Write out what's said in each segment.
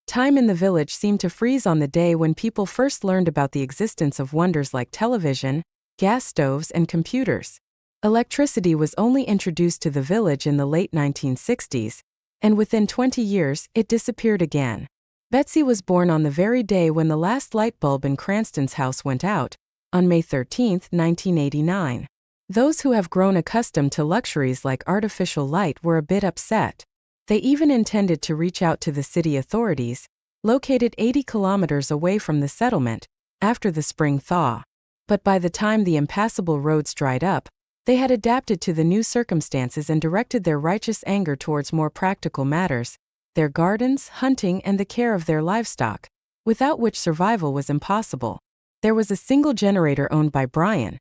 Time in the village seemed to freeze on the day when people first learned about the existence of wonders like television, gas stoves, and computers. Electricity was only introduced to the village in the late 1960s, and within 20 years, it disappeared again. Betsy was born on the very day when the last light bulb in Cranston's house went out, on May 13, 1989. Those who have grown accustomed to luxuries like artificial light were a bit upset. They even intended to reach out to the city authorities, located 80 kilometers away from the settlement, after the spring thaw. But by the time the impassable roads dried up, they had adapted to the new circumstances and directed their righteous anger towards more practical matters, their gardens, hunting, and the care of their livestock, without which survival was impossible. There was a single generator owned by Brian,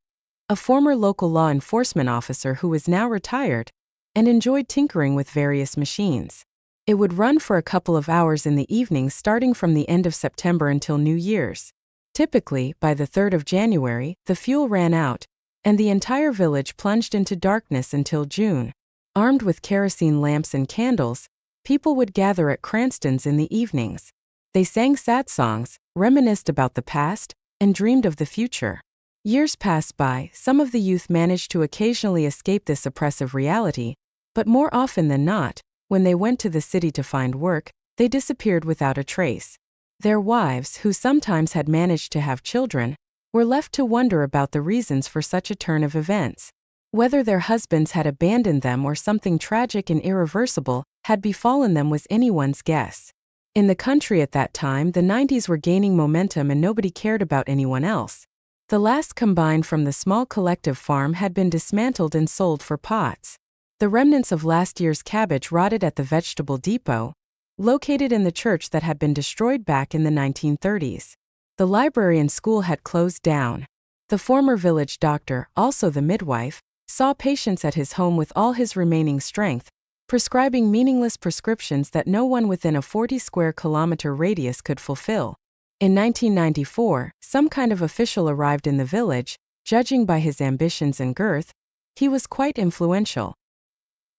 a former local law enforcement officer who was now retired, and enjoyed tinkering with various machines. It would run for a couple of hours in the evenings starting from the end of September until New Year's. Typically, by the 3rd of January, the fuel ran out, and the entire village plunged into darkness until June. Armed with kerosene lamps and candles, people would gather at Cranston's in the evenings. They sang sad songs, reminisced about the past, and dreamed of the future. Years passed by, some of the youth managed to occasionally escape this oppressive reality, but more often than not, when they went to the city to find work, they disappeared without a trace. Their wives, who sometimes had managed to have children, were left to wonder about the reasons for such a turn of events. Whether their husbands had abandoned them or something tragic and irreversible had befallen them was anyone's guess. In the country at that time, the 90s were gaining momentum and nobody cared about anyone else. The last combine from the small collective farm had been dismantled and sold for pots. The remnants of last year's cabbage rotted at the vegetable depot, located in the church that had been destroyed back in the 1930s. The library and school had closed down. The former village doctor, also the midwife, saw patients at his home with all his remaining strength, prescribing meaningless prescriptions that no one within a 40 square kilometer radius could fulfill. In 1994, some kind of official arrived in the village. Judging by his ambitions and girth, he was quite influential.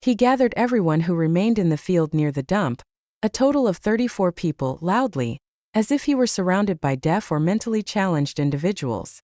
He gathered everyone who remained in the field near the dump, a total of 34 people, loudly, as if he were surrounded by deaf or mentally challenged individuals.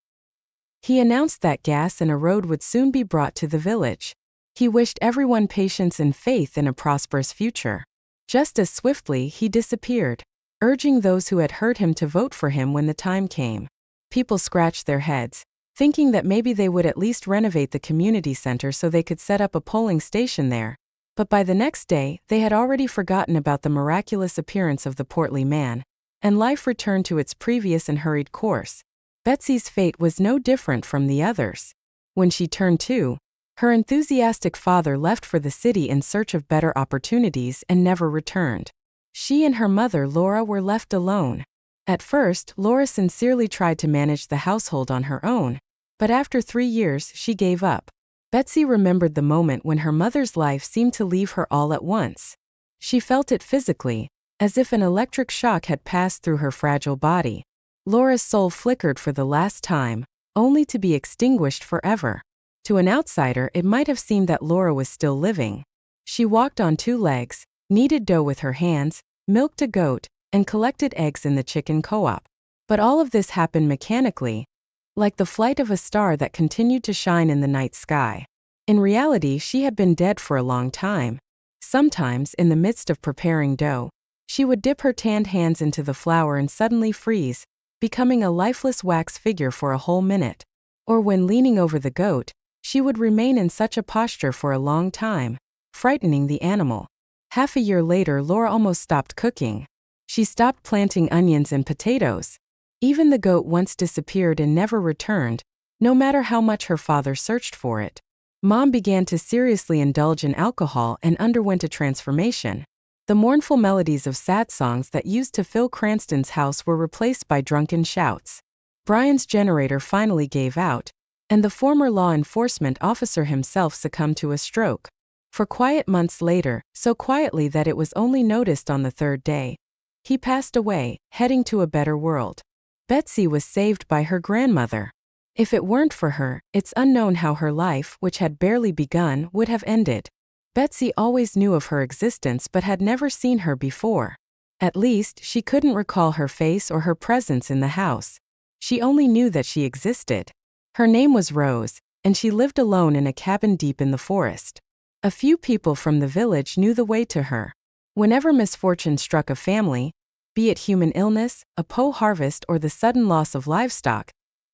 He announced that gas and a road would soon be brought to the village. He wished everyone patience and faith in a prosperous future. Just as swiftly, he disappeared, urging those who had heard him to vote for him when the time came. People scratched their heads, thinking that maybe they would at least renovate the community center so they could set up a polling station there. But by the next day, they had already forgotten about the miraculous appearance of the portly man, and life returned to its previous and hurried course. Betsy's fate was no different from the others. When she turned 2, her enthusiastic father left for the city in search of better opportunities and never returned. She and her mother, Laura, were left alone. At first, Laura sincerely tried to manage the household on her own, but after 3 years, she gave up. Betsy remembered the moment when her mother's life seemed to leave her all at once. She felt it physically, as if an electric shock had passed through her fragile body. Laura's soul flickered for the last time, only to be extinguished forever. To an outsider, it might have seemed that Laura was still living. She walked on 2 legs, kneaded dough with her hands, milked a goat, and collected eggs in the chicken co-op. But all of this happened mechanically, like the flight of a star that continued to shine in the night sky. In reality, she had been dead for a long time. Sometimes, in the midst of preparing dough, she would dip her tanned hands into the flour and suddenly freeze, becoming a lifeless wax figure for a whole minute. Or when leaning over the goat, she would remain in such a posture for a long time, frightening the animal. Half a year later, Laura almost stopped cooking. She stopped planting onions and potatoes. Even the goat once disappeared and never returned, no matter how much her father searched for it. Mom began to seriously indulge in alcohol and underwent a transformation. The mournful melodies of sad songs that used to fill Cranston's house were replaced by drunken shouts. Brian's generator finally gave out, and the former law enforcement officer himself succumbed to a stroke. For quiet months later, so quietly that it was only noticed on the 3rd day, he passed away, heading to a better world. Betsy was saved by her grandmother. If it weren't for her, it's unknown how her life, which had barely begun, would have ended. Betsy always knew of her existence but had never seen her before. At least, she couldn't recall her face or her presence in the house. She only knew that she existed. Her name was Rose, and she lived alone in a cabin deep in the forest. A few people from the village knew the way to her. Whenever misfortune struck a family, be it human illness, a poor harvest, or the sudden loss of livestock,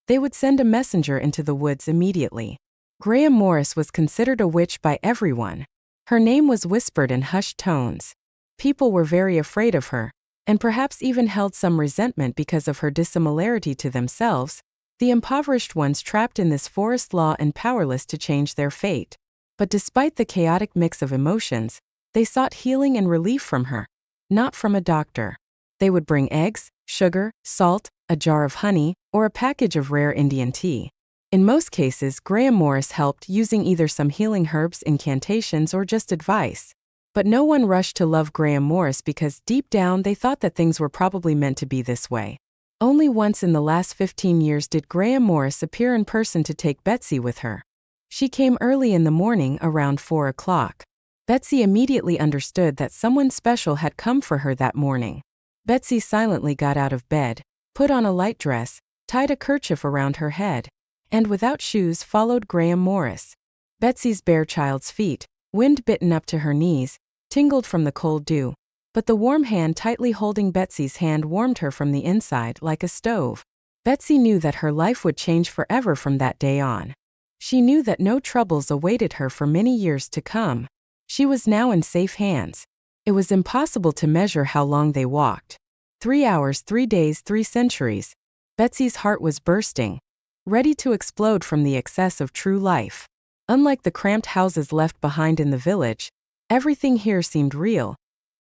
they would send a messenger into the woods immediately. Graham Morris was considered a witch by everyone. Her name was whispered in hushed tones. People were very afraid of her, and perhaps even held some resentment because of her dissimilarity to themselves, the impoverished ones trapped in this forest law and powerless to change their fate. But despite the chaotic mix of emotions, they sought healing and relief from her, not from a doctor. They would bring eggs, sugar, salt, a jar of honey, or a package of rare Indian tea. In most cases, Graham Morris helped using either some healing herbs, incantations, or just advice. But no one rushed to love Graham Morris because deep down they thought that things were probably meant to be this way. Only once in the last 15 years did Graham Morris appear in person to take Betsy with her. She came early in the morning, around 4 o'clock. Betsy immediately understood that someone special had come for her that morning. Betsy silently got out of bed, put on a light dress, tied a kerchief around her head, and without shoes followed Graham Morris. Betsy's bare child's feet, wind-bitten up to her knees, tingled from the cold dew, but the warm hand tightly holding Betsy's hand warmed her from the inside like a stove. Betsy knew that her life would change forever from that day on. She knew that no troubles awaited her for many years to come. She was now in safe hands. It was impossible to measure how long they walked. 3 hours, 3 days, 3 centuries. Betsy's heart was bursting, ready to explode from the excess of true life. Unlike the cramped houses left behind in the village, everything here seemed real,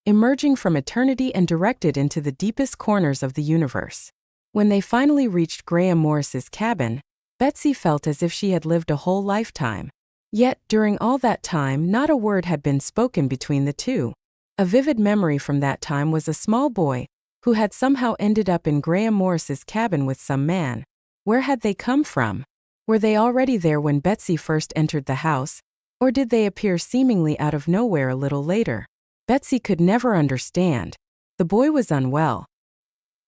emerging from eternity and directed into the deepest corners of the universe. When they finally reached Graham Morris's cabin, Betsy felt as if she had lived a whole lifetime. Yet, during all that time, not a word had been spoken between the two. A vivid memory from that time was a small boy, who had somehow ended up in Graham Morris's cabin with some man. Where had they come from? Were they already there when Betsy first entered the house, or did they appear seemingly out of nowhere a little later? Betsy could never understand. The boy was unwell.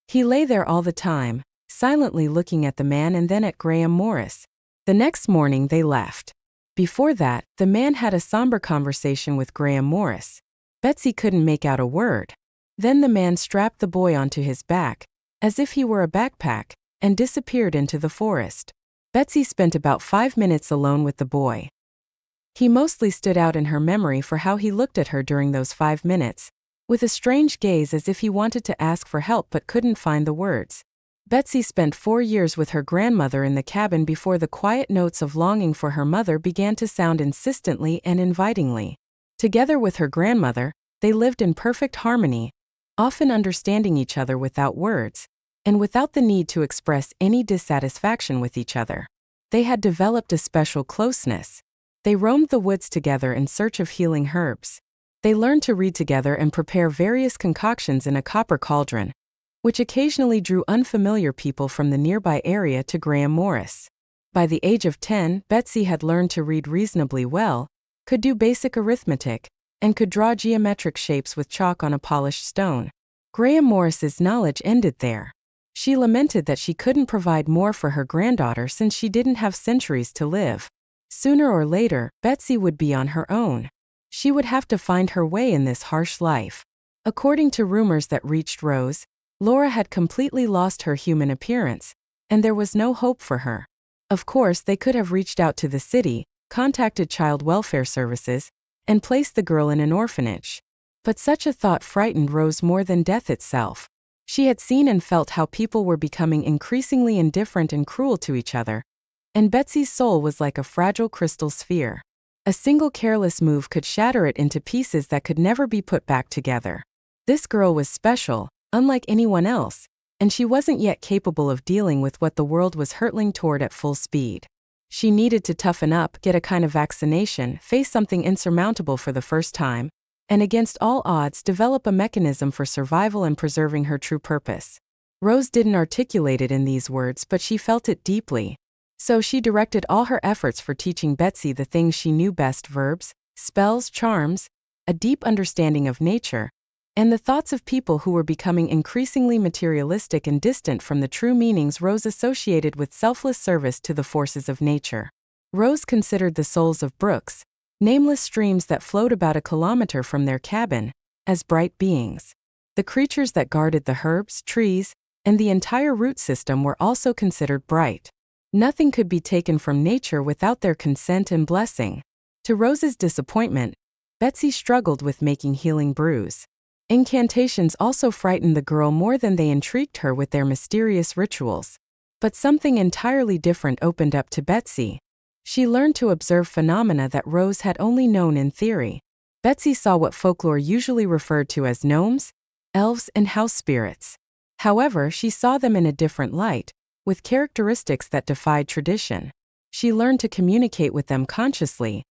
He lay there all the time, silently looking at the man and then at Graham Morris. The next morning they left. Before that, the man had a somber conversation with Graham Morris. Betsy couldn't make out a word. Then the man strapped the boy onto his back, as if he were a backpack, and disappeared into the forest. Betsy spent about 5 minutes alone with the boy. He mostly stood out in her memory for how he looked at her during those 5 minutes, with a strange gaze as if he wanted to ask for help but couldn't find the words. Betsy spent 4 years with her grandmother in the cabin before the quiet notes of longing for her mother began to sound insistently and invitingly. Together with her grandmother, they lived in perfect harmony, often understanding each other without words, and without the need to express any dissatisfaction with each other. They had developed a special closeness. They roamed the woods together in search of healing herbs. They learned to read together and prepare various concoctions in a copper cauldron, which occasionally drew unfamiliar people from the nearby area to Graham Morris. By the age of 10, Betsy had learned to read reasonably well, could do basic arithmetic, and could draw geometric shapes with chalk on a polished stone. Graham Morris's knowledge ended there. She lamented that she couldn't provide more for her granddaughter since she didn't have centuries to live. Sooner or later, Betsy would be on her own. She would have to find her way in this harsh life. According to rumors that reached Rose, Laura had completely lost her human appearance, and there was no hope for her. Of course, they could have reached out to the city, contacted child welfare services, and placed the girl in an orphanage. But such a thought frightened Rose more than death itself. She had seen and felt how people were becoming increasingly indifferent and cruel to each other, and Betsy's soul was like a fragile crystal sphere. A single careless move could shatter it into pieces that could never be put back together. This girl was special, unlike anyone else, and she wasn't yet capable of dealing with what the world was hurtling toward at full speed. She needed to toughen up, get a kind of vaccination, face something insurmountable for the first time, and against all odds develop a mechanism for survival and preserving her true purpose. Rose didn't articulate it in these words, but she felt it deeply. So she directed all her efforts for teaching Betsy the things she knew best: verbs, spells, charms, a deep understanding of nature, and the thoughts of people who were becoming increasingly materialistic and distant from the true meanings Rose associated with selfless service to the forces of nature. Rose considered the souls of brooks, nameless streams that flowed about a kilometer from their cabin, as bright beings. The creatures that guarded the herbs, trees, and the entire root system were also considered bright. Nothing could be taken from nature without their consent and blessing. To Rose's disappointment, Betsy struggled with making healing brews. Incantations also frightened the girl more than they intrigued her with their mysterious rituals. But something entirely different opened up to Betsy. She learned to observe phenomena that Rose had only known in theory. Betsy saw what folklore usually referred to as gnomes, elves, and house spirits. However, she saw them in a different light, with characteristics that defied tradition. She learned to communicate with them consciously,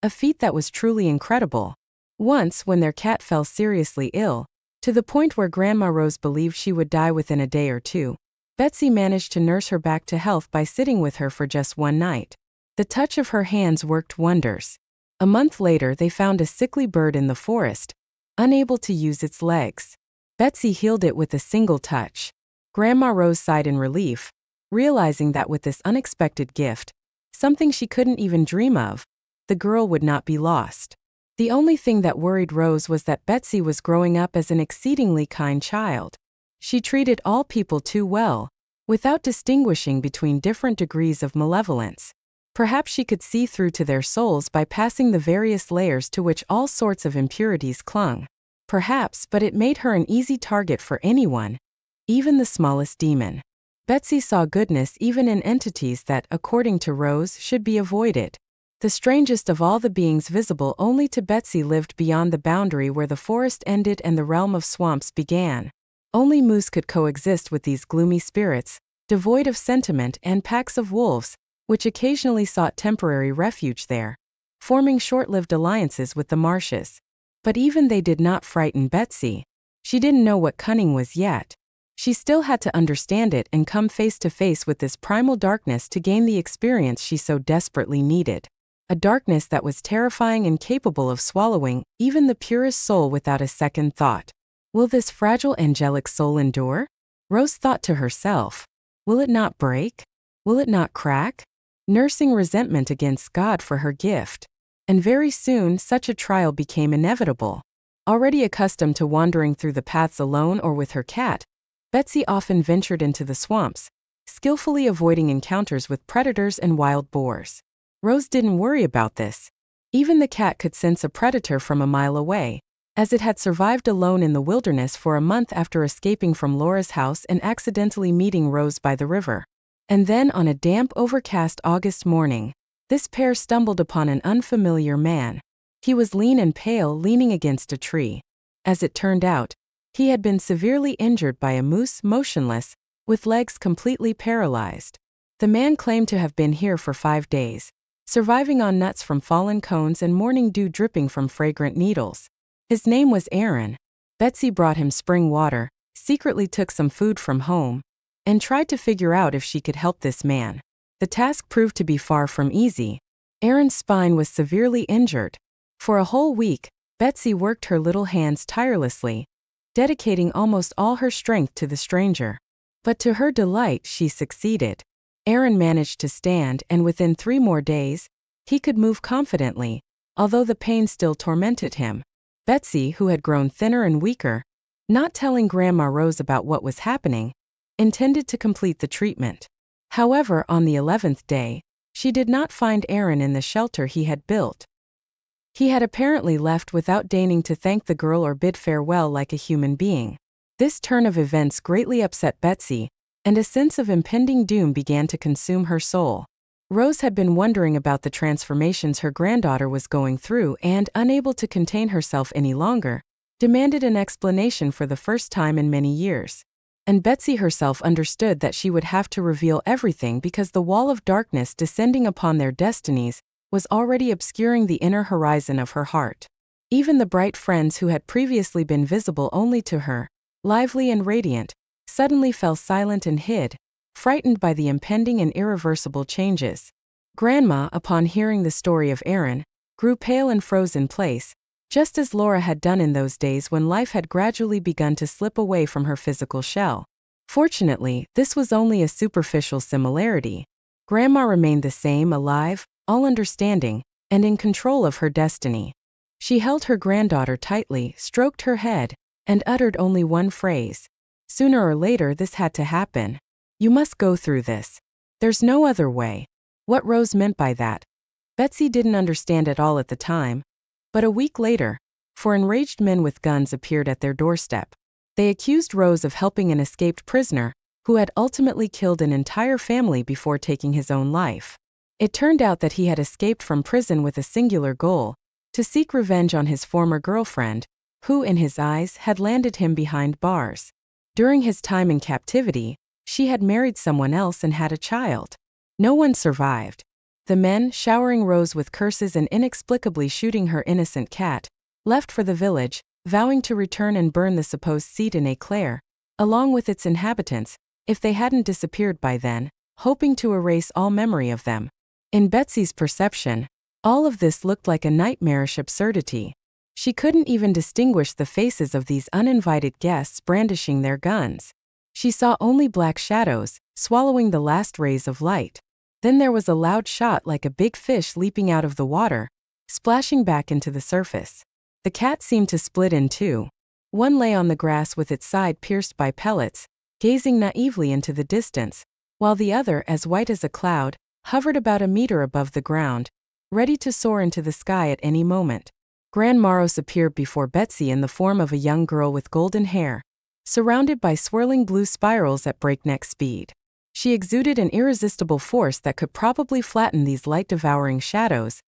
a feat that was truly incredible. Once, when their cat fell seriously ill, to the point where Grandma Rose believed she would die within a day or two, Betsy managed to nurse her back to health by sitting with her for just one night. The touch of her hands worked wonders. A month later, they found a sickly bird in the forest, unable to use its legs. Betsy healed it with a single touch. Grandma Rose sighed in relief, realizing that with this unexpected gift, something she couldn't even dream of, the girl would not be lost. The only thing that worried Rose was that Betsy was growing up as an exceedingly kind child. She treated all people too well, without distinguishing between different degrees of malevolence. Perhaps she could see through to their souls by passing the various layers to which all sorts of impurities clung. Perhaps, but it made her an easy target for anyone, even the smallest demon. Betsy saw goodness even in entities that, according to Rose, should be avoided. The strangest of all the beings visible only to Betsy lived beyond the boundary where the forest ended and the realm of swamps began. Only moose could coexist with these gloomy spirits, devoid of sentiment, and packs of wolves, which occasionally sought temporary refuge there, forming short-lived alliances with the marshes. But even they did not frighten Betsy. She didn't know what cunning was yet. She still had to understand it and come face to face with this primal darkness to gain the experience she so desperately needed. A darkness that was terrifying and capable of swallowing even the purest soul without a second thought. Will this fragile angelic soul endure? Rose thought to herself. Will it not break? Will it not crack? Nursing resentment against God for her gift. And very soon such a trial became inevitable. Already accustomed to wandering through the paths alone or with her cat, Betsy often ventured into the swamps, skillfully avoiding encounters with predators and wild boars. Rose didn't worry about this. Even the cat could sense a predator from a mile away, as it had survived alone in the wilderness for a month after escaping from Laura's house and accidentally meeting Rose by the river. And then on a damp, overcast August morning, this pair stumbled upon an unfamiliar man. He was lean and pale, leaning against a tree. As it turned out, he had been severely injured by a moose, motionless, with legs completely paralyzed. The man claimed to have been here for 5 days, surviving on nuts from fallen cones and morning dew dripping from fragrant needles. His name was Aaron. Betsy brought him spring water, secretly took some food from home, and tried to figure out if she could help this man. The task proved to be far from easy. Aaron's spine was severely injured. For a whole week, Betsy worked her little hands tirelessly, dedicating almost all her strength to the stranger. But to her delight, she succeeded. Aaron managed to stand, and within 3 more days, he could move confidently, although the pain still tormented him. Betsy, who had grown thinner and weaker, not telling Grandma Rose about what was happening, intended to complete the treatment. However, on the 11th day, she did not find Aaron in the shelter he had built. He had apparently left without deigning to thank the girl or bid farewell like a human being. This turn of events greatly upset Betsy, and a sense of impending doom began to consume her soul. Rose had been wondering about the transformations her granddaughter was going through and, unable to contain herself any longer, demanded an explanation for the first time in many years. And Betsy herself understood that she would have to reveal everything because the wall of darkness descending upon their destinies was already obscuring the inner horizon of her heart. Even the bright friends who had previously been visible only to her, lively and radiant, suddenly fell silent and hid, frightened by the impending and irreversible changes. Grandma, upon hearing the story of Aaron, grew pale and froze in place, just as Laura had done in those days when life had gradually begun to slip away from her physical shell. Fortunately, this was only a superficial similarity. Grandma remained the same, alive, all understanding, and in control of her destiny. She held her granddaughter tightly, stroked her head, and uttered only one phrase. Sooner or later this had to happen. You must go through this. There's no other way. What Rose meant by that, Betsy didn't understand at all at the time. But a week later, four enraged men with guns appeared at their doorstep. They accused Rose of helping an escaped prisoner, who had ultimately killed an entire family before taking his own life. It turned out that he had escaped from prison with a singular goal: to seek revenge on his former girlfriend, who in his eyes had landed him behind bars. During his time in captivity, she had married someone else and had a child. No one survived. The men, showering Rose with curses and inexplicably shooting her innocent cat, left for the village, vowing to return and burn the supposed seat in Éclair, along with its inhabitants, if they hadn't disappeared by then, hoping to erase all memory of them. In Betsy's perception, all of this looked like a nightmarish absurdity. She couldn't even distinguish the faces of these uninvited guests brandishing their guns. She saw only black shadows, swallowing the last rays of light. Then there was a loud shot like a big fish leaping out of the water, splashing back into the surface. The cat seemed to split in two. One lay on the grass with its side pierced by pellets, gazing naively into the distance, while the other, as white as a cloud, hovered about a meter above the ground, ready to soar into the sky at any moment. Grandmaros appeared before Betsy in the form of a young girl with golden hair, surrounded by swirling blue spirals at breakneck speed. She exuded an irresistible force that could probably flatten these light-devouring shadows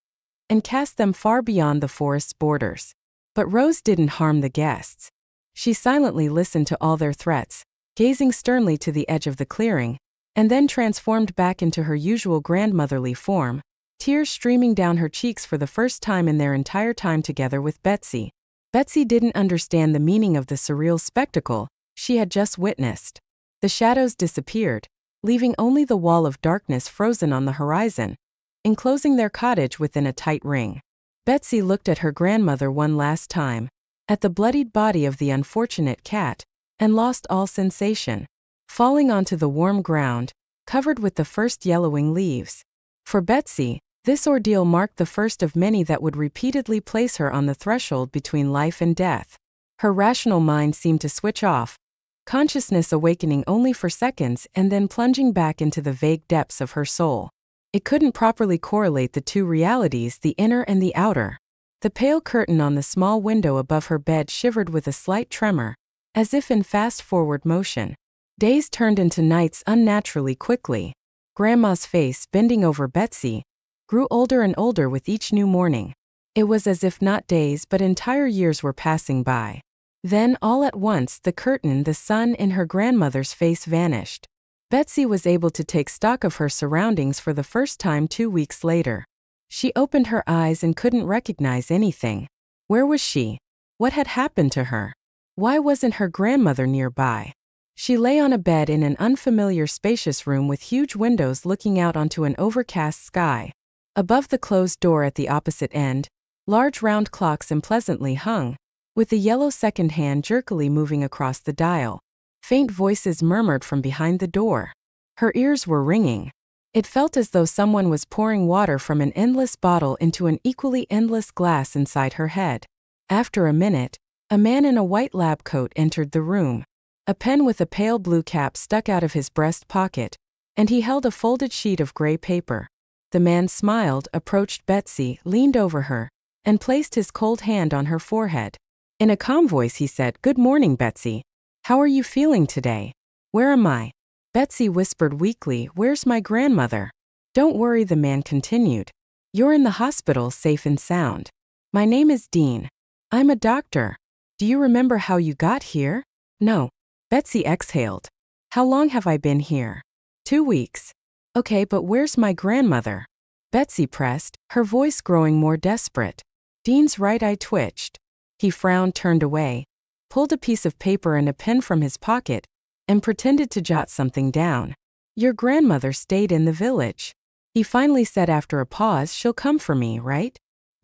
and cast them far beyond the forest's borders. But Rose didn't harm the guests. She silently listened to all their threats, gazing sternly to the edge of the clearing, and then transformed back into her usual grandmotherly form, tears streaming down her cheeks for the first time in their entire time together with Betsy. Betsy didn't understand the meaning of the surreal spectacle she had just witnessed. The shadows disappeared, leaving only the wall of darkness frozen on the horizon, enclosing their cottage within a tight ring. Betsy looked at her grandmother one last time, at the bloodied body of the unfortunate cat, and lost all sensation, falling onto the warm ground, covered with the first yellowing leaves. For Betsy, this ordeal marked the first of many that would repeatedly place her on the threshold between life and death. Her rational mind seemed to switch off, consciousness awakening only for seconds and then plunging back into the vague depths of her soul. It couldn't properly correlate the two realities, the inner and the outer. The pale curtain on the small window above her bed shivered with a slight tremor, as if in fast-forward motion. Days turned into nights unnaturally quickly. Grandma's face, bending over Betsy, grew older and older with each new morning. It was as if not days but entire years were passing by. Then, all at once, the curtain, the sun in her grandmother's face vanished. Betsy was able to take stock of her surroundings for the first time 2 weeks later. She opened her eyes and couldn't recognize anything. Where was she? What had happened to her? Why wasn't her grandmother nearby? She lay on a bed in an unfamiliar spacious room with huge windows looking out onto an overcast sky. Above the closed door at the opposite end, large round clocks unpleasantly hung, with the yellow second hand jerkily moving across the dial. Faint voices murmured from behind the door. Her ears were ringing. It felt as though someone was pouring water from an endless bottle into an equally endless glass inside her head. After a minute, a man in a white lab coat entered the room. A pen with a pale blue cap stuck out of his breast pocket, and he held a folded sheet of gray paper. The man smiled, approached Betsy, leaned over her, and placed his cold hand on her forehead. In a calm voice he said, "Good morning, Betsy. How are you feeling today? Where am I?" Betsy whispered weakly, "Where's my grandmother?" "Don't worry," the man continued. "You're in the hospital, safe and sound. My name is Dean. I'm a doctor. Do you remember how you got here?" "No." Betsy exhaled. "How long have I been here?" 2 weeks. "Okay, but where's my grandmother?" Betsy pressed, her voice growing more desperate. Dean's right eye twitched. He frowned, turned away, pulled a piece of paper and a pen from his pocket, and pretended to jot something down. "Your grandmother stayed in the village," he finally said after a pause. "She'll come for me, right?"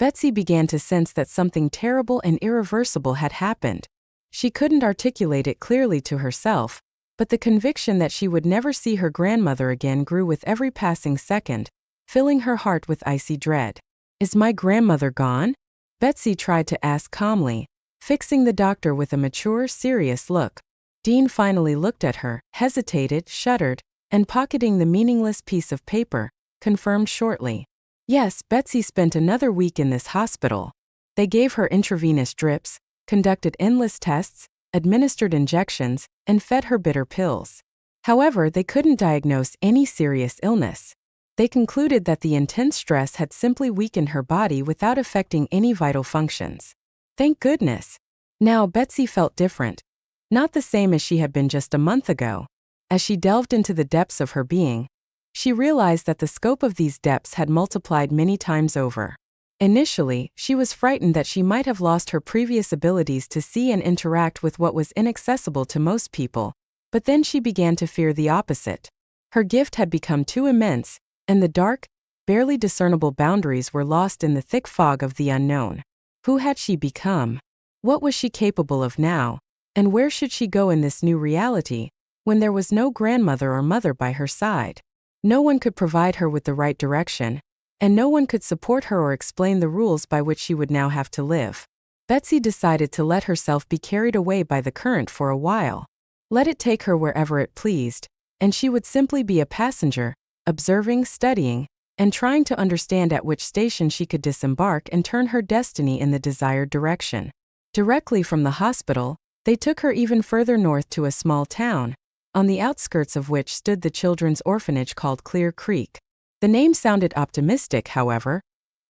Betsy began to sense that something terrible and irreversible had happened. She couldn't articulate it clearly to herself, but the conviction that she would never see her grandmother again grew with every passing second, filling her heart with icy dread. "Is my grandmother gone?" Betsy tried to ask calmly, fixing the doctor with a mature, serious look. Dean finally looked at her, hesitated, shuddered, and pocketing the meaningless piece of paper, confirmed shortly. Yes, Betsy spent another week in this hospital. They gave her intravenous drips, conducted endless tests, administered injections, and fed her bitter pills. However, they couldn't diagnose any serious illness. They concluded that the intense stress had simply weakened her body without affecting any vital functions. Thank goodness. Now Betsy felt different. Not the same as she had been just a month ago. As she delved into the depths of her being, she realized that the scope of these depths had multiplied many times over. Initially, she was frightened that she might have lost her previous abilities to see and interact with what was inaccessible to most people, but then she began to fear the opposite. Her gift had become too immense, and the dark, barely discernible boundaries were lost in the thick fog of the unknown. Who had she become? What was she capable of now? And where should she go in this new reality, when there was no grandmother or mother by her side? No one could provide her with the right direction, and no one could support her or explain the rules by which she would now have to live. Betsy decided to let herself be carried away by the current for a while. Let it take her wherever it pleased, and she would simply be a passenger, observing, studying, and trying to understand at which station she could disembark and turn her destiny in the desired direction. Directly from the hospital, they took her even further north to a small town, on the outskirts of which stood the children's orphanage called Clear Creek. The name sounded optimistic, however.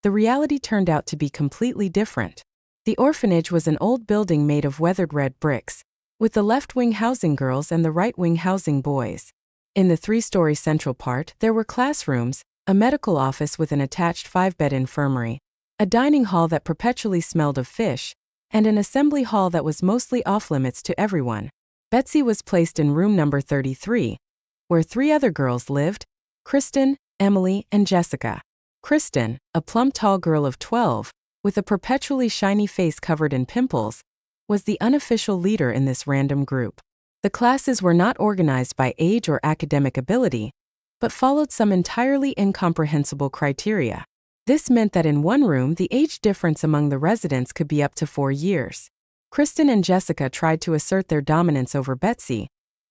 The reality turned out to be completely different. The orphanage was an old building made of weathered red bricks, with the left wing housing girls and the right wing housing boys. In the 3-story central part, there were classrooms, a medical office with an attached 5-bed infirmary, a dining hall that perpetually smelled of fish, and an assembly hall that was mostly off-limits to everyone. Betsy was placed in room number 33, where 3 other girls lived: Kristen, Emily, and Jessica. Kristen, a plump tall girl of 12, with a perpetually shiny face covered in pimples, was the unofficial leader in this random group. The classes were not organized by age or academic ability, but followed some entirely incomprehensible criteria. This meant that in one room the age difference among the residents could be up to 4 years. Kristen and Jessica tried to assert their dominance over Betsy,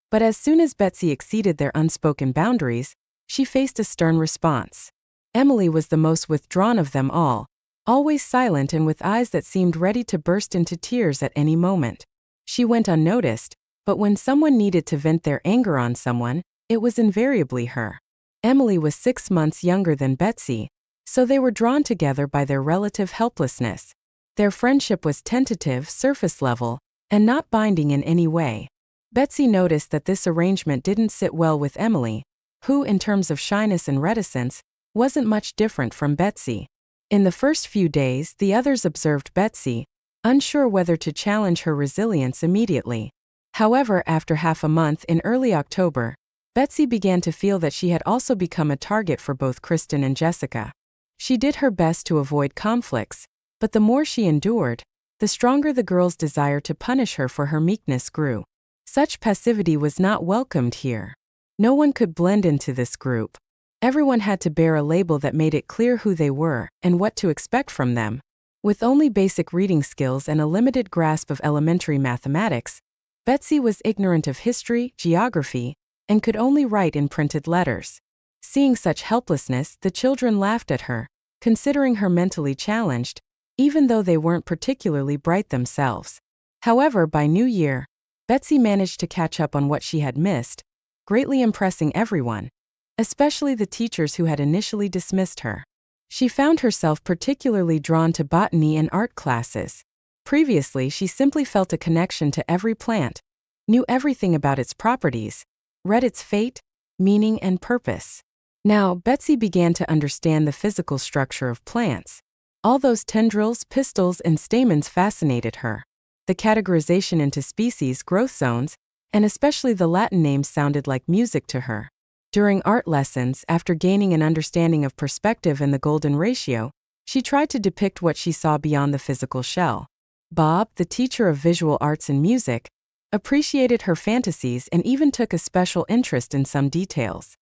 but as soon as Betsy exceeded their unspoken boundaries, she faced a stern response. Emily was the most withdrawn of them all, always silent and with eyes that seemed ready to burst into tears at any moment. She went unnoticed, but when someone needed to vent their anger on someone, it was invariably her. Emily was 6 months younger than Betsy, so they were drawn together by their relative helplessness. Their friendship was tentative, surface level, and not binding in any way. Betsy noticed that this arrangement didn't sit well with Emily, who, in terms of shyness and reticence, wasn't much different from Betsy. In the first few days, the others observed Betsy, unsure whether to challenge her resilience immediately. However, after half a month in early October, Betsy began to feel that she had also become a target for both Kristen and Jessica. She did her best to avoid conflicts, but the more she endured, the stronger the girls' desire to punish her for her meekness grew. Such passivity was not welcomed here. No one could blend into this group. Everyone had to bear a label that made it clear who they were and what to expect from them. With only basic reading skills and a limited grasp of elementary mathematics, Betsy was ignorant of history, geography, and could only write in printed letters. Seeing such helplessness, the children laughed at her, considering her mentally challenged, even though they weren't particularly bright themselves. However, by New Year, Betsy managed to catch up on what she had missed, greatly impressing everyone, especially the teachers who had initially dismissed her. She found herself particularly drawn to botany and art classes. Previously, she simply felt a connection to every plant, knew everything about its properties, read its fate, meaning, and purpose. Now, Betsy began to understand the physical structure of plants. All those tendrils, pistils, and stamens fascinated her. The categorization into species, growth zones, and especially the Latin names sounded like music to her. During art lessons, after gaining an understanding of perspective and the golden ratio, She tried to depict what she saw beyond the physical shell. Bob, the teacher of visual arts and music, appreciated her fantasies and even took a special interest in some details.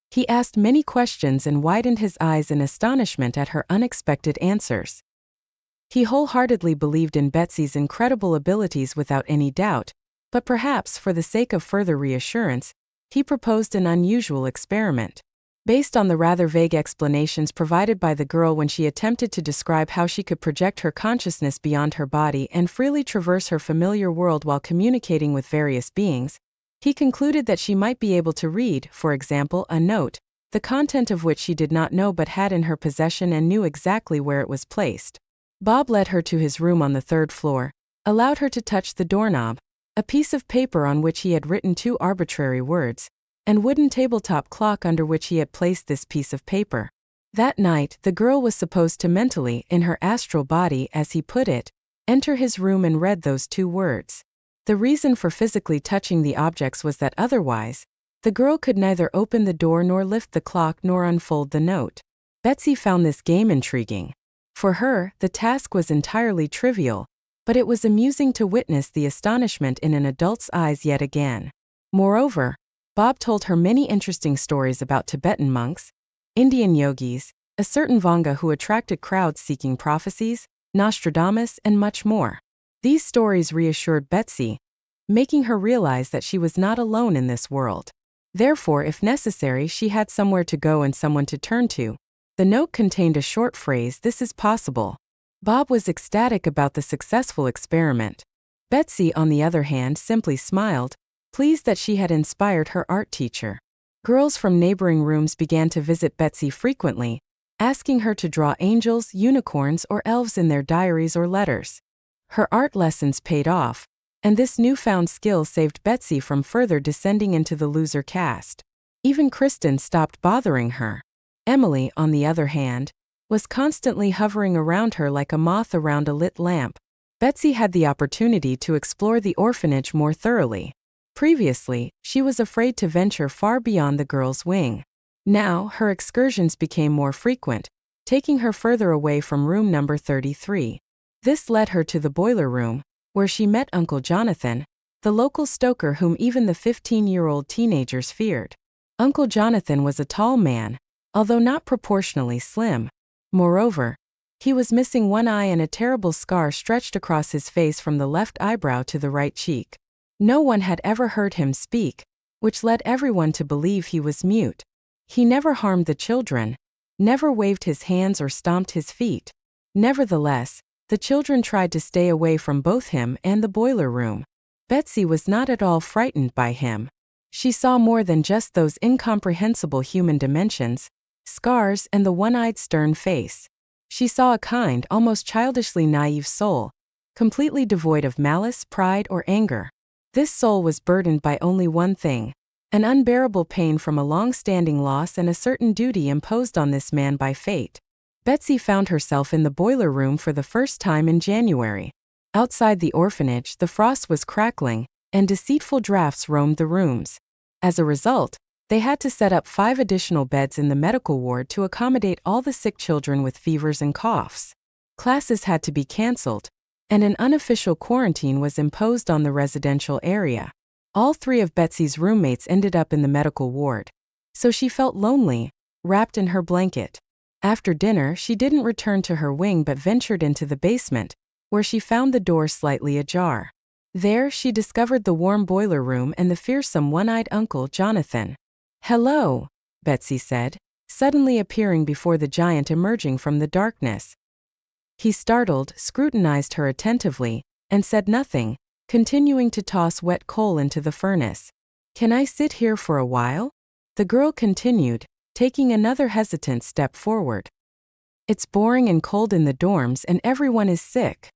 He asked many questions and widened his eyes in astonishment at her unexpected answers. He wholeheartedly believed in Betsy's incredible abilities without any doubt, but perhaps for the sake of further reassurance, he proposed an unusual experiment. Based on the rather vague explanations provided by the girl when she attempted to describe how she could project her consciousness beyond her body and freely traverse her familiar world while communicating with various beings, he concluded that she might be able to read, for example, a note, the content of which she did not know but had in her possession and knew exactly where it was placed. Bob led her to his room on the 3rd floor, allowed her to touch the doorknob, a piece of paper on which he had written 2 arbitrary words, and wooden tabletop clock under which he had placed this piece of paper. That night, the girl was supposed to mentally, in her astral body as he put it, enter his room and read those 2 words. The reason for physically touching the objects was that otherwise, the girl could neither open the door nor lift the clock nor unfold the note. Betsy found this game intriguing. For her, the task was entirely trivial, but it was amusing to witness the astonishment in an adult's eyes yet again. Moreover, Bob told her many interesting stories about Tibetan monks, Indian yogis, a certain Vanga who attracted crowds seeking prophecies, Nostradamus, and much more. These stories reassured Betsy, making her realize that she was not alone in this world. Therefore, if necessary, she had somewhere to go and someone to turn to. The note contained a short phrase, "This is possible." Bob was ecstatic about the successful experiment. Betsy, on the other hand, simply smiled, pleased that she had inspired her art teacher. Girls from neighboring rooms began to visit Betsy frequently, asking her to draw angels, unicorns, or elves in their diaries or letters. Her art lessons paid off, and this newfound skill saved Betsy from further descending into the loser caste. Even Kristen stopped bothering her. Emily, on the other hand, was constantly hovering around her like a moth around a lit lamp. Betsy had the opportunity to explore the orphanage more thoroughly. Previously, she was afraid to venture far beyond the girl's wing. Now, her excursions became more frequent, taking her further away from room number 33. This led her to the boiler room, where she met Uncle Jonathan, the local stoker whom even the 15-year-old teenagers feared. Uncle Jonathan was a tall man, although not proportionally slim. Moreover, he was missing one eye and a terrible scar stretched across his face from the left eyebrow to the right cheek. No one had ever heard him speak, which led everyone to believe he was mute. He never harmed the children, never waved his hands or stomped his feet. Nevertheless, the children tried to stay away from both him and the boiler room. Betsy was not at all frightened by him. She saw more than just those incomprehensible human dimensions, scars, and the one-eyed stern face. She saw a kind, almost childishly naive soul, completely devoid of malice, pride, or anger. This soul was burdened by only one thing, an unbearable pain from a long-standing loss and a certain duty imposed on this man by fate. Betsy found herself in the boiler room for the first time in January. Outside the orphanage, the frost was crackling, and deceitful drafts roamed the rooms. As a result, they had to set up 5 additional beds in the medical ward to accommodate all the sick children with fevers and coughs. Classes had to be cancelled, and an unofficial quarantine was imposed on the residential area. All 3 of Betsy's roommates ended up in the medical ward, so she felt lonely, wrapped in her blanket. After dinner, she didn't return to her wing but ventured into the basement, where she found the door slightly ajar. There, she discovered the warm boiler room and the fearsome one-eyed Uncle Jonathan. "Hello," Betsy said, suddenly appearing before the giant emerging from the darkness. He startled, scrutinized her attentively, and said nothing, continuing to toss wet coal into the furnace. "Can I sit here for a while?" the girl continued, taking another hesitant step forward. "It's boring and cold in the dorms and everyone is sick."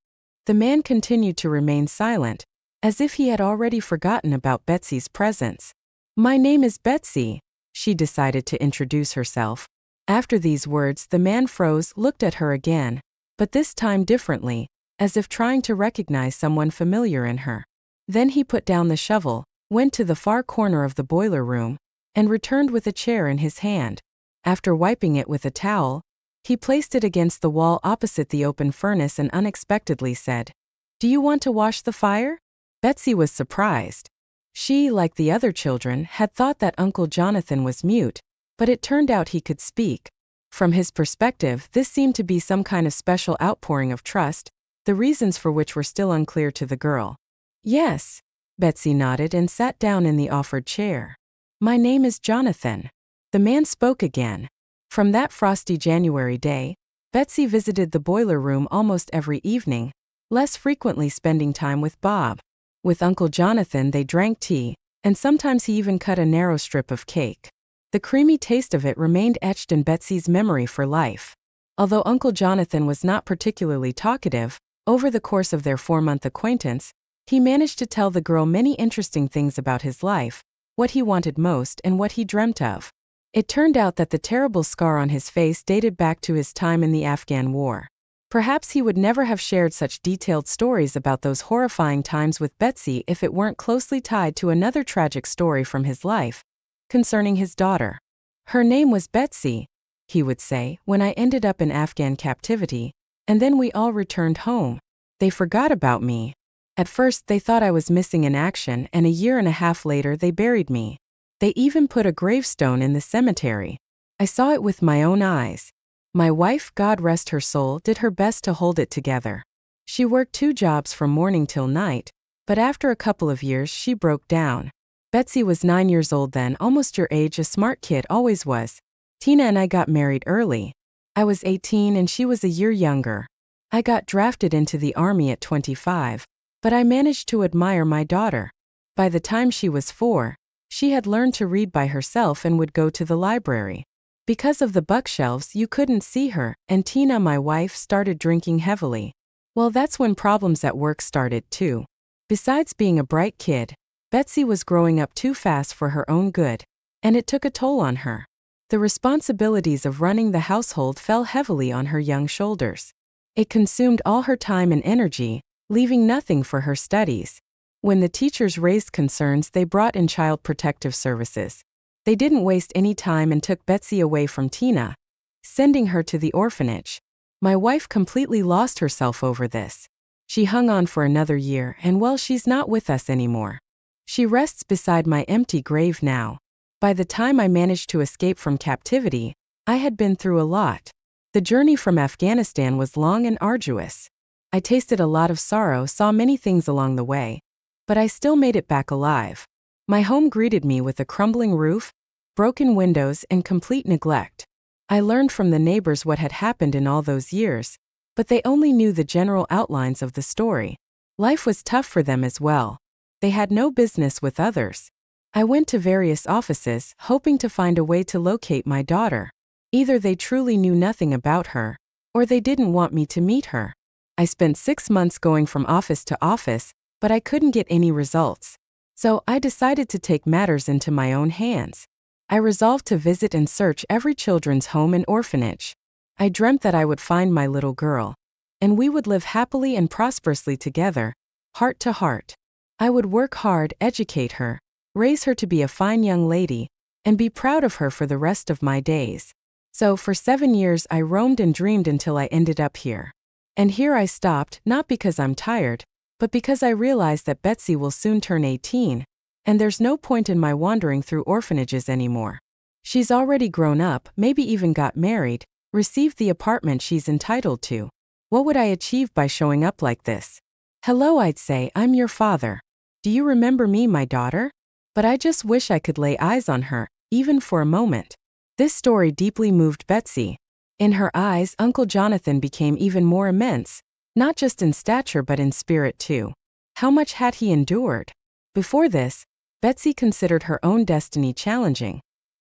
The man continued to remain silent, as if he had already forgotten about Betsy's presence. "My name is Betsy," she decided to introduce herself. After these words, the man froze, looked at her again, but this time differently, as if trying to recognize someone familiar in her. Then he put down the shovel, went to the far corner of the boiler room, and returned with a chair in his hand. After wiping it with a towel, He placed it against the wall opposite the open furnace and unexpectedly said, "Do you want to wash the fire?" Betsy was surprised. She, like the other children, had thought that Uncle Jonathan was mute, but it turned out he could speak. From his perspective, this seemed to be some kind of special outpouring of trust, the reasons for which were still unclear to the girl. "Yes," Betsy nodded and sat down in the offered chair. "My name is Jonathan." The man spoke again. From that frosty January day, Betsy visited the boiler room almost every evening, less frequently spending time with Bob. With Uncle Jonathan they drank tea, and sometimes he even cut a narrow strip of cake. The creamy taste of it remained etched in Betsy's memory for life. Although Uncle Jonathan was not particularly talkative, over the course of their 4-month acquaintance, he managed to tell the girl many interesting things about his life, what he wanted most and what he dreamt of. It turned out that the terrible scar on his face dated back to his time in the Afghan War. Perhaps he would never have shared such detailed stories about those horrifying times with Betsy if it weren't closely tied to another tragic story from his life, concerning his daughter. "Her name was Betsy," he would say, "when I ended up in Afghan captivity, and then we all returned home. They forgot about me. At first they thought I was missing in action, and a year and a half later they buried me. They even put a gravestone in the cemetery. I saw it with my own eyes. My wife, God rest her soul, did her best to hold it together. She worked 2 jobs from morning till night, but after a couple of years she broke down. Betsy was 9 years old then, almost your age, a smart kid, always was. Tina and I got married early. I was 18 and she was a year younger. I got drafted into the army at 25, but I managed to admire my daughter. By the time she was 4, she had learned to read by herself and would go to the library. Because of the bookshelves you couldn't see her, and Tina, my wife, started drinking heavily. Well, that's when problems at work started too. Besides being a bright kid, Betsy was growing up too fast for her own good, and it took a toll on her. The responsibilities of running the household fell heavily on her young shoulders. It consumed all her time and energy, leaving nothing for her studies. When the teachers raised concerns, they brought in Child Protective Services. They didn't waste any time and took Betsy away from Tina, sending her to the orphanage. My wife completely lost herself over this. She hung on for another year, and well, she's not with us anymore. She rests beside my empty grave now. By the time I managed to escape from captivity, I had been through a lot. The journey from Afghanistan was long and arduous. I tasted a lot of sorrow, saw many things along the way, but I still made it back alive. My home greeted me with a crumbling roof, broken windows, and complete neglect. I learned from the neighbors what had happened in all those years, but they only knew the general outlines of the story. Life was tough for them as well. They had no business with others. I went to various offices, hoping to find a way to locate my daughter. Either they truly knew nothing about her, or they didn't want me to meet her. I spent 6 months going from office to office, but I couldn't get any results. So I decided to take matters into my own hands. I resolved to visit and search every children's home and orphanage. I dreamt that I would find my little girl, and we would live happily and prosperously together, heart to heart. I would work hard, educate her, raise her to be a fine young lady, and be proud of her for the rest of my days. So for 7 years I roamed and dreamed until I ended up here. And here I stopped, not because I'm tired, but because I realized that Betsy will soon turn 18, and there's no point in my wandering through orphanages anymore. She's already grown up, maybe even got married, received the apartment she's entitled to. What would I achieve by showing up like this? Hello, I'd say, I'm your father. Do you remember me, my daughter? But I just wish I could lay eyes on her, even for a moment. This story deeply moved Betsy. In her eyes, Uncle Jonathan became even more immense, not just in stature but in spirit too. How much had he endured? Before this, Betsy considered her own destiny challenging.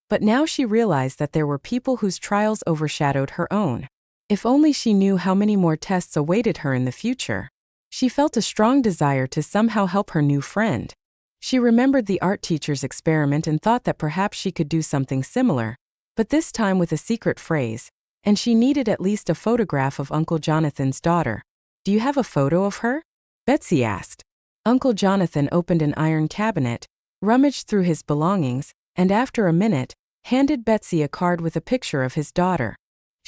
But now she realized that there were people whose trials overshadowed her own. If only she knew how many more tests awaited her in the future. She felt a strong desire to somehow help her new friend. She remembered the art teacher's experiment and thought that perhaps she could do something similar, but this time with a secret phrase, and she needed at least a photograph of Uncle Jonathan's daughter. Do you have a photo of her? Betsy asked. Uncle Jonathan opened an iron cabinet, rummaged through his belongings, and after a minute, handed Betsy a card with a picture of his daughter.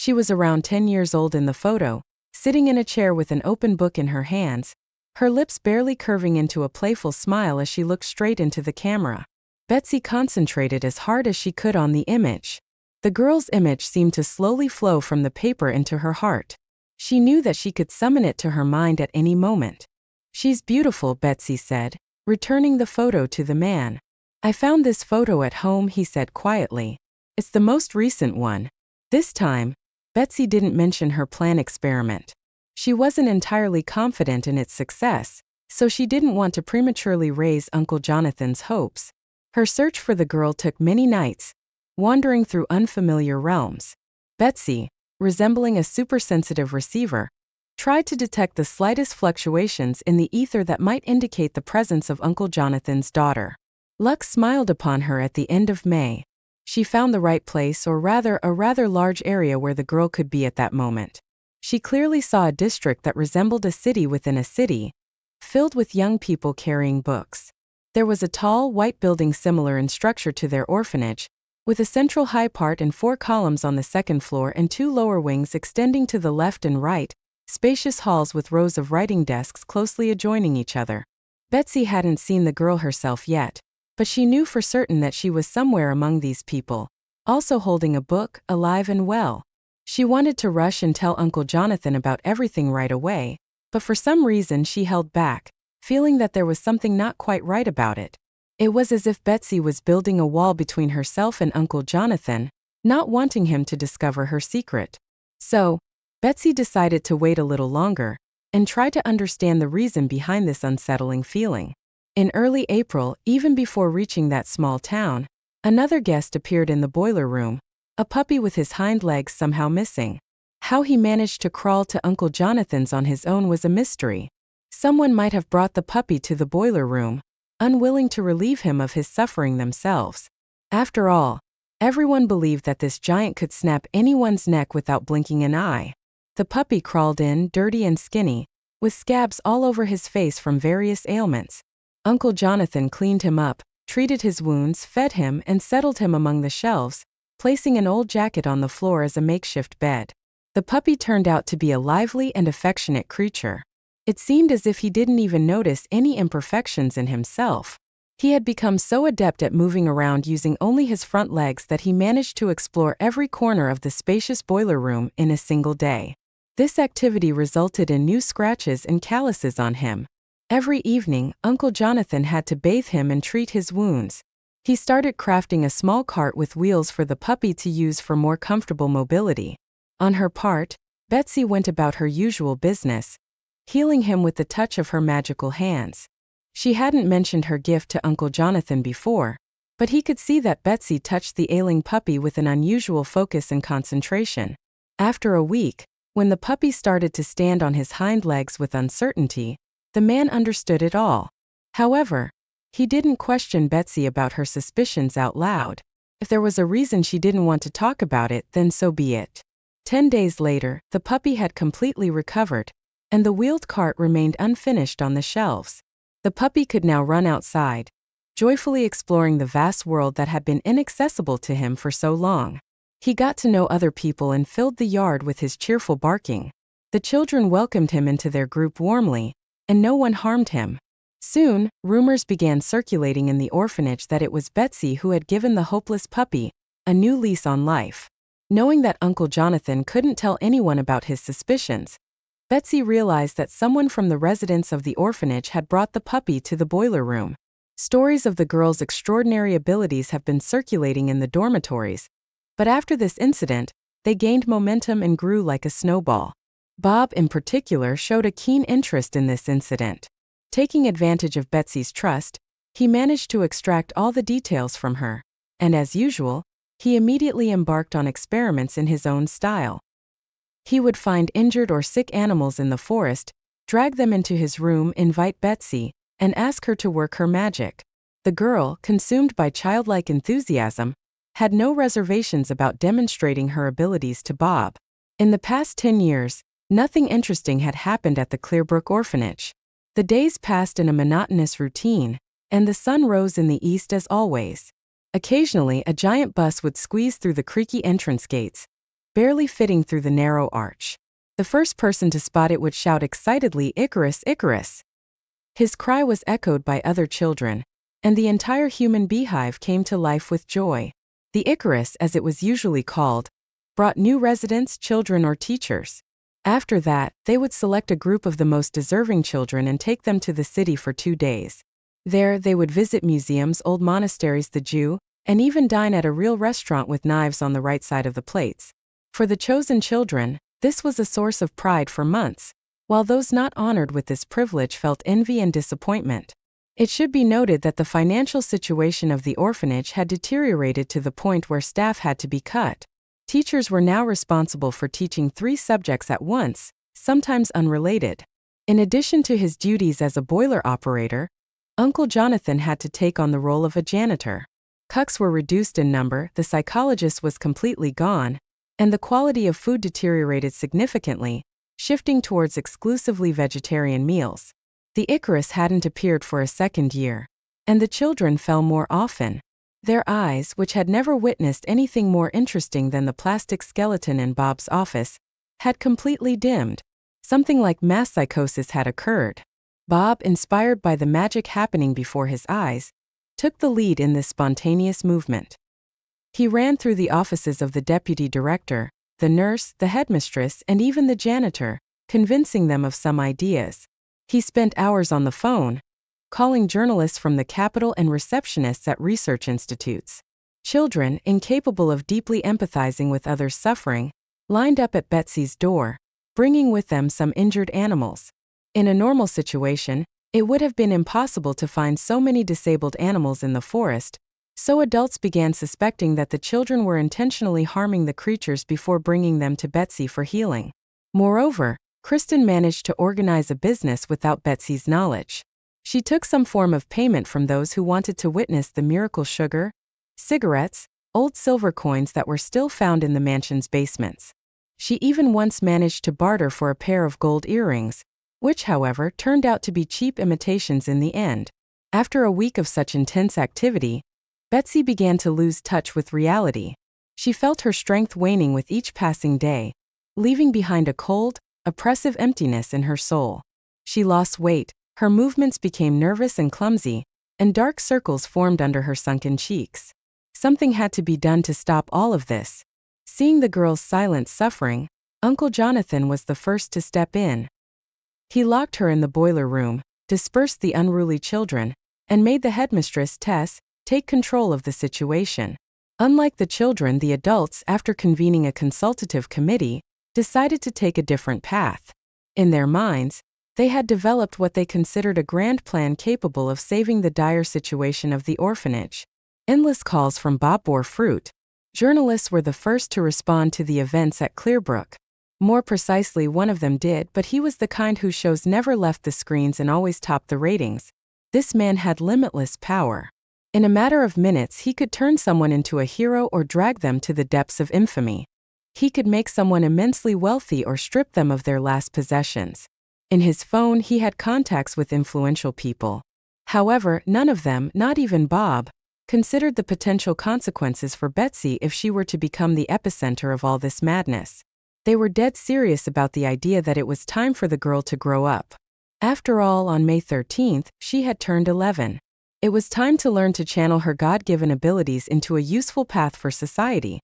She was around 10 years old in the photo, sitting in a chair with an open book in her hands, her lips barely curving into a playful smile as she looked straight into the camera. Betsy concentrated as hard as she could on the image. The girl's image seemed to slowly flow from the paper into her heart. She knew that she could summon it to her mind at any moment. "She's beautiful," Betsy said, returning the photo to the man. "I found this photo at home," he said quietly. "It's the most recent one." This time, Betsy didn't mention her plan experiment. She wasn't entirely confident in its success, so she didn't want to prematurely raise Uncle Jonathan's hopes. Her search for the girl took many nights, wandering through unfamiliar realms. Betsy, resembling a supersensitive receiver, tried to detect the slightest fluctuations in the ether that might indicate the presence of Uncle Jonathan's daughter. Luck smiled upon her at the end of May. She found the right place, or rather a rather large area where the girl could be at that moment. She clearly saw a district that resembled a city within a city, filled with young people carrying books. There was a tall, white building similar in structure to their orphanage, with a central high part and 4 columns on the second floor and 2 lower wings extending to the left and right, spacious halls with rows of writing desks closely adjoining each other. Betsy hadn't seen the girl herself yet, but she knew for certain that she was somewhere among these people, also holding a book, alive and well. She wanted to rush and tell Uncle Jonathan about everything right away, but for some reason she held back, feeling that there was something not quite right about it. It was as if Betsy was building a wall between herself and Uncle Jonathan, not wanting him to discover her secret. So, Betsy decided to wait a little longer, and try to understand the reason behind this unsettling feeling. In early April, even before reaching that small town, another guest appeared in the boiler room, a puppy with his hind legs somehow missing. How he managed to crawl to Uncle Jonathan's on his own was a mystery. Someone might have brought the puppy to the boiler room, unwilling to relieve him of his suffering themselves. After all, everyone believed that this giant could snap anyone's neck without blinking an eye. The puppy crawled in, dirty and skinny, with scabs all over his face from various ailments. Uncle Jonathan cleaned him up, treated his wounds, fed him, and settled him among the shelves, placing an old jacket on the floor as a makeshift bed. The puppy turned out to be a lively and affectionate creature. It seemed as if he didn't even notice any imperfections in himself. He had become so adept at moving around using only his front legs that he managed to explore every corner of the spacious boiler room in a single day. This activity resulted in new scratches and calluses on him. Every evening, Uncle Jonathan had to bathe him and treat his wounds. He started crafting a small cart with wheels for the puppy to use for more comfortable mobility. On her part, Betsy went about her usual business, healing him with the touch of her magical hands. She hadn't mentioned her gift to Uncle Jonathan before, but he could see that Betsy touched the ailing puppy with an unusual focus and concentration. After a week, when the puppy started to stand on his hind legs with uncertainty, the man understood it all. However, he didn't question Betsy about her suspicions out loud. If there was a reason she didn't want to talk about it, then so be it. 10 days later, the puppy had completely recovered, and the wheeled cart remained unfinished on the shelves. The puppy could now run outside, joyfully exploring the vast world that had been inaccessible to him for so long. He got to know other people and filled the yard with his cheerful barking. The children welcomed him into their group warmly, and no one harmed him. Soon, rumors began circulating in the orphanage that it was Betsy who had given the hopeless puppy a new lease on life. Knowing that Uncle Jonathan couldn't tell anyone about his suspicions, Betsy realized that someone from the residents of the orphanage had brought the puppy to the boiler room. Stories of the girl's extraordinary abilities have been circulating in the dormitories, but after this incident, they gained momentum and grew like a snowball. Bob, in particular, showed a keen interest in this incident. Taking advantage of Betsy's trust, he managed to extract all the details from her, and as usual, he immediately embarked on experiments in his own style. He would find injured or sick animals in the forest, drag them into his room, invite Betsy, and ask her to work her magic. The girl, consumed by childlike enthusiasm, had no reservations about demonstrating her abilities to Bob. In the past 10 years, nothing interesting had happened at the Clearbrook orphanage. The days passed in a monotonous routine, and the sun rose in the east as always. Occasionally, a giant bus would squeeze through the creaky entrance gates, barely fitting through the narrow arch. The first person to spot it would shout excitedly, "Icarus, Icarus!" His cry was echoed by other children, and the entire human beehive came to life with joy. The Icarus, as it was usually called, brought new residents, children, or teachers. After that, they would select a group of the most deserving children and take them to the city for 2 days. There, they would visit museums, old monasteries, the Jew, and even dine at a real restaurant with knives on the right side of the plates. For the chosen children, this was a source of pride for months, while those not honored with this privilege felt envy and disappointment. It should be noted that the financial situation of the orphanage had deteriorated to the point where staff had to be cut. Teachers were now responsible for teaching 3 subjects at once, sometimes unrelated. In addition to his duties as a boiler operator, Uncle Jonathan had to take on the role of a janitor. Cooks were reduced in number, the psychologist was completely gone, and the quality of food deteriorated significantly, shifting towards exclusively vegetarian meals. The Icarus hadn't appeared for a second year, and the children fell more often. Their eyes, which had never witnessed anything more interesting than the plastic skeleton in Bob's office, had completely dimmed. Something like mass psychosis had occurred. Bob, inspired by the magic happening before his eyes, took the lead in this spontaneous movement. He ran through the offices of the deputy director, the nurse, the headmistress, and even the janitor, convincing them of some ideas. He spent hours on the phone, calling journalists from the Capitol and receptionists at research institutes. Children, incapable of deeply empathizing with others' suffering, lined up at Betsy's door, bringing with them some injured animals. In a normal situation, it would have been impossible to find so many disabled animals in the forest, so adults began suspecting that the children were intentionally harming the creatures before bringing them to Betsy for healing. Moreover, Kristen managed to organize a business without Betsy's knowledge. She took some form of payment from those who wanted to witness the miracle sugar, cigarettes, old silver coins that were still found in the mansion's basements. She even once managed to barter for a pair of gold earrings, which, however, turned out to be cheap imitations in the end. After a week of such intense activity, Betsy began to lose touch with reality. She felt her strength waning with each passing day, leaving behind a cold, oppressive emptiness in her soul. She lost weight, her movements became nervous and clumsy, and dark circles formed under her sunken cheeks. Something had to be done to stop all of this. Seeing the girl's silent suffering, Uncle Jonathan was the first to step in. He locked her in the boiler room, dispersed the unruly children, and made the headmistress, Tess, take control of the situation. Unlike the children, the adults, after convening a consultative committee, decided to take a different path. In their minds, they had developed what they considered a grand plan capable of saving the dire situation of the orphanage. Endless calls from Bob bore fruit. Journalists were the first to respond to the events at Clearbrook. More precisely, one of them did, but he was the kind whose shows never left the screens and always topped the ratings. This man had limitless power. In a matter of minutes, he could turn someone into a hero or drag them to the depths of infamy. He could make someone immensely wealthy or strip them of their last possessions. In his phone, he had contacts with influential people. However, none of them, not even Bob, considered the potential consequences for Betsy if she were to become the epicenter of all this madness. They were dead serious about the idea that it was time for the girl to grow up. After all, on May 13th, she had turned 11. It was time to learn to channel her God-given abilities into a useful path for society,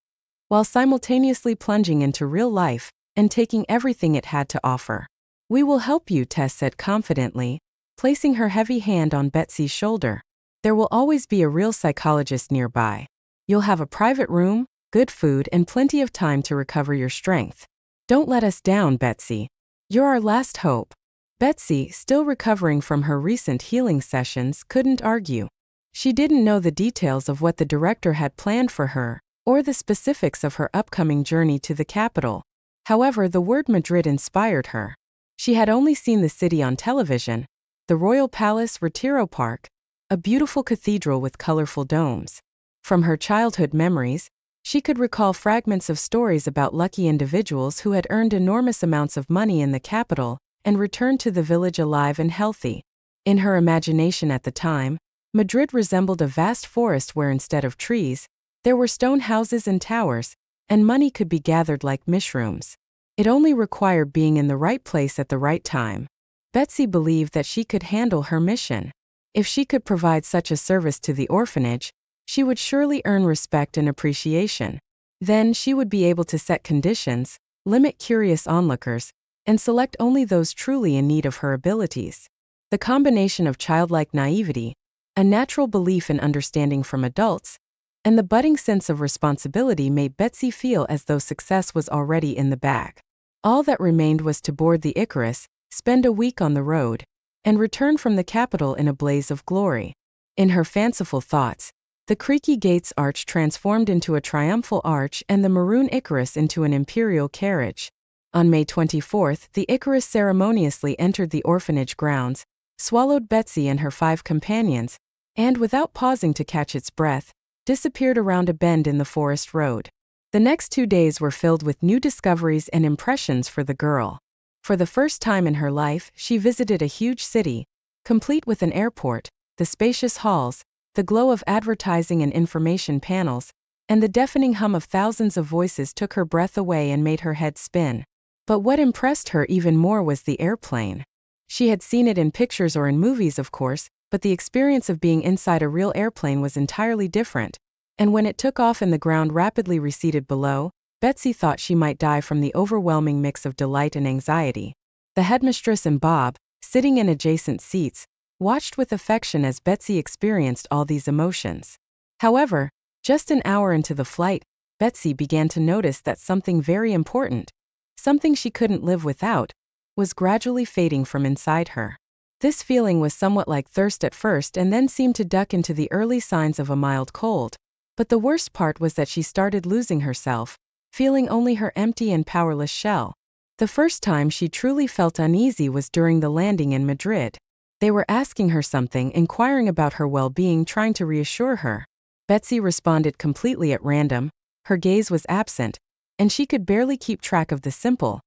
while simultaneously plunging into real life and taking everything it had to offer. "We will help you," Tess said confidently, placing her heavy hand on Betsy's shoulder. "There will always be a real psychologist nearby. You'll have a private room, good food, and plenty of time to recover your strength. Don't let us down, Betsy. You're our last hope." Betsy, still recovering from her recent healing sessions, couldn't argue. She didn't know the details of what the director had planned for her, or the specifics of her upcoming journey to the capital. However, the word Madrid inspired her. She had only seen the city on television, the Royal Palace, Retiro Park, a beautiful cathedral with colorful domes. From her childhood memories, she could recall fragments of stories about lucky individuals who had earned enormous amounts of money in the capital and returned to the village alive and healthy. In her imagination at the time, Madrid resembled a vast forest where instead of trees, there were stone houses and towers, and money could be gathered like mushrooms. It only required being in the right place at the right time. Betsy believed that she could handle her mission. If she could provide such a service to the orphanage, she would surely earn respect and appreciation. Then she would be able to set conditions, limit curious onlookers, and select only those truly in need of her abilities. The combination of childlike naivety, a natural belief in understanding from adults, and the budding sense of responsibility made Betsy feel as though success was already in the bag. All that remained was to board the Icarus, spend a week on the road, and return from the capital in a blaze of glory. In her fanciful thoughts, the creaky gates arch transformed into a triumphal arch and the maroon Icarus into an imperial carriage. On May 24th, the Icarus ceremoniously entered the orphanage grounds, swallowed Betsy and her 5 companions, and without pausing to catch its breath, disappeared around a bend in the forest road. The next 2 days were filled with new discoveries and impressions for the girl. For the first time in her life, she visited a huge city, complete with an airport, the spacious halls, the glow of advertising and information panels, and the deafening hum of thousands of voices took her breath away and made her head spin. But what impressed her even more was the airplane. She had seen it in pictures or in movies, of course, but the experience of being inside a real airplane was entirely different. And when it took off and the ground rapidly receded below, Betsy thought she might die from the overwhelming mix of delight and anxiety. The headmistress and Bob, sitting in adjacent seats, watched with affection as Betsy experienced all these emotions. However, just an hour into the flight, Betsy began to notice that something very important, something she couldn't live without, was gradually fading from inside her. This feeling was somewhat like thirst at first and then seemed to duck into the early signs of a mild cold. But the worst part was that she started losing herself, feeling only her empty and powerless shell. The first time she truly felt uneasy was during the landing in Madrid. They were asking her something, inquiring about her well-being, trying to reassure her. Betsy responded completely at random, her gaze was absent, and she could barely keep track of the simple,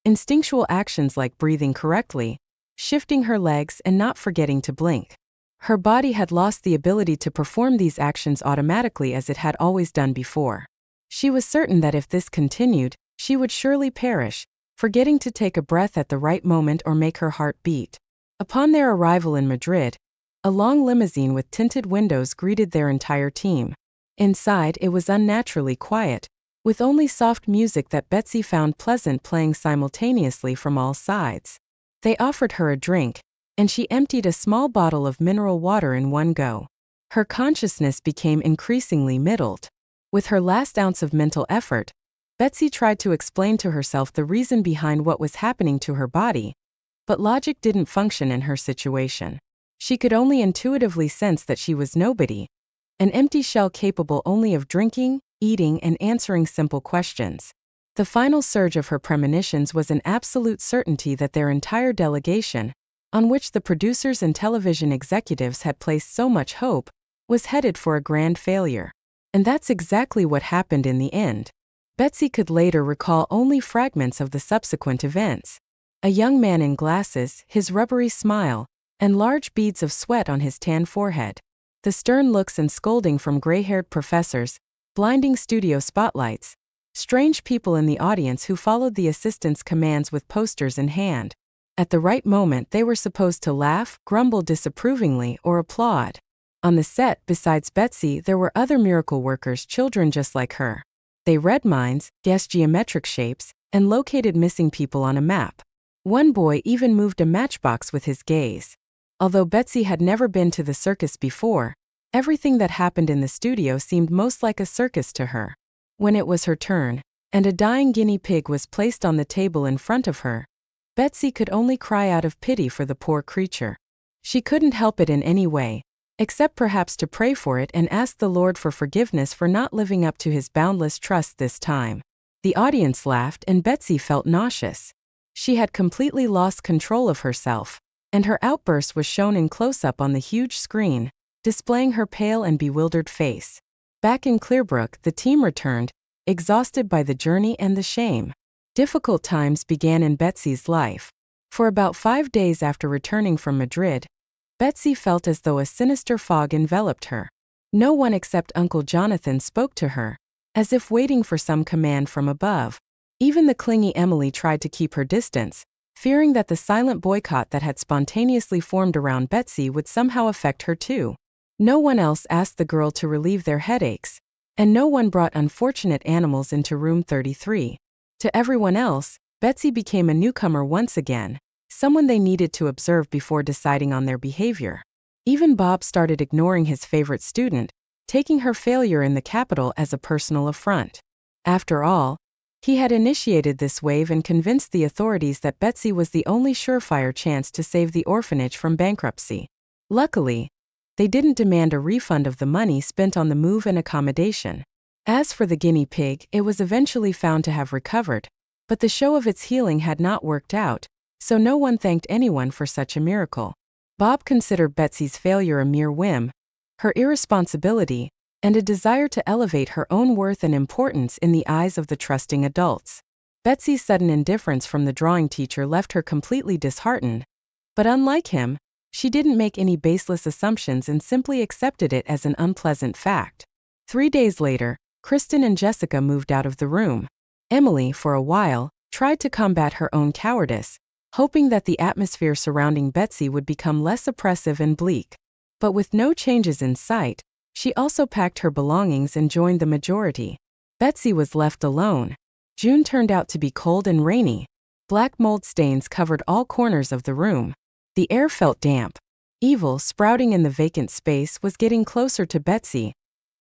instinctual actions like breathing correctly, shifting her legs, and not forgetting to blink. Her body had lost the ability to perform these actions automatically as it had always done before. She was certain that if this continued, she would surely perish, forgetting to take a breath at the right moment or make her heart beat. Upon their arrival in Madrid, a long limousine with tinted windows greeted their entire team. Inside, it was unnaturally quiet, with only soft music that Betsy found pleasant playing simultaneously from all sides. They offered her a drink, and she emptied a small bottle of mineral water in one go. Her consciousness became increasingly muddled. With her last ounce of mental effort, Betsy tried to explain to herself the reason behind what was happening to her body, but logic didn't function in her situation. She could only intuitively sense that she was nobody, an empty shell capable only of drinking, eating, and answering simple questions. The final surge of her premonitions was an absolute certainty that their entire delegation, on which the producers and television executives had placed so much hope, was headed for a grand failure. And that's exactly what happened in the end. Betsy could later recall only fragments of the subsequent events. A young man in glasses, his rubbery smile, and large beads of sweat on his tan forehead. The stern looks and scolding from gray-haired professors, blinding studio spotlights. Strange people in the audience who followed the assistant's commands with posters in hand. At the right moment they were supposed to laugh, grumble disapprovingly, or applaud. On the set, besides Betsy, there were other miracle workers, children just like her. They read minds, guessed geometric shapes, and located missing people on a map. One boy even moved a matchbox with his gaze. Although Betsy had never been to the circus before, everything that happened in the studio seemed most like a circus to her. When it was her turn, and a dying guinea pig was placed on the table in front of her, Betsy could only cry out of pity for the poor creature. She couldn't help it in any way, except perhaps to pray for it and ask the Lord for forgiveness for not living up to his boundless trust this time. The audience laughed and Betsy felt nauseous. She had completely lost control of herself, and her outburst was shown in close-up on the huge screen, displaying her pale and bewildered face. Back in Clearbrook, the team returned, exhausted by the journey and the shame. Difficult times began in Betsy's life. For about 5 days after returning from Madrid, Betsy felt as though a sinister fog enveloped her. No one except Uncle Jonathan spoke to her, as if waiting for some command from above. Even the clingy Emily tried to keep her distance, fearing that the silent boycott that had spontaneously formed around Betsy would somehow affect her too. No one else asked the girl to relieve their headaches, and no one brought unfortunate animals into room 33. To everyone else, Betsy became a newcomer once again, someone they needed to observe before deciding on their behavior. Even Bob started ignoring his favorite student, taking her failure in the capital as a personal affront. After all, he had initiated this wave and convinced the authorities that Betsy was the only surefire chance to save the orphanage from bankruptcy. Luckily, they didn't demand a refund of the money spent on the move and accommodation. As for the guinea pig, it was eventually found to have recovered, but the show of its healing had not worked out, so no one thanked anyone for such a miracle. Bob considered Betsy's failure a mere whim, her irresponsibility, and a desire to elevate her own worth and importance in the eyes of the trusting adults. Betsy's sudden indifference from the drawing teacher left her completely disheartened, but unlike him, she didn't make any baseless assumptions and simply accepted it as an unpleasant fact. 3 days later, Kristen and Jessica moved out of the room. Emily, for a while, tried to combat her own cowardice, hoping that the atmosphere surrounding Betsy would become less oppressive and bleak. But with no changes in sight, she also packed her belongings and joined the majority. Betsy was left alone. June turned out to be cold and rainy. Black mold stains covered all corners of the room. The air felt damp. Evil, sprouting in the vacant space, was getting closer to Betsy,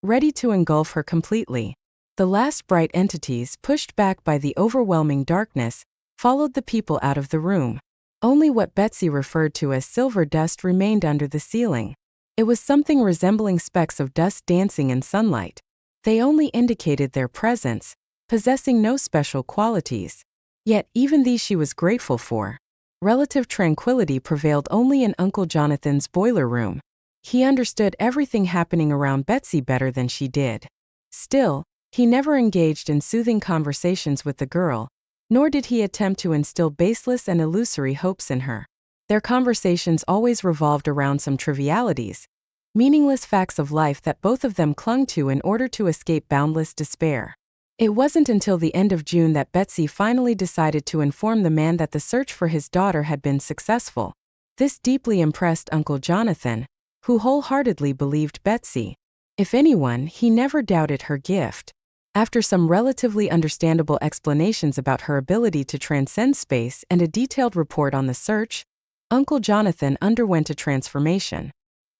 ready to engulf her completely. The last bright entities, pushed back by the overwhelming darkness, followed the people out of the room. Only what Betsy referred to as silver dust remained under the ceiling. It was something resembling specks of dust dancing in sunlight. They only indicated their presence, possessing no special qualities. Yet even these she was grateful for. Relative tranquility prevailed only in Uncle Jonathan's boiler room. He understood everything happening around Betsy better than she did. Still, he never engaged in soothing conversations with the girl, nor did he attempt to instill baseless and illusory hopes in her. Their conversations always revolved around some trivialities, meaningless facts of life that both of them clung to in order to escape boundless despair. It wasn't until the end of June that Betsy finally decided to inform the man that the search for his daughter had been successful. This deeply impressed Uncle Jonathan, who wholeheartedly believed Betsy. If anyone, he never doubted her gift. After some relatively understandable explanations about her ability to transcend space and a detailed report on the search, Uncle Jonathan underwent a transformation.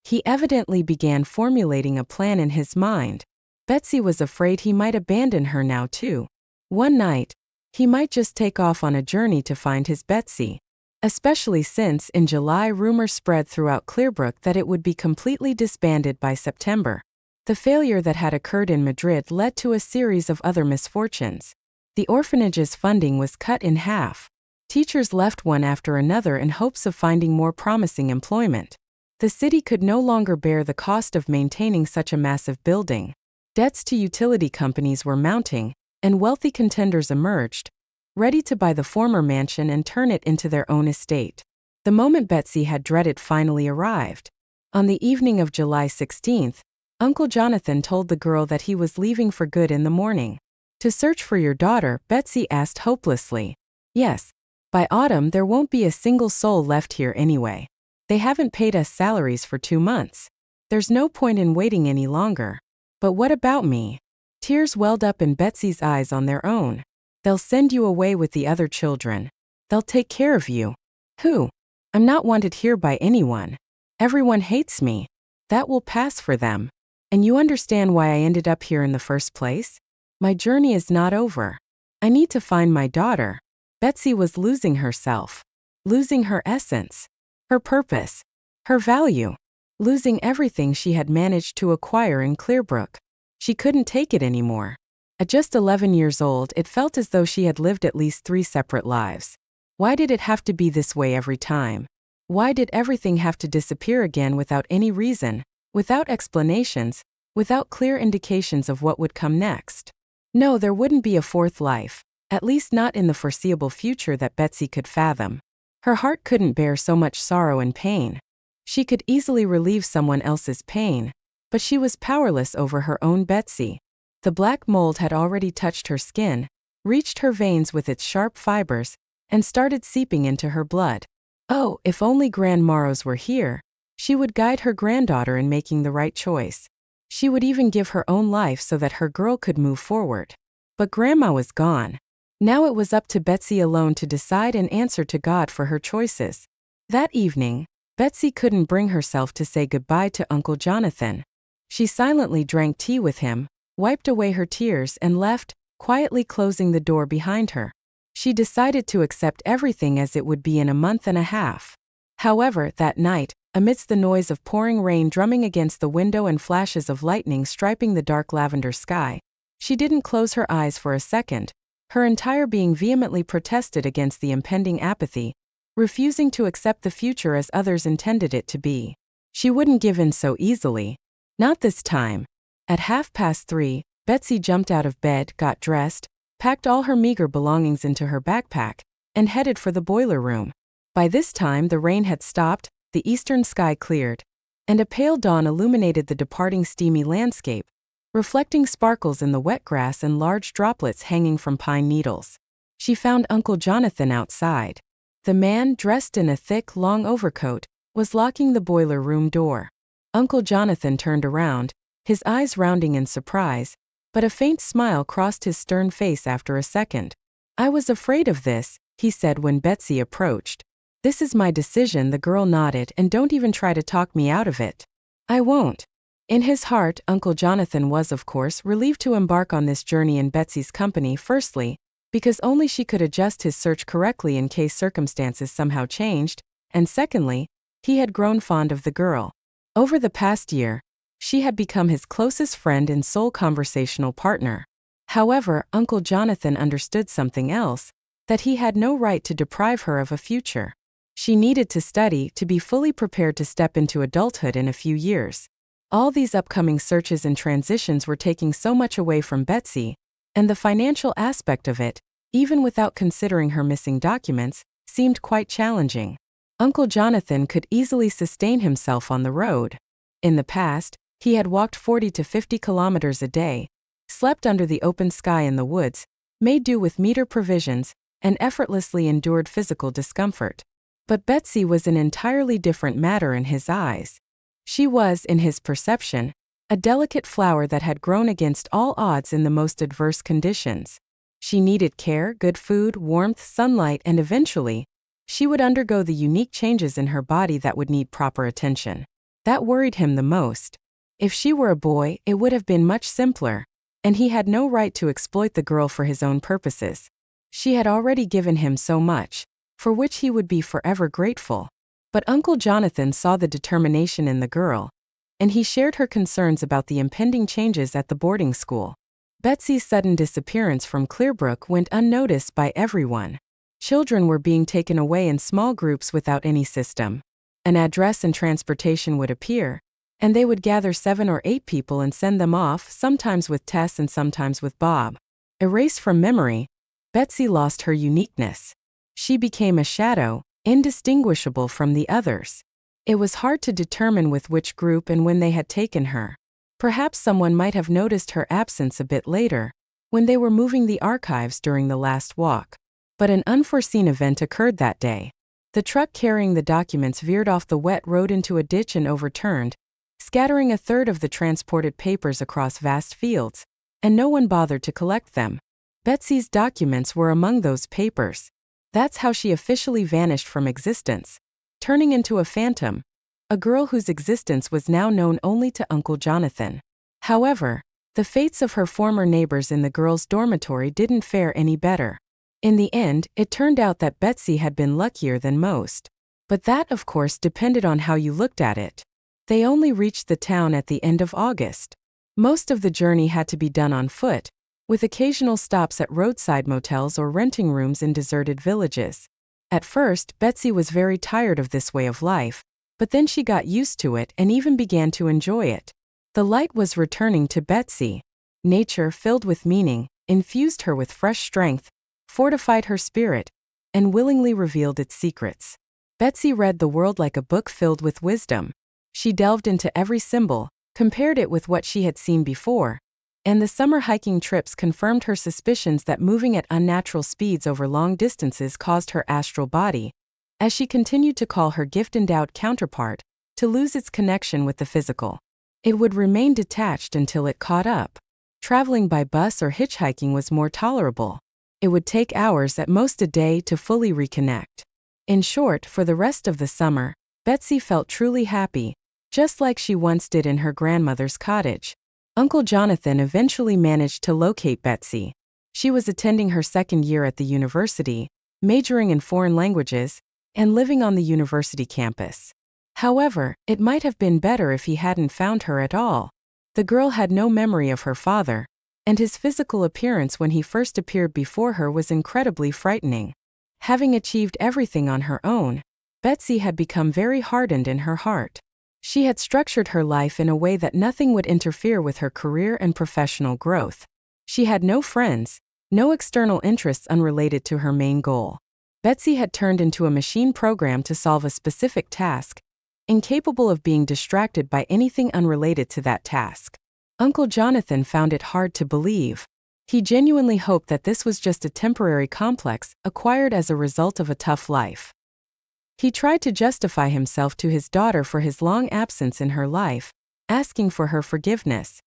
He evidently began formulating a plan in his mind. Betsy was afraid he might abandon her now too. One night, he might just take off on a journey to find his Betsy. Especially since in July rumors spread throughout Clearbrook that it would be completely disbanded by September. The failure that had occurred in Madrid led to a series of other misfortunes. The orphanage's funding was cut in half. Teachers left one after another in hopes of finding more promising employment. The city could no longer bear the cost of maintaining such a massive building. Debts to utility companies were mounting, and wealthy contenders emerged, ready to buy the former mansion and turn it into their own estate. The moment Betsy had dreaded finally arrived. On the evening of July 16th, Uncle Jonathan told the girl that he was leaving for good in the morning. To search for your daughter, Betsy asked hopelessly. Yes. By autumn there won't be a single soul left here anyway. They haven't paid us salaries for 2 months. There's no point in waiting any longer. But what about me? Tears welled up in Betsy's eyes on their own. They'll send you away with the other children. They'll take care of you. Who? I'm not wanted here by anyone. Everyone hates me. That will pass for them. And you understand why I ended up here in the first place? My journey is not over. I need to find my daughter. Betsy was losing herself. Losing her essence. Her purpose. Her value. Losing everything she had managed to acquire in Clearbrook. She couldn't take it anymore. At just 11 years old, it felt as though she had lived at least 3 separate lives. Why did it have to be this way every time? Why did everything have to disappear again without any reason, without explanations, without clear indications of what would come next? No, there wouldn't be a 4th life, at least not in the foreseeable future that Betsy could fathom. Her heart couldn't bear so much sorrow and pain. She could easily relieve someone else's pain, but she was powerless over her own Betsy. The black mold had already touched her skin, reached her veins with its sharp fibers, and started seeping into her blood. Oh, if only Grand Morrows were here, she would guide her granddaughter in making the right choice. She would even give her own life so that her girl could move forward. But Grandma was gone. Now it was up to Betsy alone to decide and answer to God for her choices. That evening, Betsy couldn't bring herself to say goodbye to Uncle Jonathan. She silently drank tea with him, wiped away her tears and left, quietly closing the door behind her. She decided to accept everything as it would be in a month and a half. However, that night, amidst the noise of pouring rain drumming against the window and flashes of lightning striping the dark lavender sky, she didn't close her eyes for a second. Her entire being vehemently protested against the impending apathy, refusing to accept the future as others intended it to be. She wouldn't give in so easily. Not this time. At 3:30, Betsy jumped out of bed, got dressed, packed all her meager belongings into her backpack, and headed for the boiler room. By this time the rain had stopped, the eastern sky cleared, and a pale dawn illuminated the departing steamy landscape, reflecting sparkles in the wet grass and large droplets hanging from pine needles. She found Uncle Jonathan outside. The man, dressed in a thick, long overcoat, was locking the boiler room door. Uncle Jonathan turned around, his eyes rounding in surprise, but a faint smile crossed his stern face after a second. "I was afraid of this," he said when Betsy approached. "This is my decision," the girl nodded, "and don't even try to talk me out of it." "I won't." In his heart, Uncle Jonathan was, of course, relieved to embark on this journey in Betsy's company, firstly, because only she could adjust his search correctly in case circumstances somehow changed, and secondly, he had grown fond of the girl. Over the past year, she had become his closest friend and sole conversational partner. However, Uncle Jonathan understood something else, that he had no right to deprive her of a future. She needed to study to be fully prepared to step into adulthood in a few years. All these upcoming searches and transitions were taking so much away from Betsy, and the financial aspect of it, even without considering her missing documents, seemed quite challenging. Uncle Jonathan could easily sustain himself on the road. In the past, he had walked 40 to 50 kilometers a day, slept under the open sky in the woods, made do with meager provisions, and effortlessly endured physical discomfort. But Betsy was an entirely different matter in his eyes. She was, in his perception, a delicate flower that had grown against all odds in the most adverse conditions. She needed care, good food, warmth, sunlight, and eventually, she would undergo the unique changes in her body that would need proper attention. That worried him the most. If she were a boy, it would have been much simpler, and he had no right to exploit the girl for his own purposes. She had already given him so much, for which he would be forever grateful. But Uncle Jonathan saw the determination in the girl, and he shared her concerns about the impending changes at the boarding school. Betsy's sudden disappearance from Clearbrook went unnoticed by everyone. Children were being taken away in small groups without any system. An address and transportation would appear, and they would gather 7 or 8 people and send them off, sometimes with Tess and sometimes with Bob. Erased from memory, Betsy lost her uniqueness. She became a shadow, indistinguishable from the others. It was hard to determine with which group and when they had taken her. Perhaps someone might have noticed her absence a bit later, when they were moving the archives during the last walk. But an unforeseen event occurred that day. The truck carrying the documents veered off the wet road into a ditch and overturned, scattering a third of the transported papers across vast fields, and no one bothered to collect them. Betsy's documents were among those papers. That's how she officially vanished from existence, turning into a phantom, a girl whose existence was now known only to Uncle Jonathan. However, the fates of her former neighbors in the girls' dormitory didn't fare any better. In the end, it turned out that Betsy had been luckier than most. But that, of course, depended on how you looked at it. They only reached the town at the end of August. Most of the journey had to be done on foot, with occasional stops at roadside motels or renting rooms in deserted villages. At first, Betsy was very tired of this way of life, but then she got used to it and even began to enjoy it. The light was returning to Betsy. Nature, filled with meaning, infused her with fresh strength, fortified her spirit, and willingly revealed its secrets. Betsy read the world like a book filled with wisdom. She delved into every symbol, compared it with what she had seen before, and the summer hiking trips confirmed her suspicions that moving at unnatural speeds over long distances caused her astral body, as she continued to call her gift-endowed counterpart, to lose its connection with the physical. It would remain detached until it caught up. Traveling by bus or hitchhiking was more tolerable. It would take hours, at most a day, to fully reconnect. In short, for the rest of the summer, Betsy felt truly happy, just like she once did in her grandmother's cottage. Uncle Jonathan eventually managed to locate Betsy. She was attending her second year at the university, majoring in foreign languages, and living on the university campus. However, it might have been better if he hadn't found her at all. The girl had no memory of her father, and his physical appearance when he first appeared before her was incredibly frightening. Having achieved everything on her own, Betsy had become very hardened in her heart. She had structured her life in a way that nothing would interfere with her career and professional growth. She had no friends, no external interests unrelated to her main goal. Betsy had turned into a machine program to solve a specific task, incapable of being distracted by anything unrelated to that task. Uncle Jonathan found it hard to believe. He genuinely hoped that this was just a temporary complex acquired as a result of a tough life. He tried to justify himself to his daughter for his long absence in her life, asking for her forgiveness.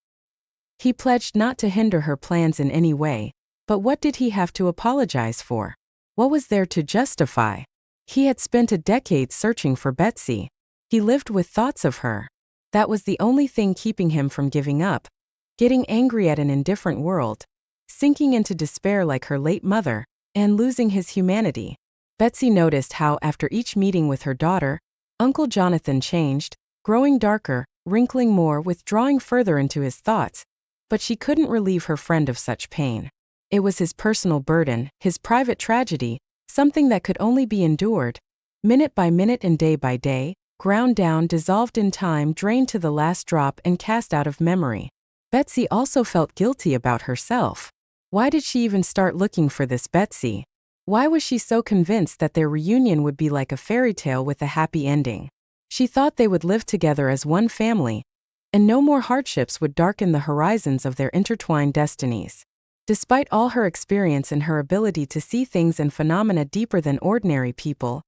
He pledged not to hinder her plans in any way, but what did he have to apologize for? What was there to justify? He had spent a decade searching for Betsy. He lived with thoughts of her. That was the only thing keeping him from giving up, getting angry at an indifferent world, sinking into despair like her late mother, and losing his humanity. Betsy noticed how, after each meeting with her daughter, Uncle Jonathan changed, growing darker, wrinkling more, withdrawing further into his thoughts, but she couldn't relieve her friend of such pain. It was his personal burden, his private tragedy, something that could only be endured, minute by minute and day by day, ground down, dissolved in time, drained to the last drop, and cast out of memory. Betsy also felt guilty about herself. Why did she even start looking for this Betsy? Why was she so convinced that their reunion would be like a fairy tale with a happy ending? She thought they would live together as one family, and no more hardships would darken the horizons of their intertwined destinies. Despite all her experience and her ability to see things and phenomena deeper than ordinary people,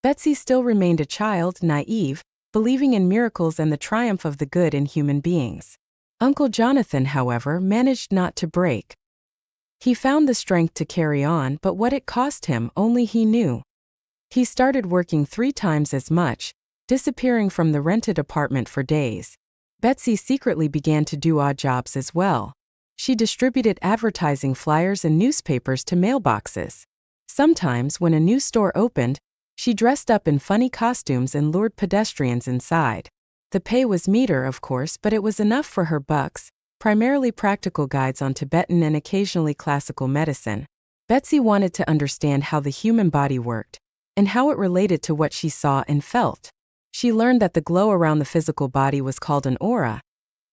Betsy still remained a child, naive, believing in miracles and the triumph of the good in human beings. Uncle Jonathan, however, managed not to break. He found the strength to carry on, but what it cost him, only he knew. He started working 3 times as much, disappearing from the rented apartment for days. Betsy secretly began to do odd jobs as well. She distributed advertising flyers and newspapers to mailboxes. Sometimes, when a new store opened, she dressed up in funny costumes and lured pedestrians inside. The pay was meager, of course, but it was enough for her bucks, primarily practical guides on Tibetan and occasionally classical medicine. Betsy wanted to understand how the human body worked, and how it related to what she saw and felt. She learned that the glow around the physical body was called an aura,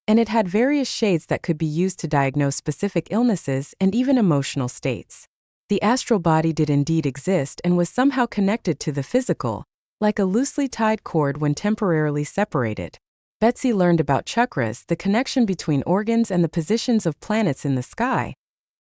and it had various shades that could be used to diagnose specific illnesses and even emotional states. The astral body did indeed exist and was somehow connected to the physical, like a loosely tied cord when temporarily separated. Betsy learned about chakras, the connection between organs and the positions of planets in the sky,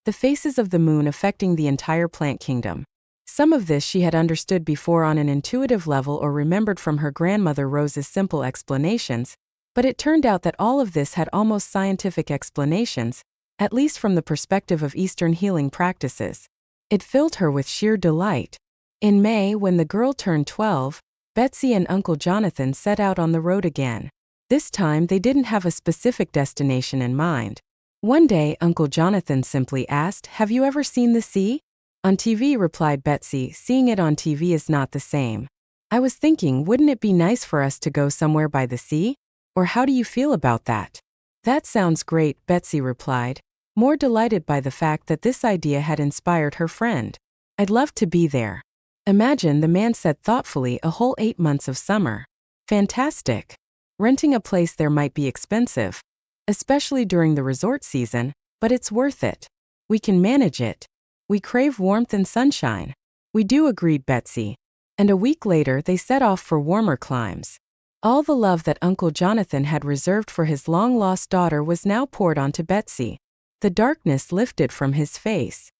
the phases of the moon affecting the entire plant kingdom. Some of this she had understood before on an intuitive level or remembered from her grandmother Rose's simple explanations, but it turned out that all of this had almost scientific explanations, at least from the perspective of Eastern healing practices. It filled her with sheer delight. In May, when the girl turned 12, Betsy and Uncle Jonathan set out on the road again. This time they didn't have a specific destination in mind. One day, Uncle Jonathan simply asked, "Have you ever seen the sea?" "On TV," replied Betsy. "Seeing it on TV is not the same. I was thinking, wouldn't it be nice for us to go somewhere by the sea? Or how do you feel about that?" "That sounds great," Betsy replied, more delighted by the fact that this idea had inspired her friend. "I'd love to be there." "Imagine," the man said thoughtfully, "a whole 8 months of summer." "Fantastic. Renting a place there might be expensive, especially during the resort season, but it's worth it. We can manage it. We crave warmth and sunshine." "We do," agreed Betsy. And a week later they set off for warmer climes. All the love that Uncle Jonathan had reserved for his long-lost daughter was now poured onto Betsy. The darkness lifted from his face.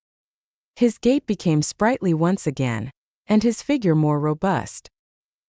His gait became sprightly once again, and his figure more robust.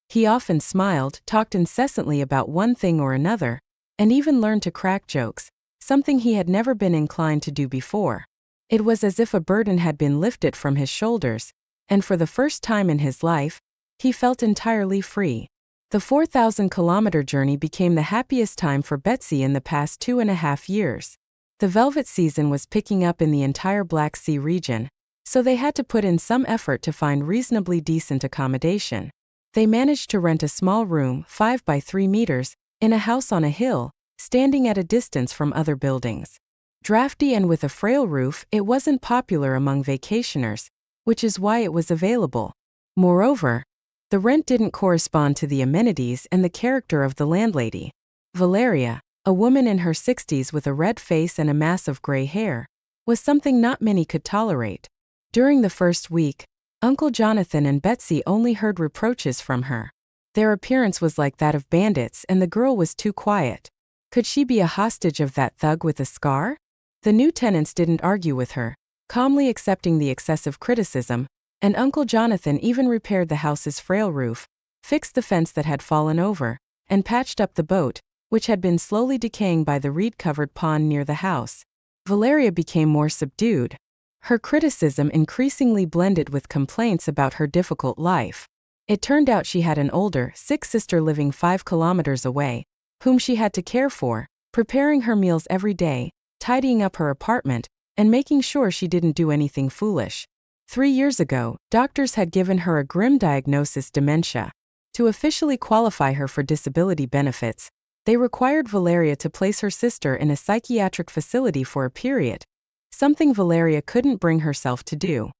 He often smiled, talked incessantly about one thing or another, and even learned to crack jokes, something he had never been inclined to do before. It was as if a burden had been lifted from his shoulders, and for the first time in his life, he felt entirely free. The 4,000-kilometer journey became the happiest time for Betsy in the past 2.5 years. The velvet season was picking up in the entire Black Sea region, so they had to put in some effort to find reasonably decent accommodation. They managed to rent a small room, 5 by 3 meters, in a house on a hill, standing at a distance from other buildings. Drafty and with a frail roof, it wasn't popular among vacationers, which is why it was available. Moreover, the rent didn't correspond to the amenities and the character of the landlady. Valeria, a woman in her 60s with a red face and a mass of gray hair, was something not many could tolerate. During the first week, Uncle Jonathan and Betsy only heard reproaches from her. Their appearance was like that of bandits and the girl was too quiet. Could she be a hostage of that thug with a scar? The new tenants didn't argue with her, calmly accepting the excessive criticism, and Uncle Jonathan even repaired the house's frail roof, fixed the fence that had fallen over, and patched up the boat, which had been slowly decaying by the reed-covered pond near the house. Valeria became more subdued. Her criticism increasingly blended with complaints about her difficult life. It turned out she had an older, sick sister living 5 kilometers away, whom she had to care for, preparing her meals every day, tidying up her apartment, and making sure she didn't do anything foolish. 3 years ago, doctors had given her a grim diagnosis: dementia. To officially qualify her for disability benefits, they required Valeria to place her sister in a psychiatric facility for a period, something Valeria couldn't bring herself to do.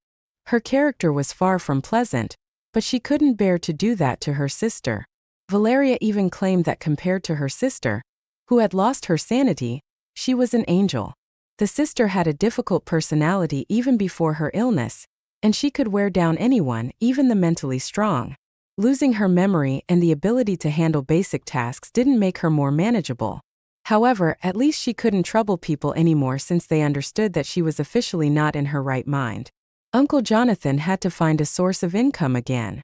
Her character was far from pleasant, but she couldn't bear to do that to her sister. Valeria even claimed that compared to her sister, who had lost her sanity, she was an angel. The sister had a difficult personality even before her illness, and she could wear down anyone, even the mentally strong. Losing her memory and the ability to handle basic tasks didn't make her more manageable. However, at least she couldn't trouble people anymore since they understood that she was officially not in her right mind. Uncle Jonathan had to find a source of income again.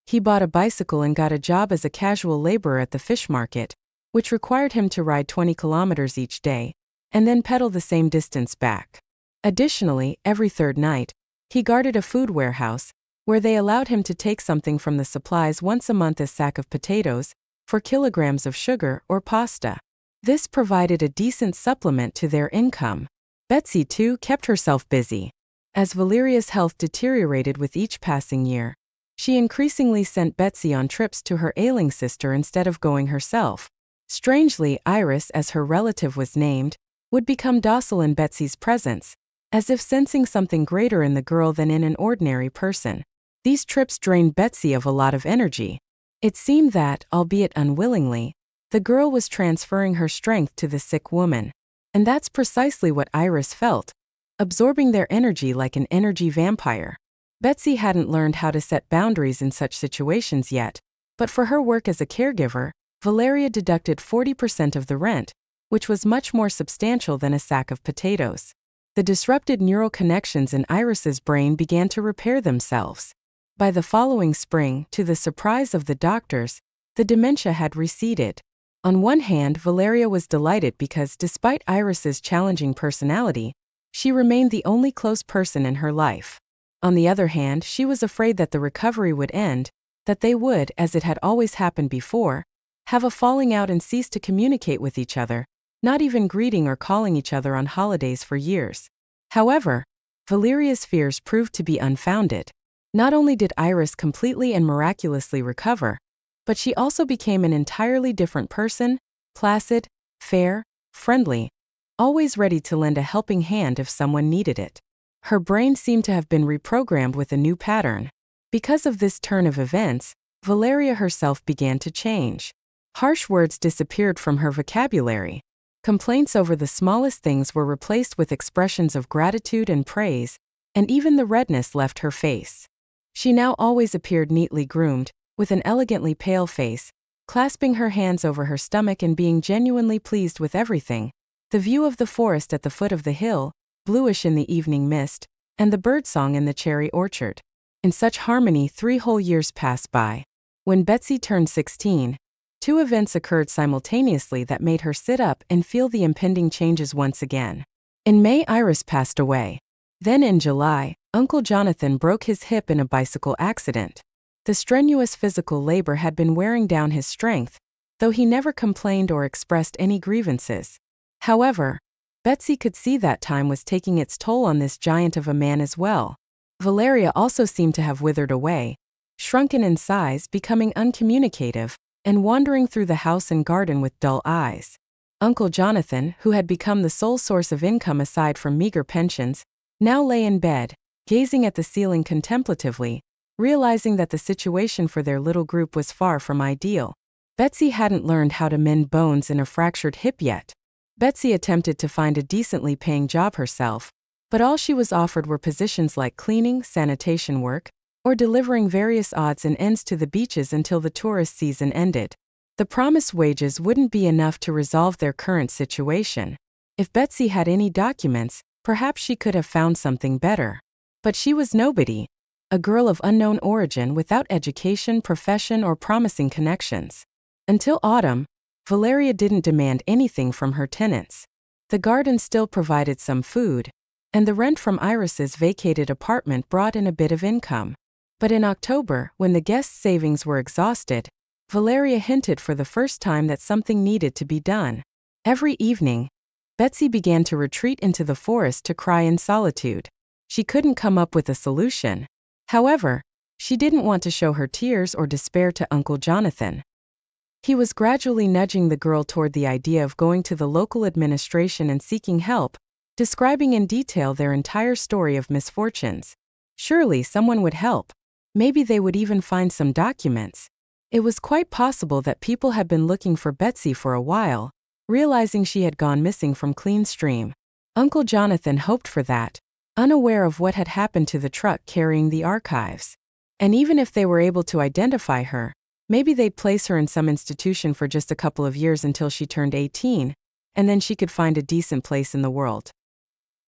He bought a bicycle and got a job as a casual laborer at the fish market, which required him to ride 20 kilometers each day, and then pedal the same distance back. Additionally, every third night, he guarded a food warehouse, where they allowed him to take something from the supplies once a month: a sack of potatoes, 4 kilograms of sugar, or pasta. This provided a decent supplement to their income. Betsy, too, kept herself busy. As Valeria's health deteriorated with each passing year, she increasingly sent Betsy on trips to her ailing sister instead of going herself. Strangely, Iris, as her relative was named, would become docile in Betsy's presence, as if sensing something greater in the girl than in an ordinary person. These trips drained Betsy of a lot of energy. It seemed that, albeit unwillingly, the girl was transferring her strength to the sick woman. And that's precisely what Iris felt, absorbing their energy like an energy vampire. Betsy hadn't learned how to set boundaries in such situations yet, but for her work as a caregiver, Valeria deducted 40% of the rent, which was much more substantial than a sack of potatoes. The disrupted neural connections in Iris's brain began to repair themselves. By the following spring, to the surprise of the doctors, the dementia had receded. On one hand, Valeria was delighted because, despite Iris's challenging personality, she remained the only close person in her life. On the other hand, she was afraid that the recovery would end, that they would, as it had always happened before, have a falling out and cease to communicate with each other, not even greeting or calling each other on holidays for years. However, Valeria's fears proved to be unfounded. Not only did Iris completely and miraculously recover, but she also became an entirely different person, placid, fair, friendly, always ready to lend a helping hand if someone needed it. Her brain seemed to have been reprogrammed with a new pattern. Because of this turn of events, Valeria herself began to change. Harsh words disappeared from her vocabulary. Complaints over the smallest things were replaced with expressions of gratitude and praise, and even the redness left her face. She now always appeared neatly groomed, with an elegantly pale face, clasping her hands over her stomach and being genuinely pleased with everything. The view of the forest at the foot of the hill, bluish in the evening mist, and the birdsong in the cherry orchard. In such harmony 3 whole years passed by. When Betsy turned 16, 2 events occurred simultaneously that made her sit up and feel the impending changes once again. In May, Iris passed away. Then in July, Uncle Jonathan broke his hip in a bicycle accident. The strenuous physical labor had been wearing down his strength, though he never complained or expressed any grievances. However, Betsy could see that time was taking its toll on this giant of a man as well. Valeria also seemed to have withered away, shrunken in size, becoming uncommunicative, and wandering through the house and garden with dull eyes. Uncle Jonathan, who had become the sole source of income aside from meager pensions, now lay in bed, gazing at the ceiling contemplatively, realizing that the situation for their little group was far from ideal. Betsy hadn't learned how to mend bones in a fractured hip yet. Betsy attempted to find a decently paying job herself, but all she was offered were positions like cleaning, sanitation work, or delivering various odds and ends to the beaches until the tourist season ended. The promised wages wouldn't be enough to resolve their current situation. If Betsy had any documents, perhaps she could have found something better. But she was nobody, a girl of unknown origin without education, profession, or promising connections. Until autumn, Valeria didn't demand anything from her tenants. The garden still provided some food, and the rent from Iris's vacated apartment brought in a bit of income. But in October, when the guests' savings were exhausted, Valeria hinted for the first time that something needed to be done. Every evening, Betsy began to retreat into the forest to cry in solitude. She couldn't come up with a solution. However, she didn't want to show her tears or despair to Uncle Jonathan. He was gradually nudging the girl toward the idea of going to the local administration and seeking help, describing in detail their entire story of misfortunes. Surely someone would help. Maybe they would even find some documents. It was quite possible that people had been looking for Betsy for a while, realizing she had gone missing from Clean Stream. Uncle Jonathan hoped for that, unaware of what had happened to the truck carrying the archives. And even if they were able to identify her, maybe they'd place her in some institution for just a couple of years until she turned 18, and then she could find a decent place in the world.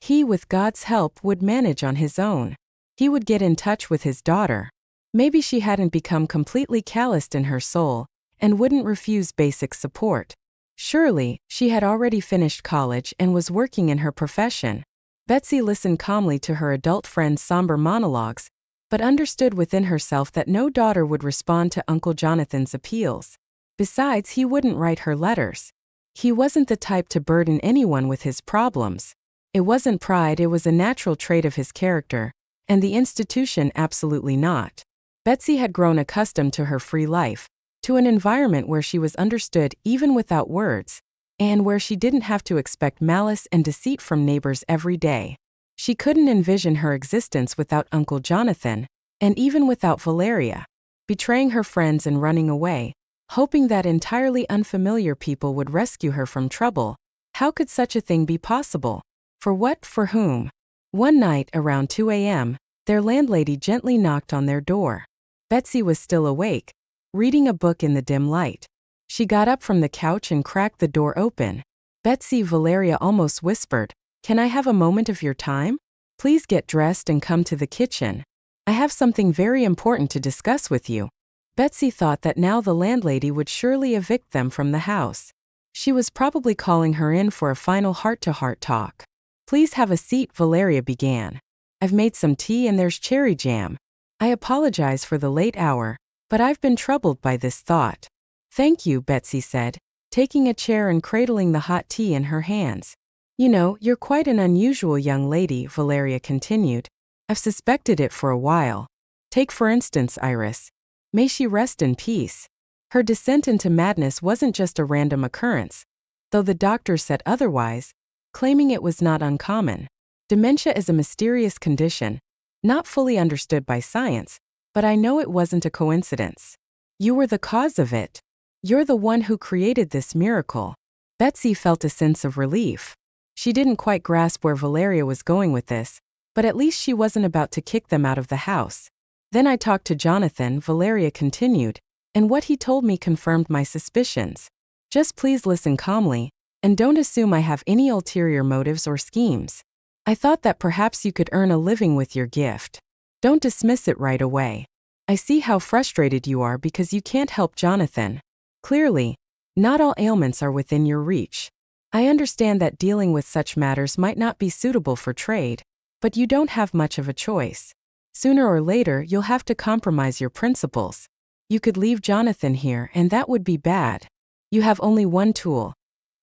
He, with God's help, would manage on his own. He would get in touch with his daughter. Maybe she hadn't become completely calloused in her soul, and wouldn't refuse basic support. Surely, she had already finished college and was working in her profession. Betsy listened calmly to her adult friend's somber monologues, but understood within herself that no daughter would respond to Uncle Jonathan's appeals. Besides, he wouldn't write her letters. He wasn't the type to burden anyone with his problems. It wasn't pride, it was a natural trait of his character, and the institution absolutely not. Betsy had grown accustomed to her free life, to an environment where she was understood even without words, and where she didn't have to expect malice and deceit from neighbors every day. She couldn't envision her existence without Uncle Jonathan, and even without Valeria. Betraying her friends and running away, hoping that entirely unfamiliar people would rescue her from trouble. How could such a thing be possible? For what, for whom? One night, around 2 a.m., their landlady gently knocked on their door. Betsy was still awake, reading a book in the dim light. She got up from the couch and cracked the door open. "Betsy," Valeria almost whispered, "can I have a moment of your time? Please get dressed and come to the kitchen. I have something very important to discuss with you." Betsy thought that now the landlady would surely evict them from the house. She was probably calling her in for a final heart-to-heart talk. "Please have a seat," Valeria began. "I've made some tea and there's cherry jam. I apologize for the late hour, but I've been troubled by this thought." "Thank you," Betsy said, taking a chair and cradling the hot tea in her hands. "You know, you're quite an unusual young lady," Valeria continued. "I've suspected it for a while. Take for instance Iris. May she rest in peace. Her descent into madness wasn't just a random occurrence, though the doctors said otherwise, claiming it was not uncommon. Dementia is a mysterious condition, not fully understood by science, but I know it wasn't a coincidence. You were the cause of it. You're the one who created this miracle." Betsy felt a sense of relief. She didn't quite grasp where Valeria was going with this, but at least she wasn't about to kick them out of the house. "Then I talked to Jonathan," Valeria continued, "and what he told me confirmed my suspicions. Just please listen calmly. And don't assume I have any ulterior motives or schemes. I thought that perhaps you could earn a living with your gift. Don't dismiss it right away. I see how frustrated you are because you can't help Jonathan. Clearly, not all ailments are within your reach. I understand that dealing with such matters might not be suitable for trade, but you don't have much of a choice. Sooner or later, you'll have to compromise your principles. You could leave Jonathan here, and that would be bad. You have only one tool.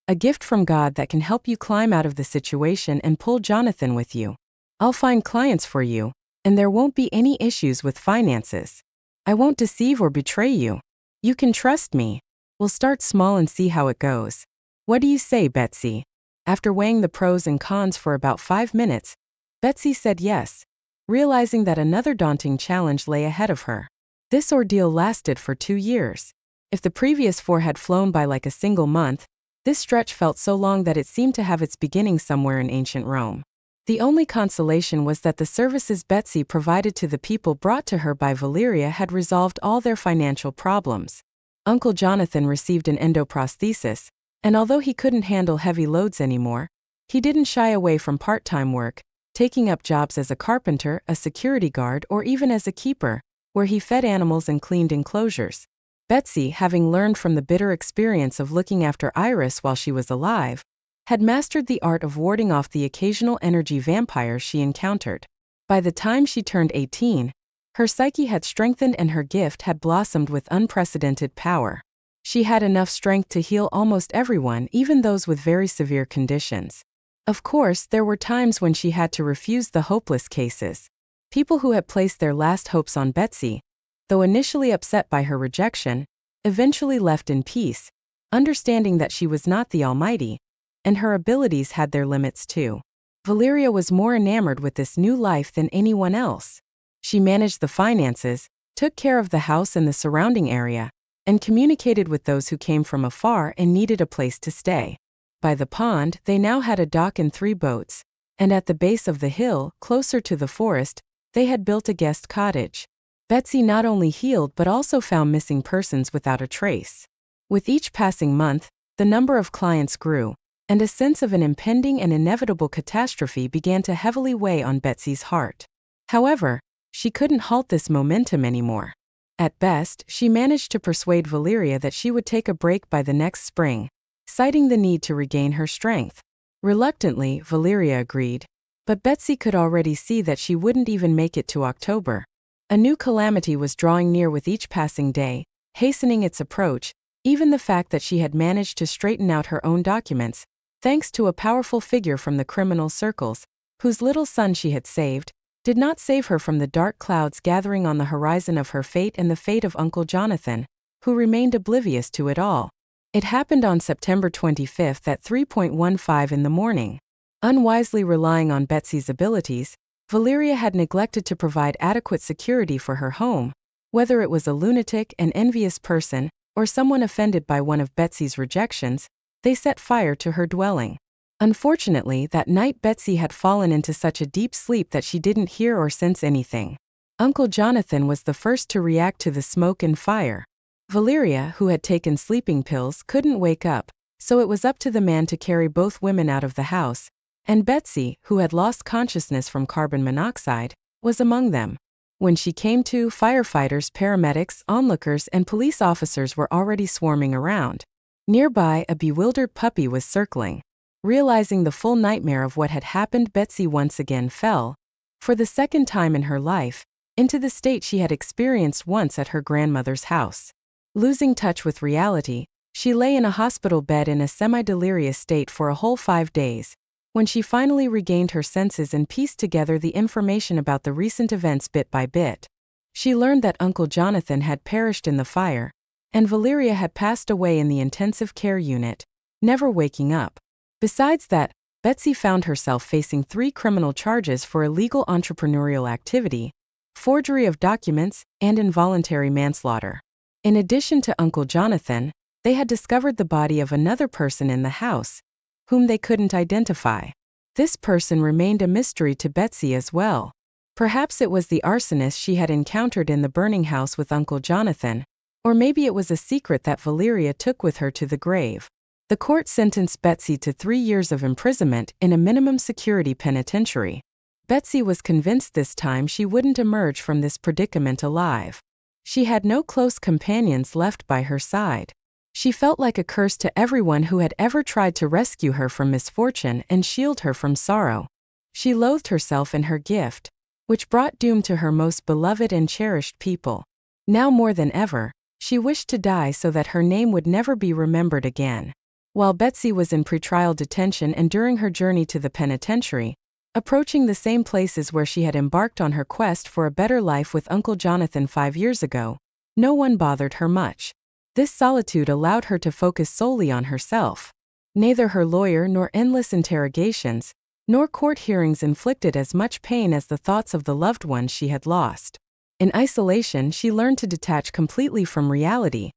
A gift from God that can help you climb out of the situation and pull Jonathan with you. I'll find clients for you, and there won't be any issues with finances. I won't deceive or betray you. You can trust me. We'll start small and see how it goes. What do you say, Betsy? After weighing the pros and cons for about 5 minutes, Betsy said yes, realizing that another daunting challenge lay ahead of her. This ordeal lasted for 2 years. If the previous 4 had flown by like a single month, this stretch felt so long that it seemed to have its beginning somewhere in ancient Rome. The only consolation was that the services Betsy provided to the people brought to her by Valeria had resolved all their financial problems. Uncle Jonathan received an endoprosthesis, and although he couldn't handle heavy loads anymore, he didn't shy away from part-time work, taking up jobs as a carpenter, a security guard, or even as a keeper, where he fed animals and cleaned enclosures. Betsy, having learned from the bitter experience of looking after Iris while she was alive, had mastered the art of warding off the occasional energy vampires she encountered. By the time she turned 18, her psyche had strengthened and her gift had blossomed with unprecedented power. She had enough strength to heal almost everyone, even those with very severe conditions. Of course, there were times when she had to refuse the hopeless cases. People who had placed their last hopes on Betsy, though initially upset by her rejection, eventually left in peace, understanding that she was not the Almighty, and her abilities had their limits too. Valeria was more enamored with this new life than anyone else. She managed the finances, took care of the house and the surrounding area, and communicated with those who came from afar and needed a place to stay. By the pond, they now had a dock and 3 boats, and at the base of the hill, closer to the forest, they had built a guest cottage. Betsy not only healed but also found missing persons without a trace. With each passing month, the number of clients grew, and a sense of an impending and inevitable catastrophe began to heavily weigh on Betsy's heart. However, she couldn't halt this momentum anymore. At best, she managed to persuade Valeria that she would take a break by the next spring, citing the need to regain her strength. Reluctantly, Valeria agreed, but Betsy could already see that she wouldn't even make it to October. A new calamity was drawing near with each passing day, hastening its approach. Even the fact that she had managed to straighten out her own documents, thanks to a powerful figure from the criminal circles, whose little son she had saved, did not save her from the dark clouds gathering on the horizon of her fate and the fate of Uncle Jonathan, who remained oblivious to it all. It happened on September 25th at 3:15 in the morning. Unwisely relying on Betsy's abilities, Valeria had neglected to provide adequate security for her home. Whether it was a lunatic, an envious person, or someone offended by one of Betsy's rejections, they set fire to her dwelling. Unfortunately, that night Betsy had fallen into such a deep sleep that she didn't hear or sense anything. Uncle Jonathan was the first to react to the smoke and fire. Valeria, who had taken sleeping pills, couldn't wake up, so it was up to the man to carry both women out of the house, and Betsy, who had lost consciousness from carbon monoxide, was among them. When she came to, firefighters, paramedics, onlookers, and police officers were already swarming around. Nearby, a bewildered puppy was circling. Realizing the full nightmare of what had happened, Betsy once again fell, for the second time in her life, into the state she had experienced once at her grandmother's house. Losing touch with reality, she lay in a hospital bed in a semi-delirious state for a whole 5 days. When she finally regained her senses and pieced together the information about the recent events bit by bit, she learned that Uncle Jonathan had perished in the fire, and Valeria had passed away in the intensive care unit, never waking up. Besides that, Betsy found herself facing 3 criminal charges for illegal entrepreneurial activity, forgery of documents, and involuntary manslaughter. In addition to Uncle Jonathan, they had discovered the body of another person in the house, whom they couldn't identify. This person remained a mystery to Betsy as well. Perhaps it was the arsonist she had encountered in the burning house with Uncle Jonathan, or maybe it was a secret that Valeria took with her to the grave. The court sentenced Betsy to 3 years of imprisonment in a minimum security penitentiary. Betsy was convinced this time she wouldn't emerge from this predicament alive. She had no close companions left by her side. She felt like a curse to everyone who had ever tried to rescue her from misfortune and shield her from sorrow. She loathed herself and her gift, which brought doom to her most beloved and cherished people. Now more than ever, she wished to die so that her name would never be remembered again. While Betsy was in pretrial detention and during her journey to the penitentiary, approaching the same places where she had embarked on her quest for a better life with Uncle Jonathan 5 years ago, no one bothered her much. This solitude allowed her to focus solely on herself. Neither her lawyer nor endless interrogations, nor court hearings inflicted as much pain as the thoughts of the loved ones she had lost. In isolation, she learned to detach completely from reality,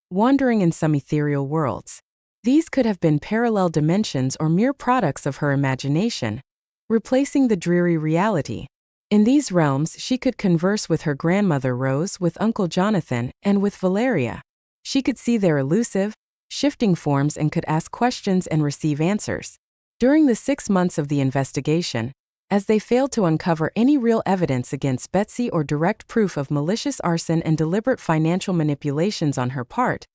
wandering in some ethereal worlds. These could have been parallel dimensions or mere products of her imagination, replacing the dreary reality. In these realms, she could converse with her grandmother Rose, with Uncle Jonathan, and with Valeria. She could see their elusive, shifting forms and could ask questions and receive answers. During the 6 months of the investigation, as they failed to uncover any real evidence against Betsy or direct proof of malicious arson and deliberate financial manipulations on her part,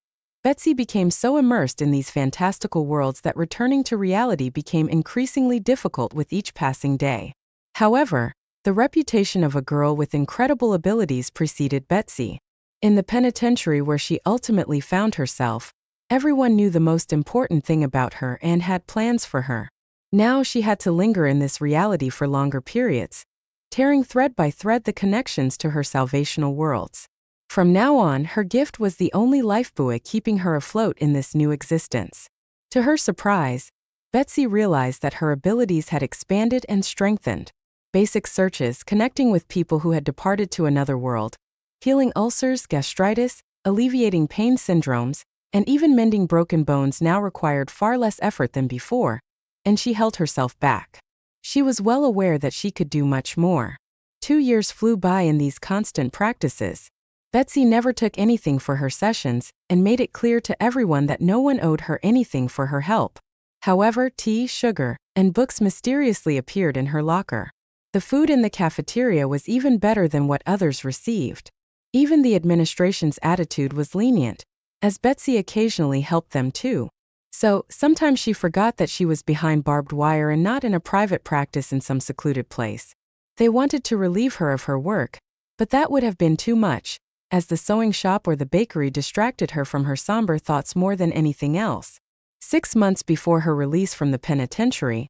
Betsy became so immersed in these fantastical worlds that returning to reality became increasingly difficult with each passing day. However, the reputation of a girl with incredible abilities preceded Betsy. In the penitentiary where she ultimately found herself, everyone knew the most important thing about her and had plans for her. Now she had to linger in this reality for longer periods, tearing thread by thread the connections to her salvational worlds. From now on, her gift was the only lifebuoy keeping her afloat in this new existence. To her surprise, Betsy realized that her abilities had expanded and strengthened. Basic searches, connecting with people who had departed to another world, healing ulcers, gastritis, alleviating pain syndromes, and even mending broken bones now required far less effort than before, and she held herself back. She was well aware that she could do much more. 2 years flew by in these constant practices. Betsy never took anything for her sessions and made it clear to everyone that no one owed her anything for her help. However, tea, sugar, and books mysteriously appeared in her locker. The food in the cafeteria was even better than what others received. Even the administration's attitude was lenient, as Betsy occasionally helped them too. So, sometimes she forgot that she was behind barbed wire and not in a private practice in some secluded place. They wanted to relieve her of her work, but that would have been too much, as the sewing shop or the bakery distracted her from her somber thoughts more than anything else. 6 months before her release from the penitentiary,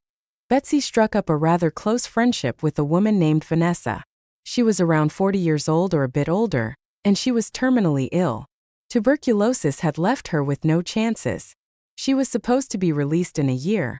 Betsy struck up a rather close friendship with a woman named Vanessa. She was around 40 years old or a bit older, and she was terminally ill. Tuberculosis had left her with no chances. She was supposed to be released in a year,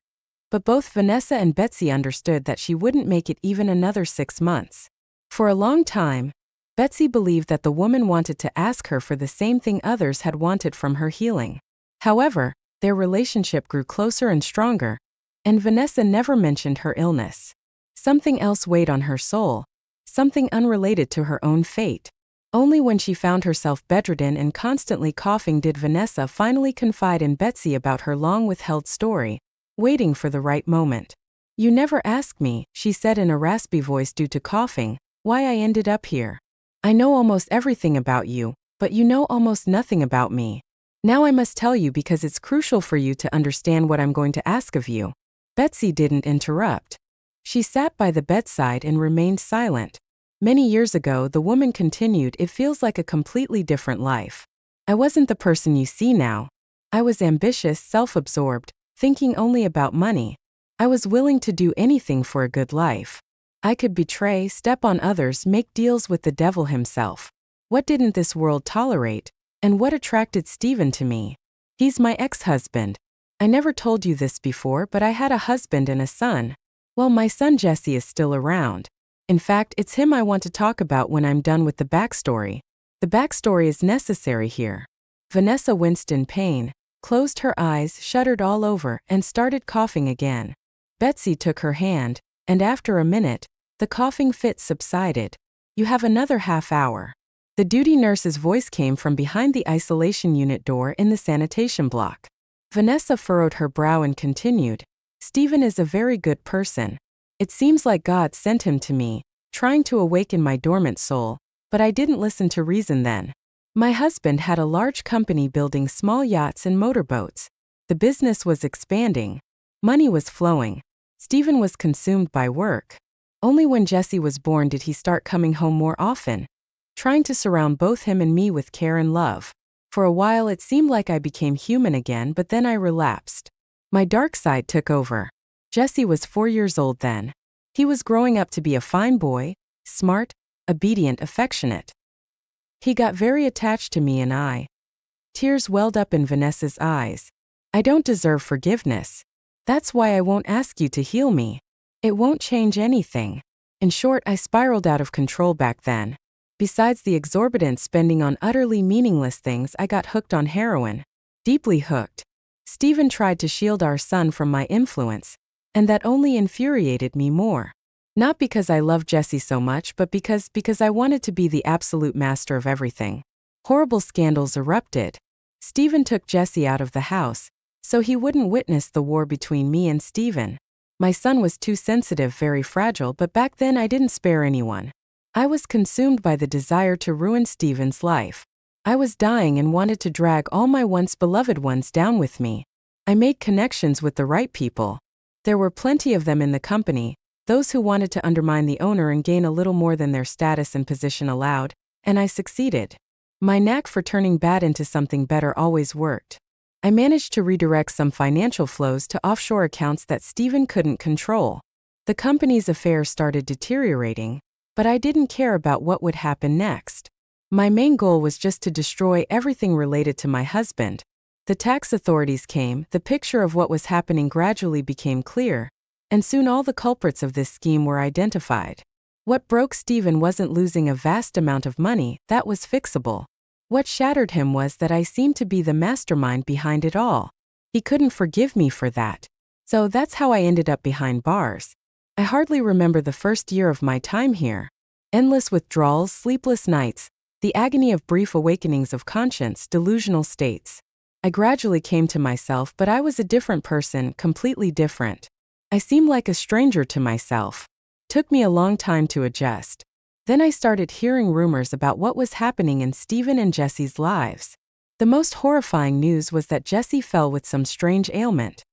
but both Vanessa and Betsy understood that she wouldn't make it even another 6 months. For a long time, Betsy believed that the woman wanted to ask her for the same thing others had wanted from her healing. However, their relationship grew closer and stronger, and Vanessa never mentioned her illness. Something else weighed on her soul, something unrelated to her own fate. Only when she found herself bedridden and constantly coughing did Vanessa finally confide in Betsy about her long-withheld story, waiting for the right moment. "You never asked me," she said in a raspy voice due to coughing, "why I ended up here. I know almost everything about you, but you know almost nothing about me. Now I must tell you because it's crucial for you to understand what I'm going to ask of you." Betsy didn't interrupt. She sat by the bedside and remained silent. "Many years ago," the woman continued, "it feels like a completely different life. I wasn't the person you see now. I was ambitious, self-absorbed, thinking only about money. I was willing to do anything for a good life. I could betray, step on others, make deals with the devil himself. What didn't this world tolerate? And what attracted Stephen to me? He's my ex-husband. I never told you this before, but I had a husband and a son. Well, my son Jesse is still around. In fact, it's him I want to talk about when I'm done with the backstory. The backstory is necessary here." Vanessa winced in pain, closed her eyes, shuddered all over, and started coughing again. Betsy took her hand, and after a minute, the coughing fit subsided. "You have another half hour." The duty nurse's voice came from behind the isolation unit door in the sanitation block. Vanessa furrowed her brow and continued, Stephen is a very good person. It seems like God sent him to me, trying to awaken my dormant soul, but I didn't listen to reason then. My husband had a large company building small yachts and motorboats. The business was expanding. Money was flowing. Stephen was consumed by work. Only when Jesse was born did he start coming home more often, trying to surround both him and me with care and love. For a while it seemed like I became human again, but then I relapsed. My dark side took over. Jesse was 4 years old then. He was growing up to be a fine boy, smart, obedient, affectionate. He got very attached to me and tears welled up in Vanessa's eyes. I don't deserve forgiveness. That's why I won't ask you to heal me. It won't change anything. In short, I spiraled out of control back then. Besides the exorbitant spending on utterly meaningless things, I got hooked on heroin. Deeply hooked. Stephen tried to shield our son from my influence, and that only infuriated me more. Not because I loved Jesse so much, but because I wanted to be the absolute master of everything. Horrible scandals erupted. Stephen took Jesse out of the house, so he wouldn't witness the war between me and Stephen. My son was too sensitive, very fragile, but back then I didn't spare anyone. I was consumed by the desire to ruin Stephen's life. I was dying and wanted to drag all my once beloved ones down with me. I made connections with the right people. There were plenty of them in the company, those who wanted to undermine the owner and gain a little more than their status and position allowed, and I succeeded. My knack for turning bad into something better always worked. I managed to redirect some financial flows to offshore accounts that Stephen couldn't control. The company's affairs started deteriorating, but I didn't care about what would happen next. My main goal was just to destroy everything related to my husband. The tax authorities came, the picture of what was happening gradually became clear, and soon all the culprits of this scheme were identified. What broke Stephen wasn't losing a vast amount of money, that was fixable. What shattered him was that I seemed to be the mastermind behind it all. He couldn't forgive me for that. So that's how I ended up behind bars. I hardly remember the first year of my time here. Endless withdrawals, sleepless nights, the agony of brief awakenings of conscience, delusional states. I gradually came to myself, but I was a different person, completely different. I seemed like a stranger to myself. Took me a long time to adjust. Then I started hearing rumors about what was happening in Stephen and Jesse's lives. The most horrifying news was that Jesse fell with some strange ailment.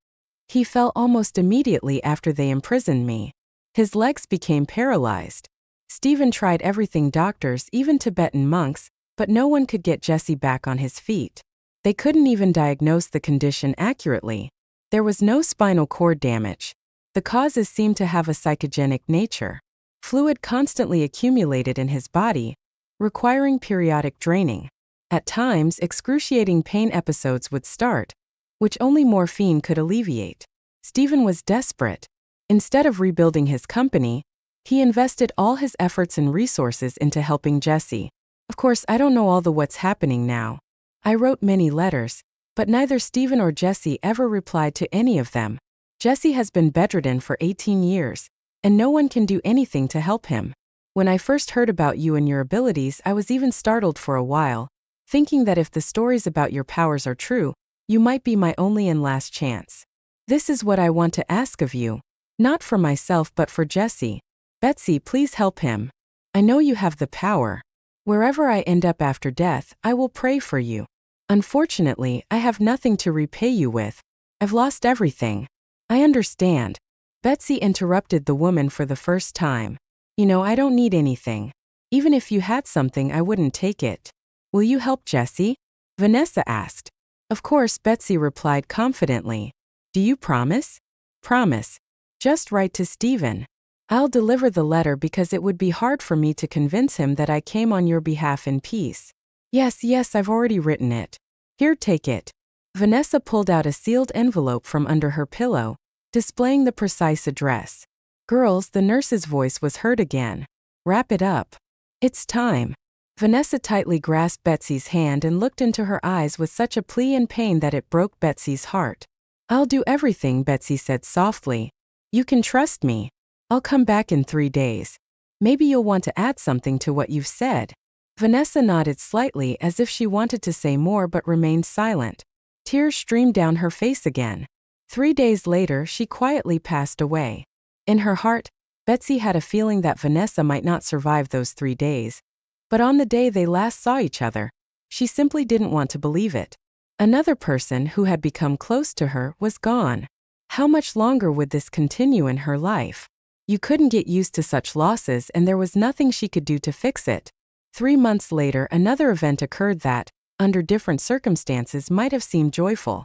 He fell almost immediately after they imprisoned me. His legs became paralyzed. Stephen tried everything, doctors, even Tibetan monks, but no one could get Jesse back on his feet. They couldn't even diagnose the condition accurately. There was no spinal cord damage. The causes seemed to have a psychogenic nature. Fluid constantly accumulated in his body, requiring periodic draining. At times, excruciating pain episodes would start, which only morphine could alleviate. Stephen was desperate. Instead of rebuilding his company, he invested all his efforts and resources into helping Jesse. Of course, I don't know all the what's happening now. I wrote many letters, but neither Stephen or Jesse ever replied to any of them. Jesse has been bedridden for 18 years, and no one can do anything to help him. When I first heard about you and your abilities, I was even startled for a while, thinking that if the stories about your powers are true, you might be my only and last chance. This is what I want to ask of you, not for myself but for Jesse. Betsy, please help him. I know you have the power. Wherever I end up after death, I will pray for you. Unfortunately, I have nothing to repay you with. I've lost everything. I understand. Betsy interrupted the woman for the first time. You know, I don't need anything. Even if you had something, I wouldn't take it. Will you help Jesse? Vanessa asked. Of course, Betsy replied confidently. Do you promise? Promise. Just write to Stephen. I'll deliver the letter because it would be hard for me to convince him that I came on your behalf in peace. Yes, I've already written it. Here, take it. Vanessa pulled out a sealed envelope from under her pillow, displaying the precise address. Girls, the nurse's voice was heard again. Wrap it up. It's time. Vanessa tightly grasped Betsy's hand and looked into her eyes with such a plea and pain that it broke Betsy's heart. I'll do everything, Betsy said softly. You can trust me. I'll come back in 3 days. Maybe you'll want to add something to what you've said. Vanessa nodded slightly as if she wanted to say more but remained silent. Tears streamed down her face again. 3 days later, she quietly passed away. In her heart, Betsy had a feeling that Vanessa might not survive those 3 days. But on the day they last saw each other, she simply didn't want to believe it. Another person who had become close to her was gone. How much longer would this continue in her life? You couldn't get used to such losses, and there was nothing she could do to fix it. 3 months later, another event occurred that, under different circumstances, might have seemed joyful.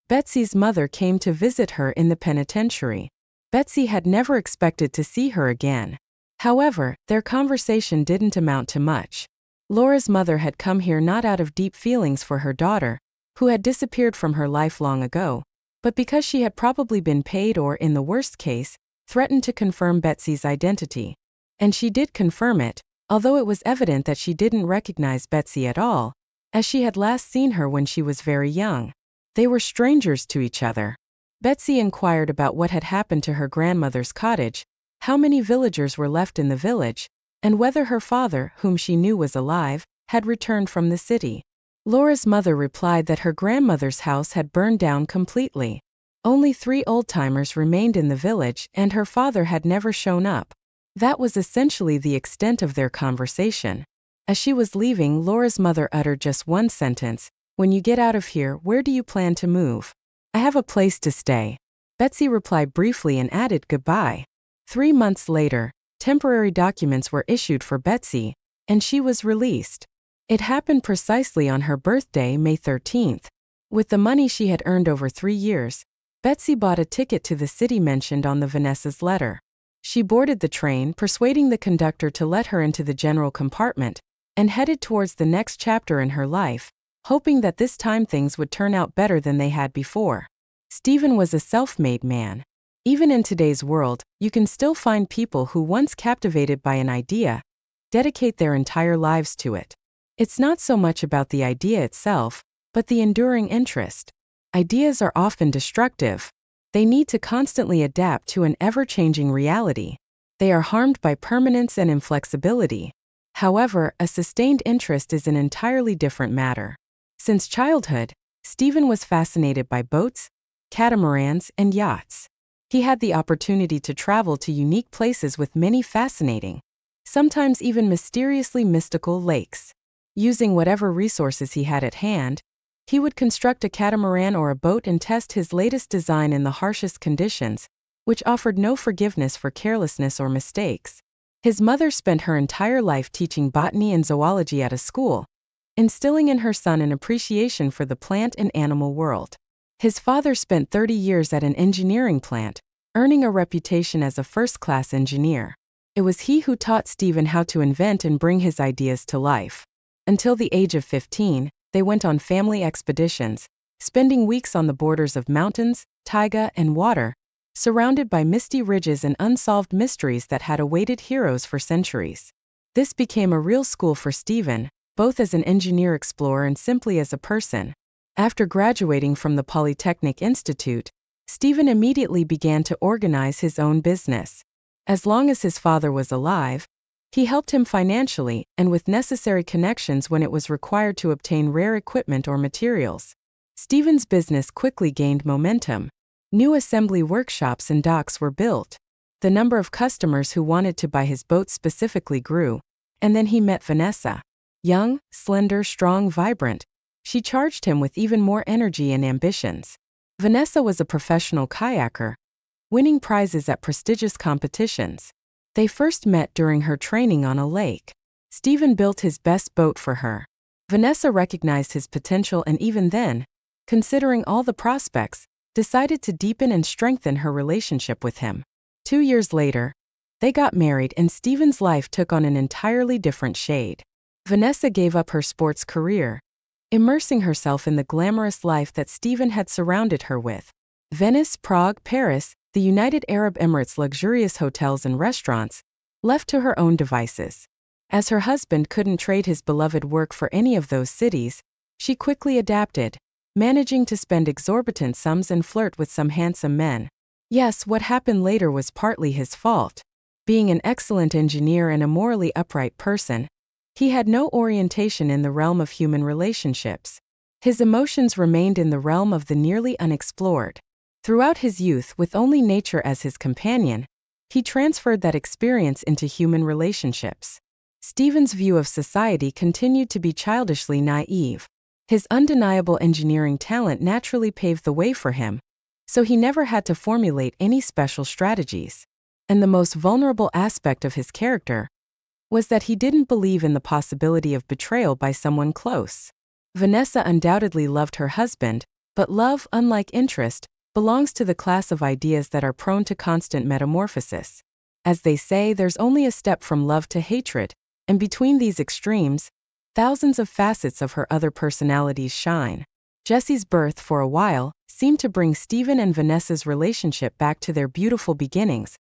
Betsy's mother came to visit her in the penitentiary. Betsy had never expected to see her again. However, their conversation didn't amount to much. Laura's mother had come here not out of deep feelings for her daughter, who had disappeared from her life long ago, but because she had probably been paid or, in the worst case, threatened to confirm Betsy's identity. And she did confirm it, although it was evident that she didn't recognize Betsy at all, as she had last seen her when she was very young. They were strangers to each other. Betsy inquired about what had happened to her grandmother's cottage, how many villagers were left in the village, and whether her father, whom she knew was alive, had returned from the city. Laura's mother replied that her grandmother's house had burned down completely. Only 3 old-timers remained in the village, and her father had never shown up. That was essentially the extent of their conversation. As she was leaving, Laura's mother uttered just one sentence: "When you get out of here, where do you plan to move?" "I have a place to stay." Betsy replied briefly and added goodbye. 3 months later, temporary documents were issued for Betsy, and she was released. It happened precisely on her birthday, May 13th. With the money she had earned over 3 years, Betsy bought a ticket to the city mentioned on the Vanessa's letter. She boarded the train, persuading the conductor to let her into the general compartment, and headed towards the next chapter in her life, hoping that this time things would turn out better than they had before. Stephen was a self-made man. Even in today's world, you can still find people who, once captivated by an idea, dedicate their entire lives to it. It's not so much about the idea itself, but the enduring interest. Ideas are often destructive. They need to constantly adapt to an ever-changing reality. They are harmed by permanence and inflexibility. However, a sustained interest is an entirely different matter. Since childhood, Stephen was fascinated by boats, catamarans, and yachts. He had the opportunity to travel to unique places with many fascinating, sometimes even mysteriously mystical lakes. Using whatever resources he had at hand, he would construct a catamaran or a boat and test his latest design in the harshest conditions, which offered no forgiveness for carelessness or mistakes. His mother spent her entire life teaching botany and zoology at a school, instilling in her son an appreciation for the plant and animal world. His father spent 30 years at an engineering plant, earning a reputation as a first-class engineer. It was he who taught Stephen how to invent and bring his ideas to life. Until the age of 15, they went on family expeditions, spending weeks on the borders of mountains, taiga, and water, surrounded by misty ridges and unsolved mysteries that had awaited heroes for centuries. This became a real school for Stephen, both as an engineer explorer and simply as a person. After graduating from the Polytechnic Institute, Stephen immediately began to organize his own business. As long as his father was alive, he helped him financially and with necessary connections when it was required to obtain rare equipment or materials. Stephen's business quickly gained momentum. New assembly workshops and docks were built. The number of customers who wanted to buy his boat specifically grew. And then he met Vanessa. Young, slender, strong, vibrant, she charged him with even more energy and ambitions. Vanessa was a professional kayaker, winning prizes at prestigious competitions. They first met during her training on a lake. Stephen built his best boat for her. Vanessa recognized his potential and even then, considering all the prospects, decided to deepen and strengthen her relationship with him. 2 years later, they got married and Stephen's life took on an entirely different shade. Vanessa gave up her sports career, immersing herself in the glamorous life that Stephen had surrounded her with. Venice, Prague, Paris, the United Arab Emirates' luxurious hotels and restaurants, left to her own devices. As her husband couldn't trade his beloved work for any of those cities, she quickly adapted, managing to spend exorbitant sums and flirt with some handsome men. Yes, what happened later was partly his fault. Being an excellent engineer and a morally upright person, he had no orientation in the realm of human relationships. His emotions remained in the realm of the nearly unexplored. Throughout his youth, with only nature as his companion, he transferred that experience into human relationships. Stephen's view of society continued to be childishly naive. His undeniable engineering talent naturally paved the way for him, so he never had to formulate any special strategies. And the most vulnerable aspect of his character was that he didn't believe in the possibility of betrayal by someone close. Vanessa undoubtedly loved her husband, but love, unlike interest, belongs to the class of ideas that are prone to constant metamorphosis. As they say, there's only a step from love to hatred, and between these extremes, thousands of facets of her other personalities shine. Jesse's birth, for a while, seemed to bring Stephen and Vanessa's relationship back to their beautiful beginnings,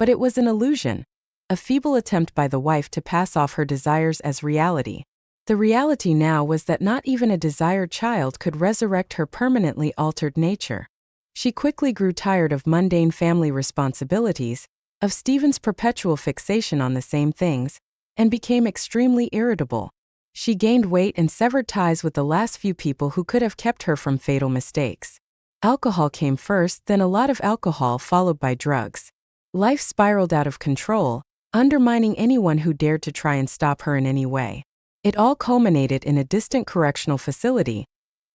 but it was an illusion, a feeble attempt by the wife to pass off her desires as reality. The reality now was that not even a desired child could resurrect her permanently altered nature. She quickly grew tired of mundane family responsibilities, of Stephen's perpetual fixation on the same things, and became extremely irritable. She gained weight and severed ties with the last few people who could have kept her from fatal mistakes. Alcohol came first, then a lot of alcohol followed by drugs. Life spiraled out of control, undermining anyone who dared to try and stop her in any way. It all culminated in a distant correctional facility,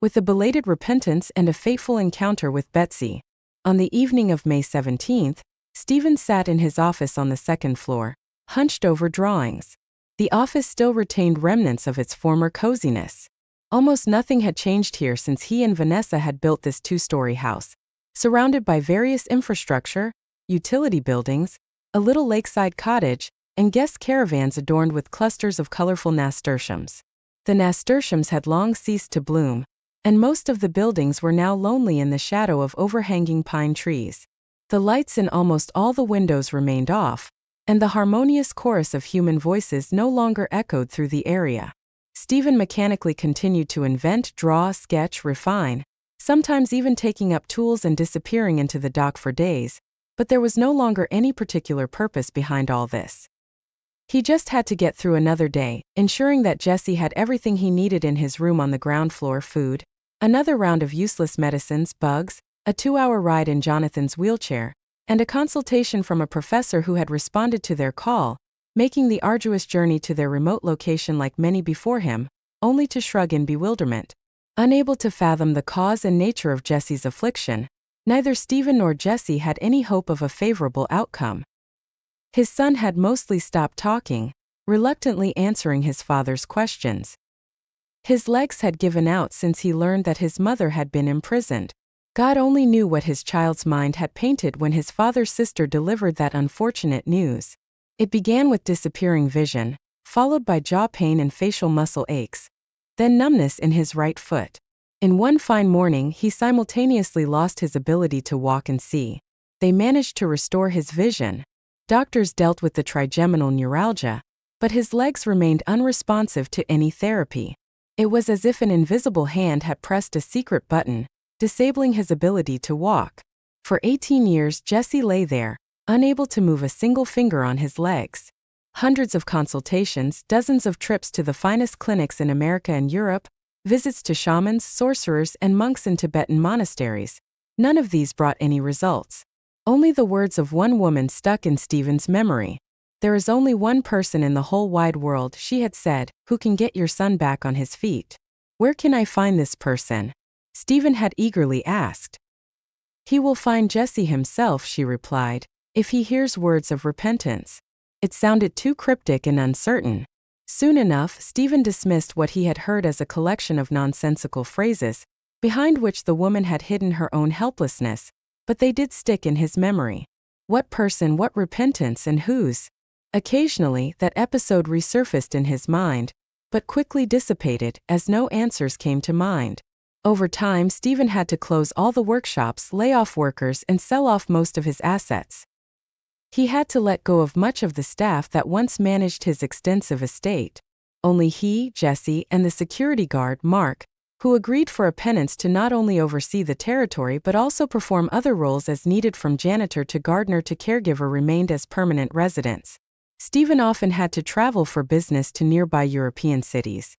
with a belated repentance and a fateful encounter with Betsy. On the evening of May 17th, Stephen sat in his office on the second floor, hunched over drawings. The office still retained remnants of its former coziness. Almost nothing had changed here since he and Vanessa had built this two-story house, surrounded by various infrastructure, utility buildings, a little lakeside cottage, and guest caravans adorned with clusters of colorful nasturtiums. The nasturtiums had long ceased to bloom, and most of the buildings were now lonely in the shadow of overhanging pine trees. The lights in almost all the windows remained off, and the harmonious chorus of human voices no longer echoed through the area. Stephen mechanically continued to invent, draw, sketch, refine, sometimes even taking up tools and disappearing into the dock for days, but there was no longer any particular purpose behind all this. He just had to get through another day, ensuring that Jesse had everything he needed in his room on the ground floor: food, another round of useless medicines, bugs, a 2-hour ride in Jonathan's wheelchair, and a consultation from a professor who had responded to their call, making the arduous journey to their remote location like many before him, only to shrug in bewilderment. Unable to fathom the cause and nature of Jesse's affliction, neither Stephen nor Jesse had any hope of a favorable outcome. His son had mostly stopped talking, reluctantly answering his father's questions. His legs had given out since he learned that his mother had been imprisoned. God only knew what his child's mind had painted when his father's sister delivered that unfortunate news. It began with disappearing vision, followed by jaw pain and facial muscle aches, then numbness in his right foot. In one fine morning, he simultaneously lost his ability to walk and see. They managed to restore his vision. Doctors dealt with the trigeminal neuralgia, but his legs remained unresponsive to any therapy. It was as if an invisible hand had pressed a secret button, disabling his ability to walk. For 18 years, Jesse lay there, unable to move a single finger on his legs. Hundreds of consultations, dozens of trips to the finest clinics in America and Europe, visits to shamans, sorcerers, and monks in Tibetan monasteries. None of these brought any results. Only the words of one woman stuck in Stephen's memory. "There is only one person in the whole wide world," she had said, "who can get your son back on his feet. Where can I find this person?" Stephen had eagerly asked. "He will find Jesse himself," she replied, "if he hears words of repentance." It sounded too cryptic and uncertain. Soon enough, Stephen dismissed what he had heard as a collection of nonsensical phrases, behind which the woman had hidden her own helplessness, but they did stick in his memory. What person, what repentance, and whose? Occasionally, that episode resurfaced in his mind, but quickly dissipated, as no answers came to mind. Over time, Stephen had to close all the workshops, lay off workers, and sell off most of his assets. He had to let go of much of the staff that once managed his extensive estate. Only he, Jesse, and the security guard, Mark, who agreed for a penance to not only oversee the territory but also perform other roles as needed, from janitor to gardener to caregiver, remained as permanent residents. Stephen often had to travel for business to nearby European cities.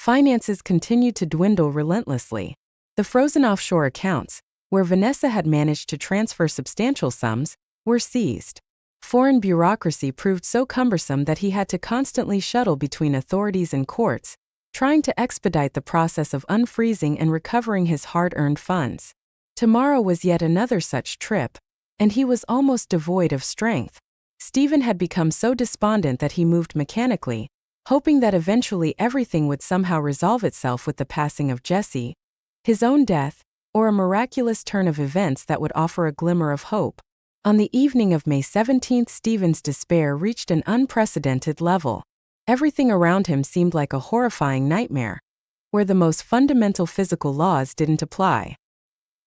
Finances continued to dwindle relentlessly. The frozen offshore accounts, where Vanessa had managed to transfer substantial sums, were seized. Foreign bureaucracy proved so cumbersome that he had to constantly shuttle between authorities and courts, trying to expedite the process of unfreezing and recovering his hard-earned funds. Tomorrow was yet another such trip, and he was almost devoid of strength. Stephen had become so despondent that he moved mechanically, hoping that eventually everything would somehow resolve itself with the passing of Jesse, his own death, or a miraculous turn of events that would offer a glimmer of hope. On the evening of May 17, Stephen's despair reached an unprecedented level. Everything around him seemed like a horrifying nightmare, where the most fundamental physical laws didn't apply.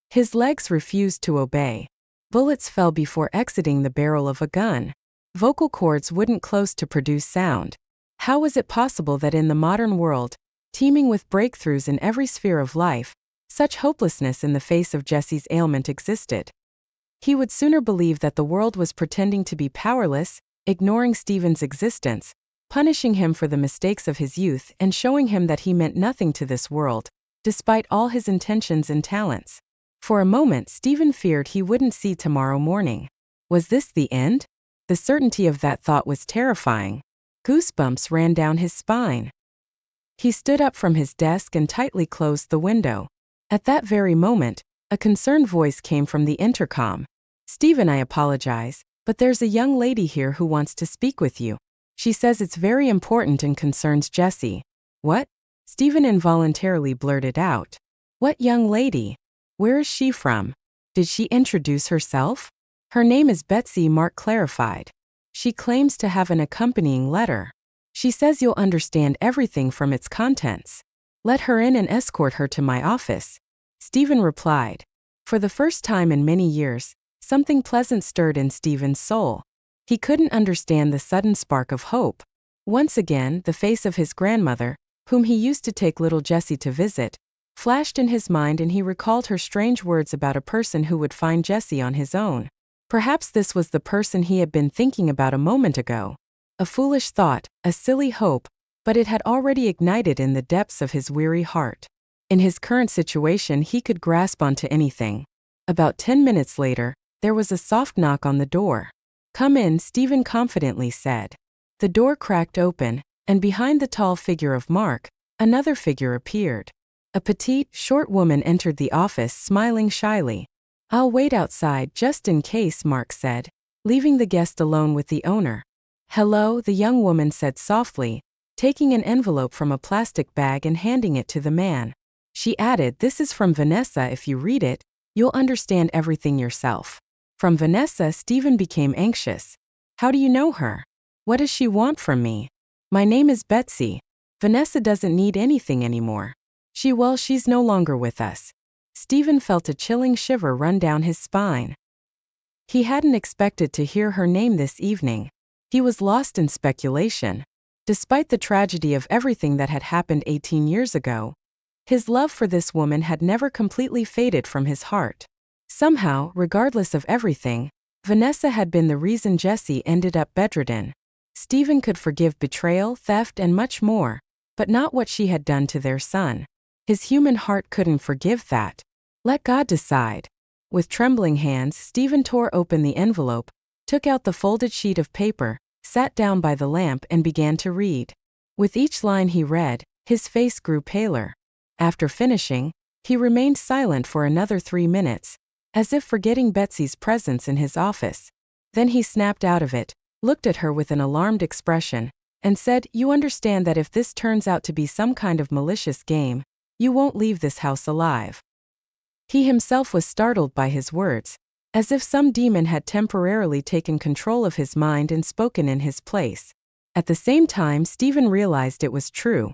His legs refused to obey. Bullets fell before exiting the barrel of a gun. Vocal cords wouldn't close to produce sound. How was it possible that in the modern world, teeming with breakthroughs in every sphere of life, such hopelessness in the face of Jesse's ailment existed? He would sooner believe that the world was pretending to be powerless, ignoring Stephen's existence, punishing him for the mistakes of his youth and showing him that he meant nothing to this world, despite all his intentions and talents. For a moment Stephen feared he wouldn't see tomorrow morning. Was this the end? The certainty of that thought was terrifying. Goosebumps ran down his spine. He stood up from his desk and tightly closed the window. At that very moment, a concerned voice came from the intercom. "Stephen, I apologize, but there's a young lady here who wants to speak with you. She says it's very important and concerns Jesse." "What?" Stephen involuntarily blurted out. "What young lady? Where is she from? Did she introduce herself?" "Her name is Betsy," Mark clarified. "She claims to have an accompanying letter. She says you'll understand everything from its contents. Let her in and escort her to my office," Stephen replied. For the first time in many years, something pleasant stirred in Stephen's soul. He couldn't understand the sudden spark of hope. Once again, the face of his grandmother, whom he used to take little Jessie to visit, flashed in his mind, and he recalled her strange words about a person who would find Jessie on his own. Perhaps this was the person he had been thinking about a moment ago. A foolish thought, a silly hope, but it had already ignited in the depths of his weary heart. In his current situation he could grasp onto anything. About 10 minutes later, there was a soft knock on the door. "Come in," Stephen confidently said. The door cracked open, and behind the tall figure of Mark, another figure appeared. A petite, short woman entered the office, smiling shyly. "I'll wait outside just in case," Mark said, leaving the guest alone with the owner. "Hello," the young woman said softly, taking an envelope from a plastic bag and handing it to the man. She added, "This is from Vanessa. If you read it, you'll understand everything yourself." From Vanessa, Stephen became anxious. "How do you know her? What does she want from me?" "My name is Betsy. Vanessa doesn't need anything anymore. She's no longer with us." Stephen felt a chilling shiver run down his spine. He hadn't expected to hear her name this evening. He was lost in speculation. Despite the tragedy of everything that had happened 18 years ago, his love for this woman had never completely faded from his heart. Somehow, regardless of everything, Vanessa had been the reason Jesse ended up bedridden. Stephen could forgive betrayal, theft, and much more, but not what she had done to their son. His human heart couldn't forgive that. Let God decide. With trembling hands, Stephen tore open the envelope, took out the folded sheet of paper, sat down by the lamp and began to read. With each line he read, his face grew paler. After finishing, he remained silent for another 3 minutes, as if forgetting Betsy's presence in his office. Then he snapped out of it, looked at her with an alarmed expression, and said, "You understand that if this turns out to be some kind of malicious game, you won't leave this house alive." He himself was startled by his words, as if some demon had temporarily taken control of his mind and spoken in his place. At the same time, Stephen realized it was true.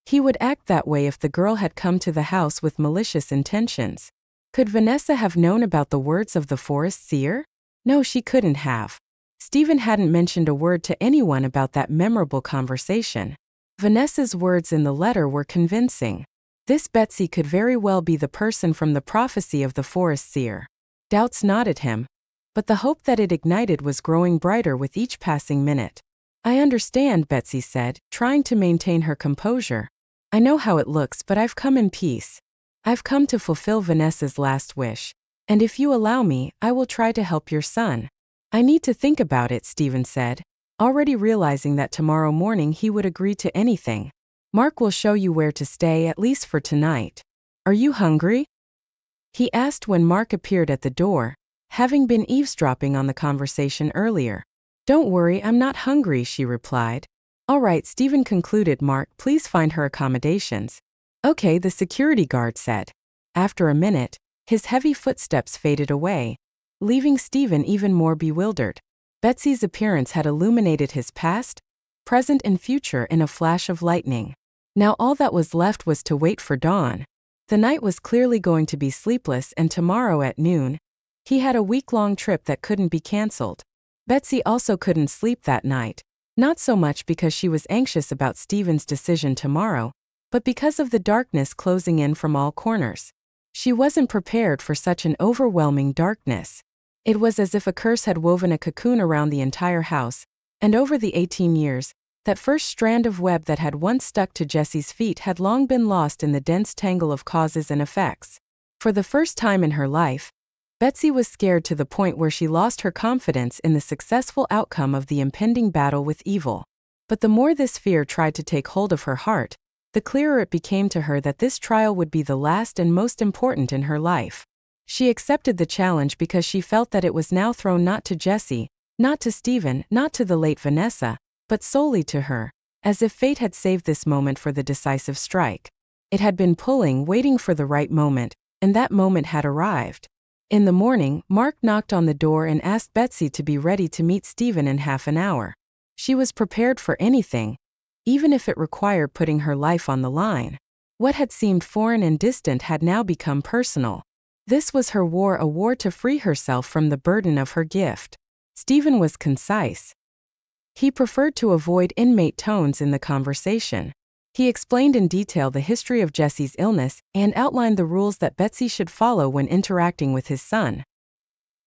He would act that way if the girl had come to the house with malicious intentions. Could Vanessa have known about the words of the forest seer? No, she couldn't have. Stephen hadn't mentioned a word to anyone about that memorable conversation. Vanessa's words in the letter were convincing. This Betsy could very well be the person from the prophecy of the forest seer. Doubts gnawed at him, but the hope that it ignited was growing brighter with each passing minute. "I understand," Betsy said, trying to maintain her composure. I know how it looks, but I've come in peace. I've come to fulfill Vanessa's last wish. And if you allow me, I will try to help your son. I need to think about it, Stephen said, already realizing that tomorrow morning he would agree to anything. Mark will show you where to stay, at least for tonight. Are you hungry? He asked when Mark appeared at the door, having been eavesdropping on the conversation earlier. Don't worry, I'm not hungry, she replied. All right, Stephen concluded. Mark, please find her accommodations. Okay, the security guard said. After a minute, his heavy footsteps faded away, leaving Stephen even more bewildered. Betsy's appearance had illuminated his past, present and future in a flash of lightning. Now all that was left was to wait for dawn. The night was clearly going to be sleepless, and tomorrow at noon, he had a week-long trip that couldn't be cancelled. Betsy also couldn't sleep that night, not so much because she was anxious about Stephen's decision tomorrow, but because of the darkness closing in from all corners. She wasn't prepared for such an overwhelming darkness. It was as if a curse had woven a cocoon around the entire house, and over the 18 years, that first strand of web that had once stuck to Jessie's feet had long been lost in the dense tangle of causes and effects. For the first time in her life, Betsy was scared to the point where she lost her confidence in the successful outcome of the impending battle with evil. But the more this fear tried to take hold of her heart, the clearer it became to her that this trial would be the last and most important in her life. She accepted the challenge because she felt that it was now thrown not to Jessie, not to Stephen, not to the late Vanessa, but solely to her, as if fate had saved this moment for the decisive strike. It had been pulling, waiting for the right moment, and that moment had arrived. In the morning, Mark knocked on the door and asked Betsy to be ready to meet Stephen in half an hour. She was prepared for anything, even if it required putting her life on the line. What had seemed foreign and distant had now become personal. This was her war, a war to free herself from the burden of her gift. Stephen was concise. He preferred to avoid inmate tones in the conversation. He explained in detail the history of Jessie's illness and outlined the rules that Betsy should follow when interacting with his son.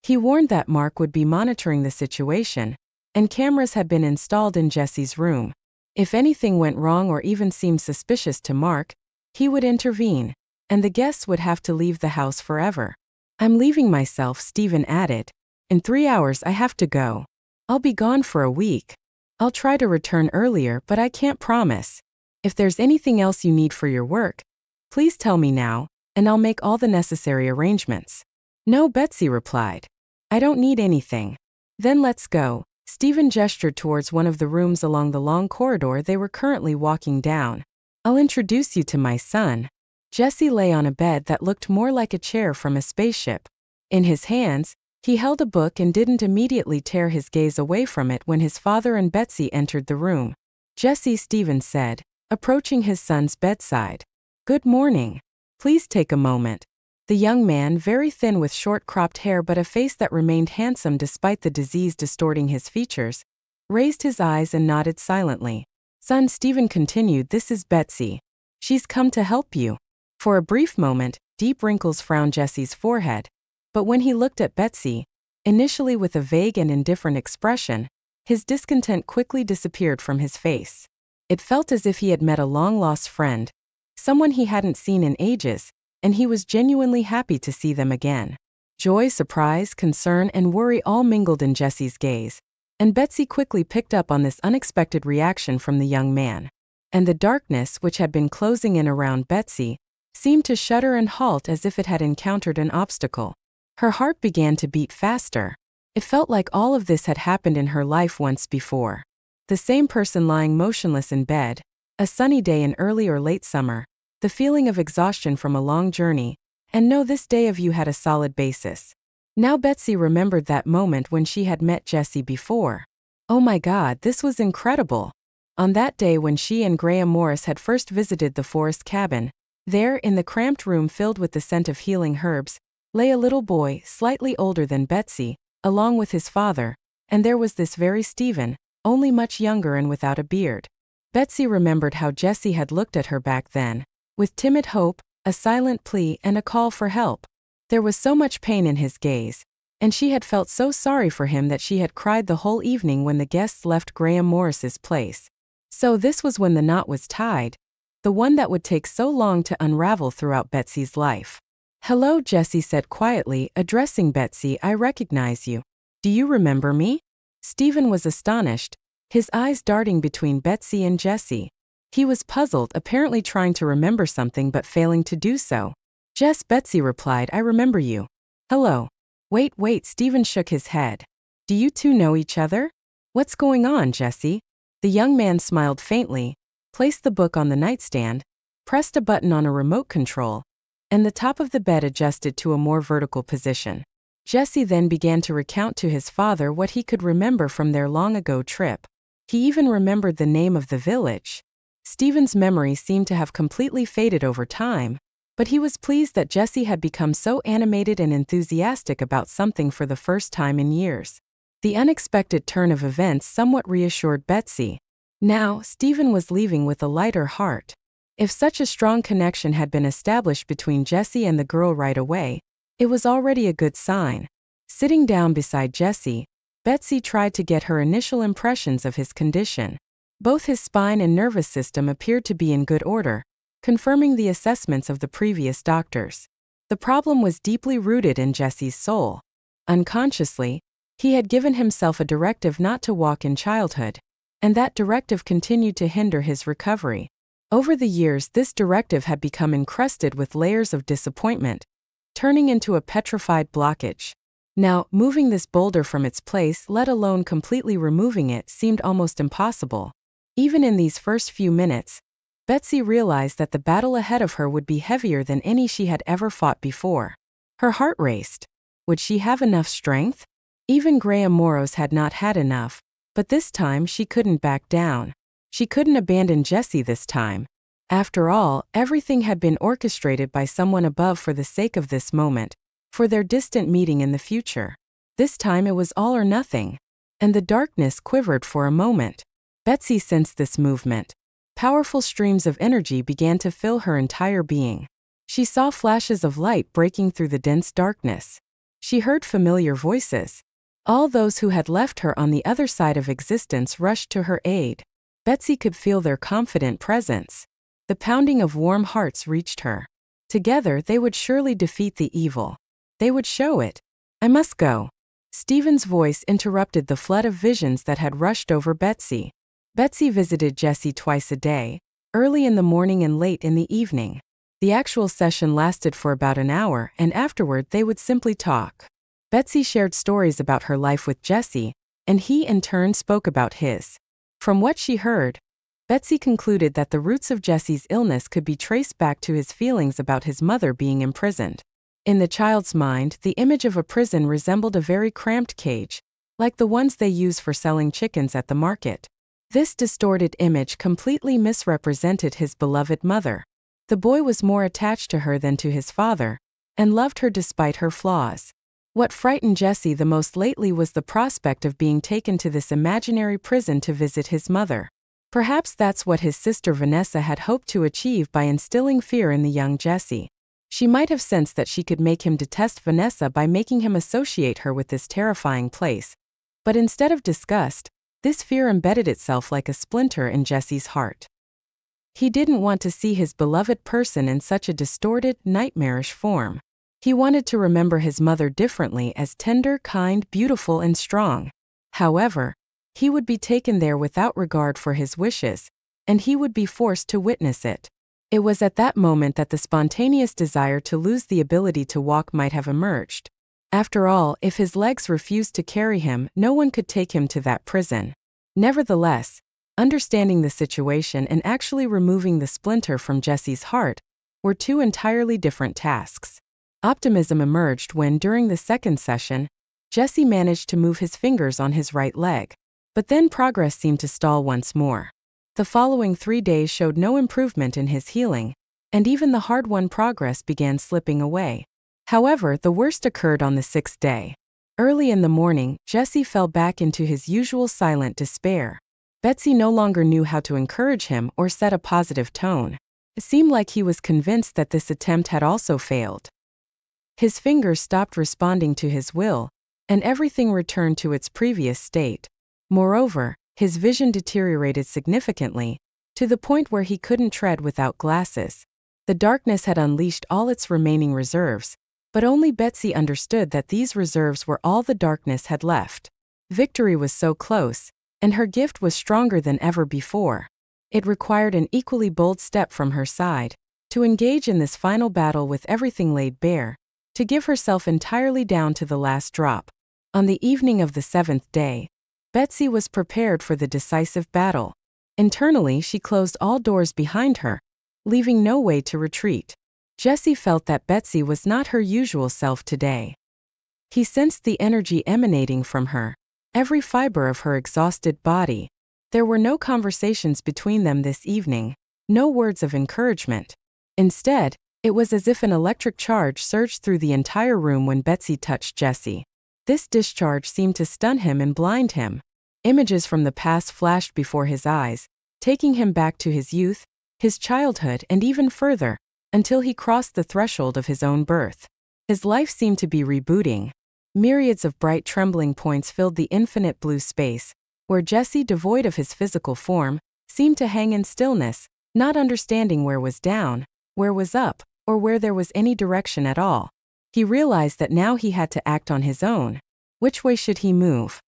He warned that Mark would be monitoring the situation, and cameras had been installed in Jessie's room. If anything went wrong or even seemed suspicious to Mark, he would intervene, and the guests would have to leave the house forever. I'm leaving myself, Stephen added. In 3 hours I have to go. I'll be gone for a week. I'll try to return earlier, but I can't promise. If there's anything else you need for your work, please tell me now, and I'll make all the necessary arrangements. No, Betsy replied. I don't need anything. Then let's go. Stephen gestured towards one of the rooms along the long corridor they were currently walking down. I'll introduce you to my son. Jessie lay on a bed that looked more like a chair from a spaceship. In his hands, he held a book and didn't immediately tear his gaze away from it when his father and Betsy entered the room. Jessie, Stephen said, approaching his son's bedside. Good morning. Please take a moment. The young man, very thin with short cropped hair but a face that remained handsome despite the disease distorting his features, raised his eyes and nodded silently. Son, Stephen continued, this is Betsy. She's come to help you. For a brief moment, deep wrinkles frowned Jessie's forehead, but when he looked at Betsy, initially with a vague and indifferent expression, his discontent quickly disappeared from his face. It felt as if he had met a long-lost friend, someone he hadn't seen in ages, and he was genuinely happy to see them again. Joy, surprise, concern, and worry all mingled in Jessie's gaze, and Betsy quickly picked up on this unexpected reaction from the young man. And the darkness, which had been closing in around Betsy, seemed to shudder and halt as if it had encountered an obstacle. Her heart began to beat faster. It felt like all of this had happened in her life once before. The same person lying motionless in bed, a sunny day in early or late summer, the feeling of exhaustion from a long journey, and no, this day of you had a solid basis. Now Betsy remembered that moment when she had met Jessie before. Oh my God, this was incredible. On that day when she and Graham Morris had first visited the forest cabin, there, in the cramped room filled with the scent of healing herbs, lay a little boy, slightly older than Betsy, along with his father, and there was this very Stephen, only much younger and without a beard. Betsy remembered how Jessie had looked at her back then, with timid hope, a silent plea, and a call for help. There was so much pain in his gaze, and she had felt so sorry for him that she had cried the whole evening when the guests left Graham Morris's place. So this was when the knot was tied. the one that would take so long to unravel throughout Betsy's life. "Hello," Jesse said quietly, addressing Betsy. "I recognize you. Do you remember me?" Stephen was astonished, his eyes darting between Betsy and Jesse. He was puzzled, apparently trying to remember something but failing to do so. "Jess," Betsy replied, "I remember you. Hello." Wait, Stephen shook his head. "Do you two know each other? What's going on, Jesse?" The young man smiled faintly, placed the book on the nightstand, pressed a button on a remote control, and the top of the bed adjusted to a more vertical position. Jesse then began to recount to his father what he could remember from their long-ago trip. He even remembered the name of the village. Stephen's memory seemed to have completely faded over time, but he was pleased that Jesse had become so animated and enthusiastic about something for the first time in years. The unexpected turn of events somewhat reassured Betsy. Now, Stephen was leaving with a lighter heart. If such a strong connection had been established between Jesse and the girl right away, it was already a good sign. Sitting down beside Jesse, Betsy tried to get her initial impressions of his condition. Both his spine and nervous system appeared to be in good order, confirming the assessments of the previous doctors. The problem was deeply rooted in Jesse's soul. Unconsciously, he had given himself a directive not to walk in childhood, and that directive continued to hinder his recovery. Over the years, this directive had become encrusted with layers of disappointment, turning into a petrified blockage. Now, moving this boulder from its place, let alone completely removing it, seemed almost impossible. Even in these first few minutes, Betsy realized that the battle ahead of her would be heavier than any she had ever fought before. Her heart raced. Would she have enough strength? Even Graham Morrow's had not had enough, but this time she couldn't back down. She couldn't abandon Jesse this time. After all, everything had been orchestrated by someone above for the sake of this moment, for their distant meeting in the future. This time it was all or nothing, and the darkness quivered for a moment. Betsy sensed this movement. Powerful streams of energy began to fill her entire being. She saw flashes of light breaking through the dense darkness. She heard familiar voices. All those who had left her on the other side of existence rushed to her aid. Betsy could feel their confident presence. The pounding of warm hearts reached her. Together they would surely defeat the evil. They would show it. "I must go." Stephen's voice interrupted the flood of visions that had rushed over Betsy. Betsy visited Jesse twice a day, early in the morning and late in the evening. The actual session lasted for about an hour, and afterward they would simply talk. Betsy shared stories about her life with Jesse, and he in turn spoke about his. From what she heard, Betsy concluded that the roots of Jesse's illness could be traced back to his feelings about his mother being imprisoned. In the child's mind, the image of a prison resembled a very cramped cage, like the ones they use for selling chickens at the market. This distorted image completely misrepresented his beloved mother. The boy was more attached to her than to his father, and loved her despite her flaws. What frightened Jesse the most lately was the prospect of being taken to this imaginary prison to visit his mother. Perhaps that's what his sister Vanessa had hoped to achieve by instilling fear in the young Jesse. She might have sensed that she could make him detest Vanessa by making him associate her with this terrifying place. But instead of disgust, this fear embedded itself like a splinter in Jesse's heart. He didn't want to see his beloved person in such a distorted, nightmarish form. He wanted to remember his mother differently, as tender, kind, beautiful, and strong. However, he would be taken there without regard for his wishes, and he would be forced to witness it. It was at that moment that the spontaneous desire to lose the ability to walk might have emerged. After all, if his legs refused to carry him, no one could take him to that prison. Nevertheless, understanding the situation and actually removing the splinter from Jesse's heart were two entirely different tasks. Optimism emerged when, during the second session, Jesse managed to move his fingers on his right leg. But then progress seemed to stall once more. The following 3 days showed no improvement in his healing, and even the hard-won progress began slipping away. However, the worst occurred on the 6th day. Early in the morning, Jesse fell back into his usual silent despair. Betsy no longer knew how to encourage him or set a positive tone. It seemed like he was convinced that this attempt had also failed. His fingers stopped responding to his will, and everything returned to its previous state. Moreover, his vision deteriorated significantly, to the point where he couldn't tread without glasses. The darkness had unleashed all its remaining reserves, but only Betsy understood that these reserves were all the darkness had left. Victory was so close, and her gift was stronger than ever before. It required an equally bold step from her side, to engage in this final battle with everything laid bare, to give herself entirely down to the last drop. On the evening of the 7th day, Betsy was prepared for the decisive battle. Internally, she closed all doors behind her, leaving no way to retreat. Jesse felt that Betsy was not her usual self today. He sensed the energy emanating from her, every fiber of her exhausted body. There were no conversations between them this evening, no words of encouragement. Instead, it was as if an electric charge surged through the entire room when Betsy touched Jesse. This discharge seemed to stun him and blind him. Images from the past flashed before his eyes, taking him back to his youth, his childhood, and even further, until he crossed the threshold of his own birth. His life seemed to be rebooting. Myriads of bright trembling points filled the infinite blue space, where Jesse, devoid of his physical form, seemed to hang in stillness, not understanding where was down, where was up, or where there was any direction at all. He realized that now he had to act on his own. Which way should he move?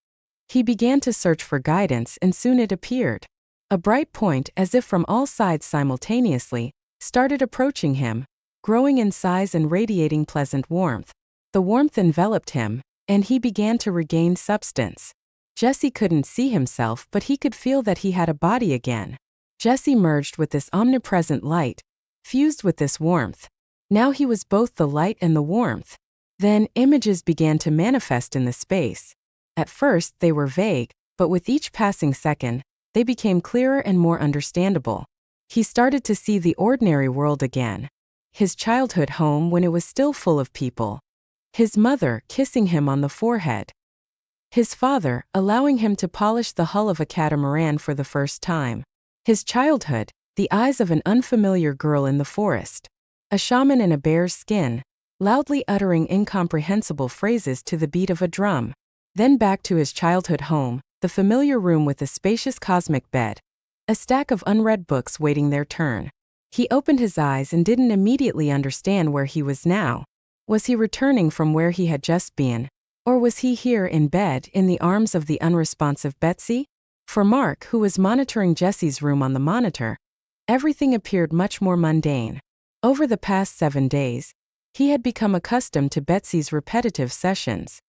He began to search for guidance, and soon it appeared. A bright point, as if from all sides simultaneously, started approaching him, growing in size and radiating pleasant warmth. The warmth enveloped him, and he began to regain substance. Jesse couldn't see himself, but he could feel that he had a body again. Jesse merged with this omnipresent light, fused with this warmth. Now he was both the light and the warmth. Then, images began to manifest in the space. At first, they were vague, but with each passing second, they became clearer and more understandable. He started to see the ordinary world again. His childhood home when it was still full of people. His mother kissing him on the forehead. His father allowing him to polish the hull of a catamaran for the first time. His childhood, the eyes of an unfamiliar girl in the forest. A shaman in a bear's skin, loudly uttering incomprehensible phrases to the beat of a drum. Then back to his childhood home, the familiar room with a spacious cosmic bed. A stack of unread books waiting their turn. He opened his eyes and didn't immediately understand where he was now. Was he returning from where he had just been? Or was he here in bed in the arms of the unresponsive Betsy? For Mark, who was monitoring Jesse's room on the monitor, everything appeared much more mundane. Over the past 7 days, he had become accustomed to Betsy's repetitive sessions.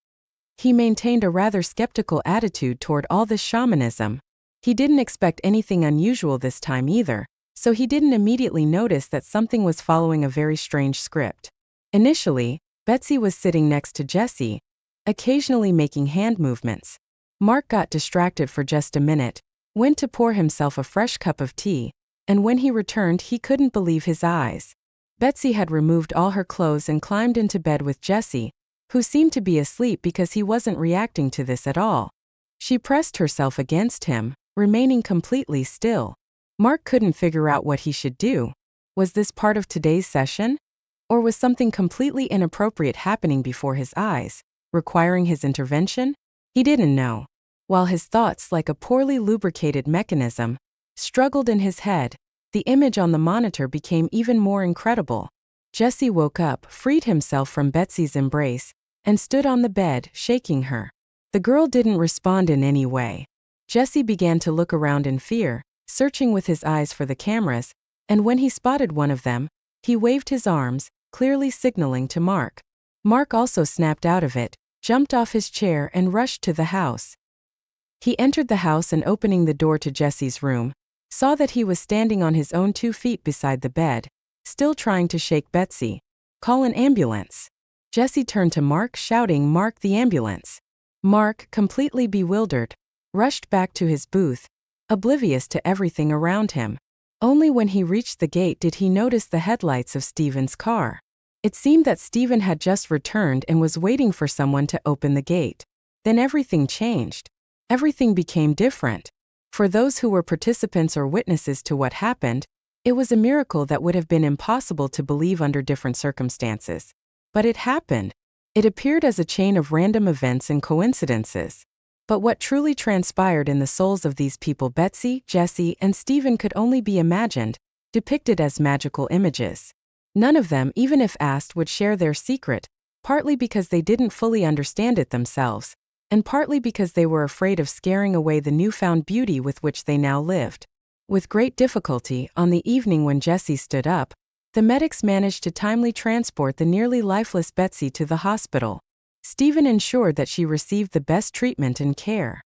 He maintained a rather skeptical attitude toward all this shamanism. He didn't expect anything unusual this time either, so he didn't immediately notice that something was following a very strange script. Initially, Betsy was sitting next to Jesse, occasionally making hand movements. Mark got distracted for just a minute, went to pour himself a fresh cup of tea, and when he returned he couldn't believe his eyes. Betsy had removed all her clothes and climbed into bed with Jesse, who seemed to be asleep because he wasn't reacting to this at all. She pressed herself against him, remaining completely still. Mark couldn't figure out what he should do. Was this part of today's session? Or was something completely inappropriate happening before his eyes, requiring his intervention? He didn't know. While his thoughts, like a poorly lubricated mechanism, struggled in his head, the image on the monitor became even more incredible. Jesse woke up, freed himself from Betsy's embrace, and stood on the bed, shaking her. The girl didn't respond in any way. Jesse began to look around in fear, searching with his eyes for the cameras, and when he spotted one of them, he waved his arms, clearly signaling to Mark. Mark also snapped out of it, jumped off his chair and rushed to the house. He entered the house and opening the door to Jesse's room, saw that he was standing on his own 2 feet beside the bed, still trying to shake Betsy. Call an ambulance. Jesse turned to Mark, shouting, "Mark, the ambulance." Mark, completely bewildered, rushed back to his booth, oblivious to everything around him. Only when he reached the gate did he notice the headlights of Stephen's car. It seemed that Stephen had just returned and was waiting for someone to open the gate. Then everything changed. Everything became different. For those who were participants or witnesses to what happened, it was a miracle that would have been impossible to believe under different circumstances. But it happened. It appeared as a chain of random events and coincidences. But what truly transpired in the souls of these people, Betsy, Jesse, and Stephen, could only be imagined, depicted as magical images. None of them, even if asked, would share their secret, partly because they didn't fully understand it themselves, and partly because they were afraid of scaring away the newfound beauty with which they now lived. With great difficulty, on the evening when Jesse stood up, the medics managed to timely transport the nearly lifeless Betsy to the hospital. Stephen ensured that she received the best treatment and care.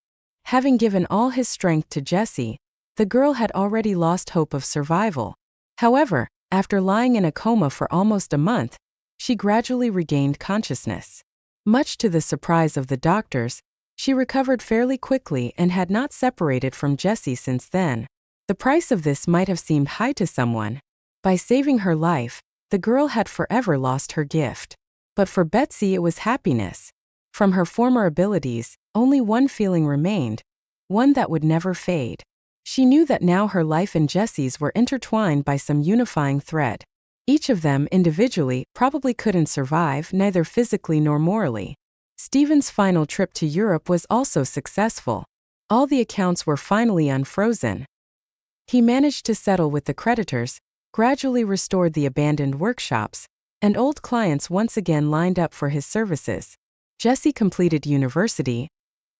Having given all his strength to Jesse, the girl had already lost hope of survival. However, after lying in a coma for almost a month, she gradually regained consciousness. Much to the surprise of the doctors, she recovered fairly quickly and had not separated from Jesse since then. The price of this might have seemed high to someone. By saving her life, the girl had forever lost her gift. But for Betsy it was happiness. From her former abilities, only one feeling remained, one that would never fade. She knew that now her life and Jesse's were intertwined by some unifying thread. Each of them individually probably couldn't survive, neither physically nor morally. Stephen's final trip to Europe was also successful. All the accounts were finally unfrozen. He managed to settle with the creditors, gradually restored the abandoned workshops, and old clients once again lined up for his services. Jesse completed university,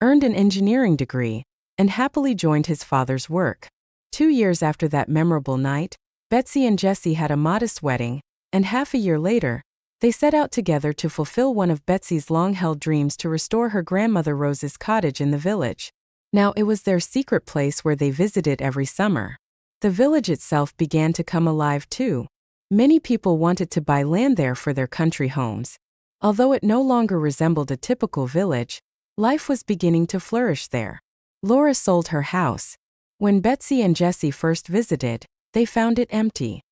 earned an engineering degree, and happily joined his father's work. 2 years after that memorable night, Betsy and Jesse had a modest wedding, and half a year later, they set out together to fulfill one of Betsy's long-held dreams to restore her grandmother Rose's cottage in the village. Now it was their secret place where they visited every summer. The village itself began to come alive too. Many people wanted to buy land there for their country homes. Although it no longer resembled a typical village, life was beginning to flourish there. Laura sold her house. When Betsy and Jesse first visited, they found it empty.